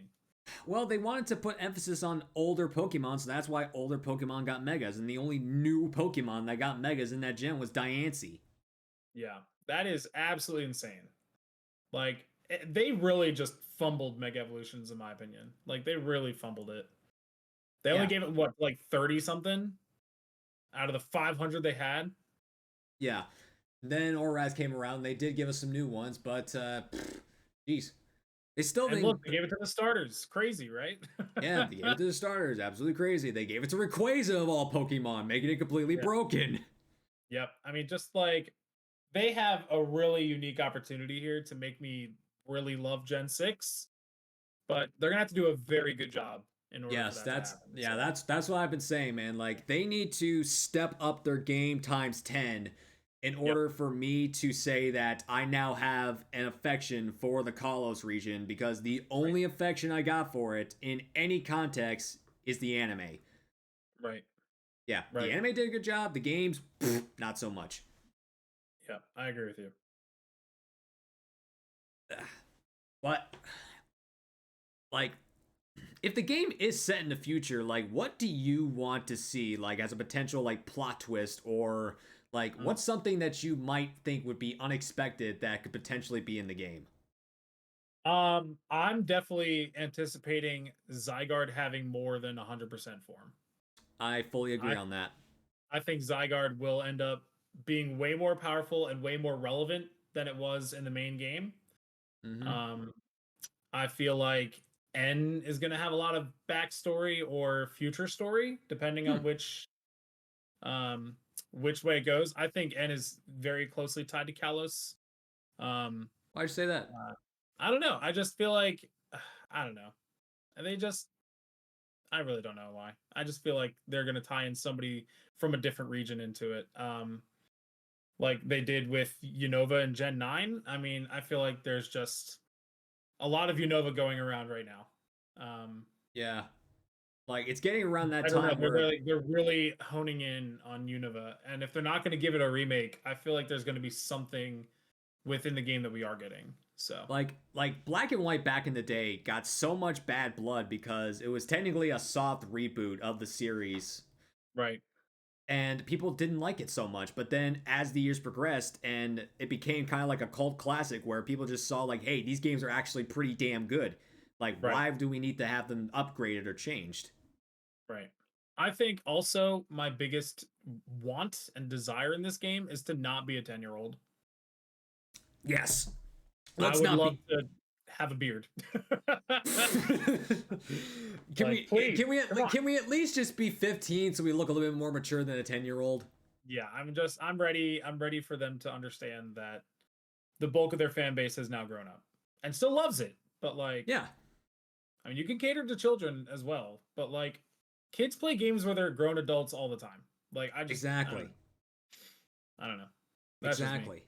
Well, they wanted to put emphasis on older Pokemon, so that's why older Pokemon got megas, and the only new Pokemon that got megas in that gen was Diancie. Yeah, that is absolutely insane. Like, they really just fumbled Mega Evolutions, in my opinion. Like, they really fumbled it. They only Yeah. gave it, what, like 30 something out of the 500 they had? Yeah. Then Oraz came around. They did give us some new ones, but jeez, they still And didn't. look, they gave it to the starters. Crazy, right? Yeah, they gave it to the starters. Absolutely crazy. They gave it to Rayquaza of all Pokemon, making it completely Yeah. broken. Yep. I mean, just like they have a really unique opportunity here to make me really love Gen 6, but they're gonna have to do a very good job in order Yes, for that that's to happen. yeah, So, that's what I've been saying, man. Like they need to step up their game times 10 in order for me to say that I now have an affection for the Kalos region, because the only affection I got for it in any context is the anime. right. Yeah, Right. the anime did a good job. The games, not so much. Yeah, I agree with you. But like, if the game is set in the future, like, what do you want to see, like, as a potential like plot twist, or like what's something that you might think would be unexpected that could potentially be in the game? I'm definitely anticipating Zygarde having more than 100% form. I fully agree I on that. I think Zygarde will end up being way more powerful and way more relevant than it was in the main game. Mhm. Um, I feel like N is going to have a lot of backstory or future story, depending on um, which way it goes. I think N is very closely tied to Kalos. Um, Why'd you say that? I don't know. I just feel like I don't know. And they just I really don't know why. I just feel like they're going to tie in somebody from a different region into it. Like they did with Unova and Gen 9. I mean, I feel like there's just a lot of Unova going around right now. Yeah, like it's getting around that I don't know. time They're, where, they're, like, they're really honing in on Unova. And if they're not going to give it a remake, I feel like there's going to be something within the game that we are getting. So, like Black and White back in the day got so much bad blood because it was technically a soft reboot of the series, right. and people didn't like it so much. But then as the years progressed and it became kind of like a cult classic where people just saw like, hey, these games are actually pretty damn good. Like, Right. why do we need to have them upgraded or changed? Right. I think also my biggest want and desire in this game is to not be a 10-year-old. Yes. I Let's would not love be. to have a beard. Can Like, please, come on. can we at least just be 15 so we look a little bit more mature than a 10-year-old? Yeah, I'm ready. I'm ready for them to understand that the bulk of their fan base has now grown up and still loves it. But like, Yeah. I mean, you can cater to children as well, but like, kids play games where they're grown adults all the time. Like, Exactly. I don't know. That's just me. Exactly.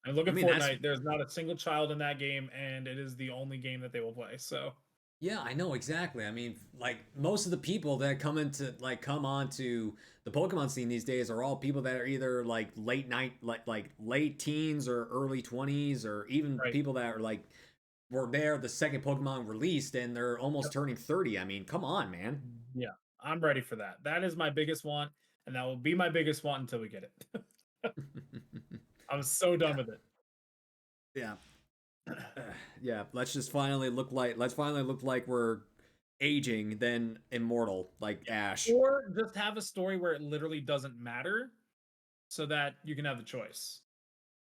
And look at I mean, that's- Fortnite. There's not a single child in that game, and it is the only game that they will play. So Yeah, I know exactly. I mean, like most of the people that come on to the Pokemon scene these days are all people that are either like like late teens or early 20s, or even right. people that are like were there the second Pokemon released and they're almost turning 30. I mean, come on, man. Yeah, I'm ready for that. That is my biggest want, and that will be my biggest want until we get it. I'm so done with it. Yeah. Yeah, let's finally look like we're aging then immortal like Ash. Or just have a story where it literally doesn't matter, so that you can have the choice.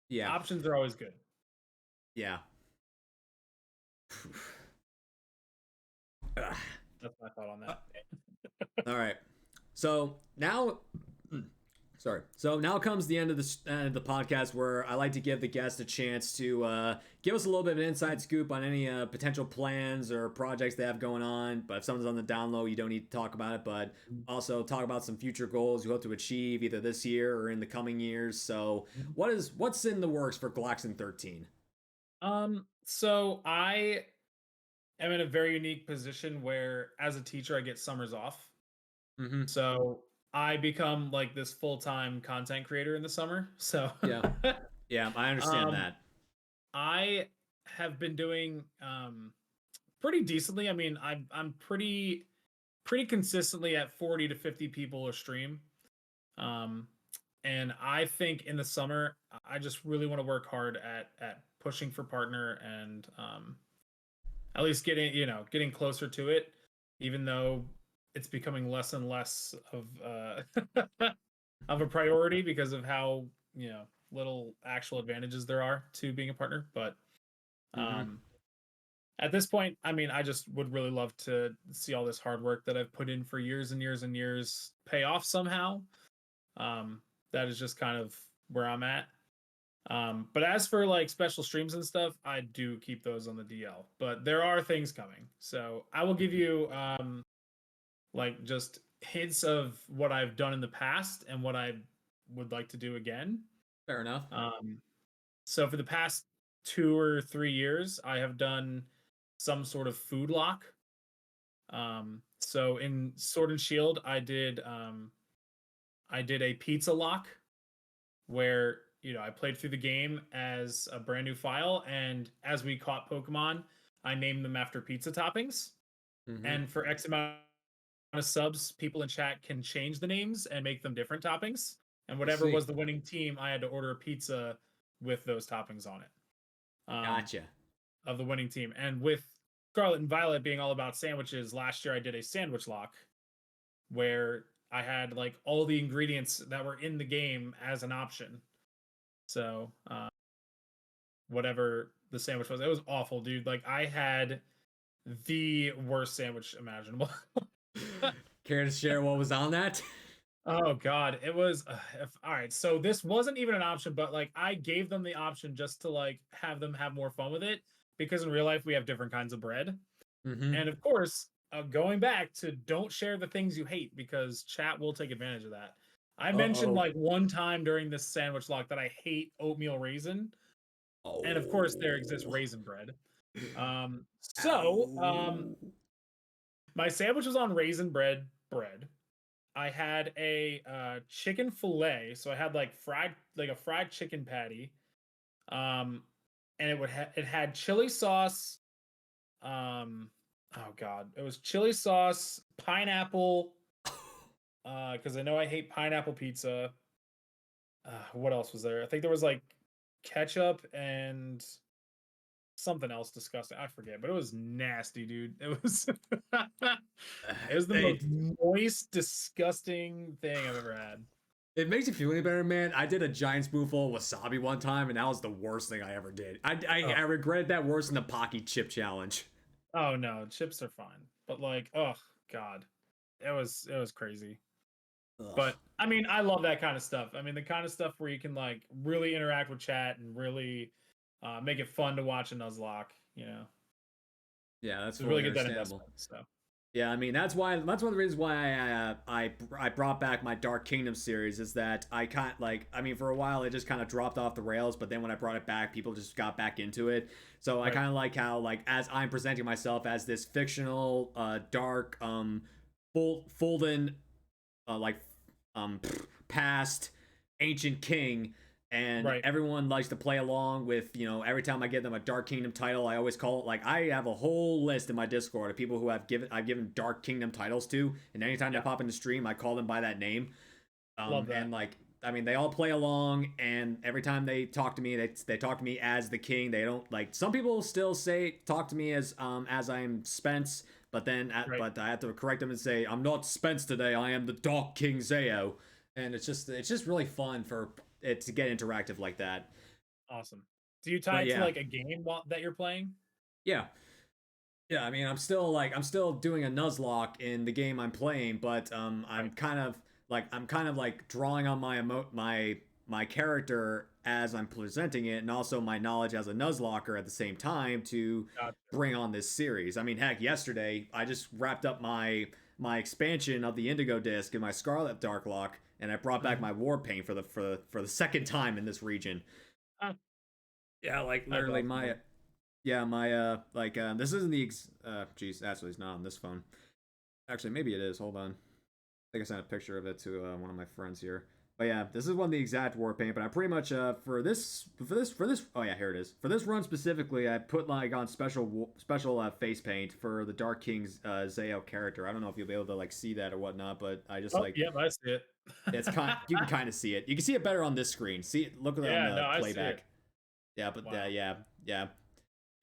Yeah. Options are always good. Yeah. That's my thought on that. All right. So now, sorry. So now comes the end of the podcast where I like to give the guest a chance to give us a little bit of an inside scoop on any potential plans or projects they have going on. But if someone's on the down low, you don't need to talk about it. But also talk about some future goals you hope to achieve either this year or in the coming years. So what's in the works for Galaxin 13? So I am in a very unique position where, as a teacher, I get summers off. Mm-hmm. So I become like this full-time content creator in the summer. So Yeah. Yeah, I understand that. I have been doing pretty decently. I mean, I'm pretty consistently at 40 to 50 people a stream. And I think in the summer I just really want to work hard at pushing for partner and at least getting closer to it, even though it's becoming less and less of of a priority because of how little actual advantages there are to being a partner. But at this point, I mean, I just would really love to see all this hard work that I've put in for years and years and years pay off somehow. That is just kind of where I'm at. But as for like special streams and stuff, I do keep those on the DL. But there are things coming, so I will give you like just hints of what I've done in the past and what I would like to do again. Fair enough. So for the past 2 or 3 years, I have done some sort of food lock. So in Sword and Shield, I did a pizza lock where I played through the game as a brand new file, and as we caught Pokemon, I named them after pizza toppings. And for X amount of subs, people in chat can change the names and make them different toppings. And whatever was the winning team, I had to order a pizza with those toppings on it. Gotcha. Of the winning team. And with Scarlet and Violet being all about sandwiches, last year I did a sandwich lock where I had like all the ingredients that were in the game as an option. So whatever the sandwich was, it was awful, dude. Like I had the worst sandwich imaginable. Care to share what was on that? Oh god, it was all right. So this wasn't even an option, but like I gave them the option just to like have them have more fun with it, because in real life we have different kinds of bread. And of course, going back to don't share the things you hate, because chat will take advantage of that. I mentioned like one time during this sandwich lock that I hate oatmeal raisin. And of course there exists raisin bread. My sandwich was on raisin bread. I had a chicken fillet, so I had like a fried chicken patty. And it had chili sauce. Oh god, it was chili sauce, pineapple, because I know I hate pineapple pizza. What else was there? I think there was like ketchup and something else disgusting. I forget, but it was nasty, dude. It was it was the most moist, disgusting thing I've ever had. It makes you feel any better, man. I did a giant spoonful of wasabi one time, and that was the worst thing I ever did. I regretted that worse than the Pocky chip challenge. Oh no, chips are fine, but like, oh god, it was crazy. Ugh. But I mean, I love that kind of stuff. I mean, the kind of stuff where you can like really interact with chat and really make it fun to watch a Nuzlocke. Yeah, that's really get that investment. So. Yeah, I mean that's one of the reasons why I brought back my Dark Kingdom series, is that I for a while it just kind of dropped off the rails, but then when I brought it back, people just got back into it. So right. I kind of like how, like, as I'm presenting myself as this fictional dark Fulden past ancient king, and everyone likes to play along with, every time I give them a Dark Kingdom title, I always call it, like, I have a whole list in my Discord of people who I've given Dark Kingdom titles to, and anytime they pop into stream, I call them by that name. Love that. And like, I mean, they all play along, and every time they talk to me, they talk to me as the king. They don't, like, some people still talk to me as I'm Spence, but then but I have to correct them and say, I'm not Spence today, I am the Dark King Zeo. And it's just really fun for it to get interactive like that. Awesome. Do you tie it to like a game that you're playing? Yeah. I mean, I'm still doing a Nuzlocke in the game I'm playing, but I'm kind of like drawing on my character as I'm presenting it, and also my knowledge as a Nuzlocker at the same time to bring on this series. I mean, heck, yesterday I just wrapped up my expansion of the Indigo Disc in my Scarlet Darklock, and I brought back my War Paint for the second time in this region. Yeah, like literally this isn't the geez, actually it's not on this phone. Actually, maybe it is. Hold on. I think I sent a picture of it to one of my friends here. But yeah, this is one of the exact War Paint, but I pretty much for this oh yeah, here it is. For this run specifically, I put like on special face paint for the Dark King's Zeo character. I don't know if you'll be able to like see that or whatnot, but I just yep, I see it. It's you can kind of see it. You can see it better on this screen. See it, look at it on the playback. Yeah, but Wow. yeah.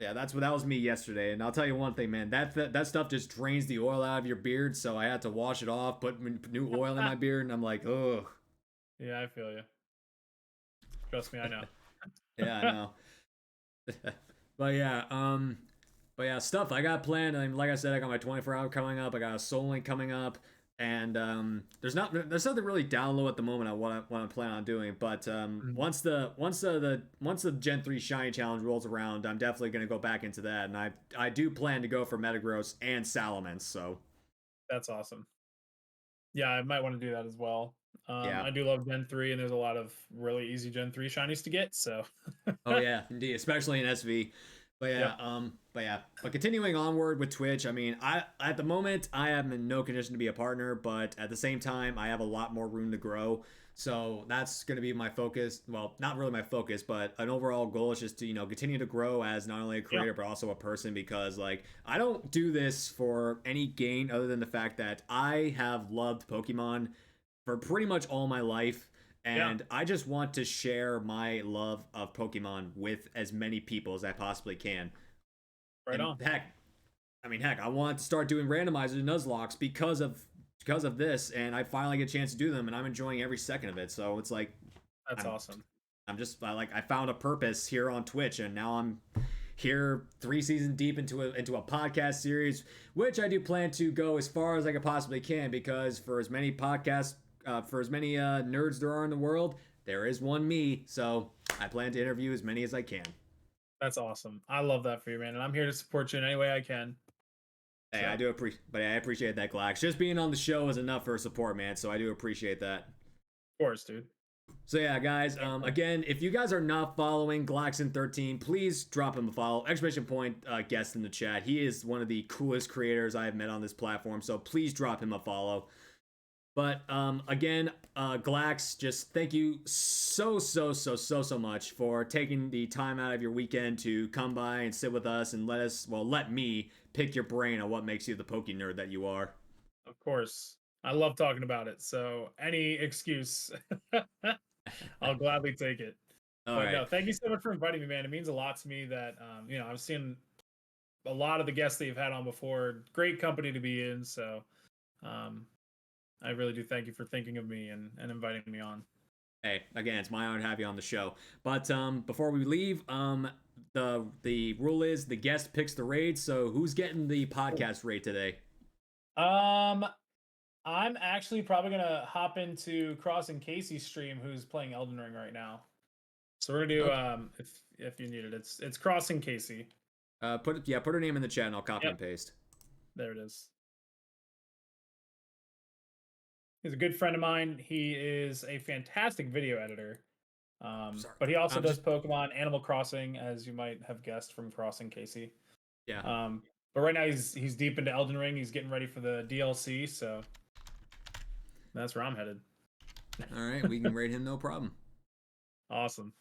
That was me yesterday, and I'll tell you one thing, man. That stuff just drains the oil out of your beard. So I had to wash it off, put new oil in my beard, and I'm like, ugh. Yeah, I feel you. Trust me, I know. Yeah, I know. But yeah, stuff I got planned. I mean, like I said, I got my 24-hour coming up. I got a Soul Link coming up, and there's nothing really down low at the moment on what I plan on doing. But once the Gen 3 Shiny Challenge rolls around, I'm definitely gonna go back into that, and I do plan to go for Metagross and Salamence. So That's awesome. Yeah, I might want to do that as well. Yeah. I do love Gen 3, and there's a lot of really easy Gen 3 shinies to get. So oh yeah, indeed, especially in SV. But continuing onward with Twitch, I mean, I at the moment I am in no condition to be a partner, but at the same time I have a lot more room to grow. So that's going to be my focus. Well, not really my focus, but an overall goal is just to, continue to grow as not only a creator but also a person, because like I don't do this for any gain other than the fact that I have loved Pokemon for pretty much all my life. And I just want to share my love of Pokemon with as many people as I possibly can. right on. Heck, I want to start doing randomizers and Nuzlocke because of this, and I finally get a chance to do them, and I'm enjoying every second of it. So it's like That's awesome. I found a purpose here on Twitch, and now I'm here 3 seasons deep into a podcast series, which I do plan to go as far as I could possibly can, because for as many podcasts. For as many nerds there are in the world, there is one me. So I plan to interview as many as I can. That's awesome. I love that for you, man. And I'm here to support you in any way I can. Hey, I appreciate that, Glax. Just being on the show is enough for support, man. So I do appreciate that. Of course, dude. So yeah, guys. Again, if you guys are not following Glaxon13, please drop him a follow. Exclamation point guest in the chat. He is one of the coolest creators I have met on this platform. So please drop him a follow. But again, Glax, just thank you so much for taking the time out of your weekend to come by and sit with us and let me pick your brain on what makes you the Poke nerd that you are. Of course. I love talking about it. So any excuse, I'll gladly take it. All right. No, thank you so much for inviting me, man. It means a lot to me that, I've seen a lot of the guests that you've had on before. Great company to be in. So, I really do thank you for thinking of me and inviting me on. Hey, again, it's my honor to have you on the show. But before we leave, the rule is the guest picks the raid. So who's getting the podcast raid today? I'm actually probably gonna hop into Cross and Casey's stream, who's playing Elden Ring right now. So we're gonna do if you need it, it's Cross and Casey. Put her name in the chat and I'll copy and paste. There it is. He's a good friend of mine. He is a fantastic video editor. But he also does Pokemon, Animal Crossing, as you might have guessed from Crossing Casey. Yeah. But right now he's deep into Elden Ring. He's getting ready for the DLC, so that's where I'm headed. All right, we can raid him, no problem. Awesome.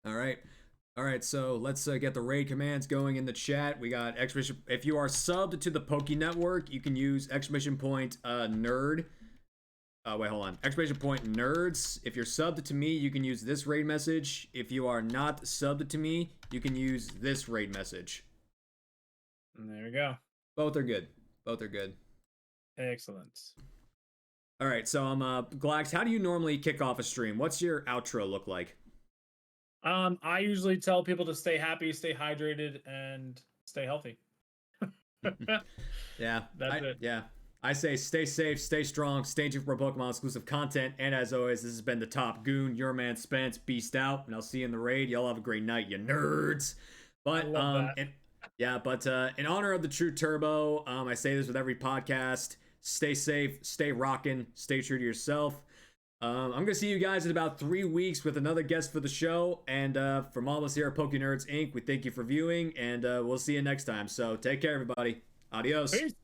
All right, so let's get the raid commands going in the chat. We got exclamation. If you are subbed to the Poke Network, you can use exclamation point nerd. Wait, hold on. Exclamation point nerds. If you're subbed to me, you can use this raid message. If you are not subbed to me, you can use this raid message. And there we go. Both are good. Excellent. All right, so Glax, how do you normally kick off a stream? What's your outro look like? I usually tell people to stay happy, stay hydrated, and stay healthy. Yeah, that's it. Yeah. I say stay safe, stay strong, stay tuned for Pokemon exclusive content, and as always, this has been the Top Goon, your man Spence, Beast out, and I'll see you in the raid. Y'all have a great night, you nerds. But in honor of the true Turbo, I say this with every podcast: stay safe, stay rocking, stay true to yourself. I'm gonna see you guys in about 3 weeks with another guest for the show, and from all of us here at Poke Nerds Inc., we thank you for viewing, and we'll see you next time. So take care, everybody. Adios. Peace.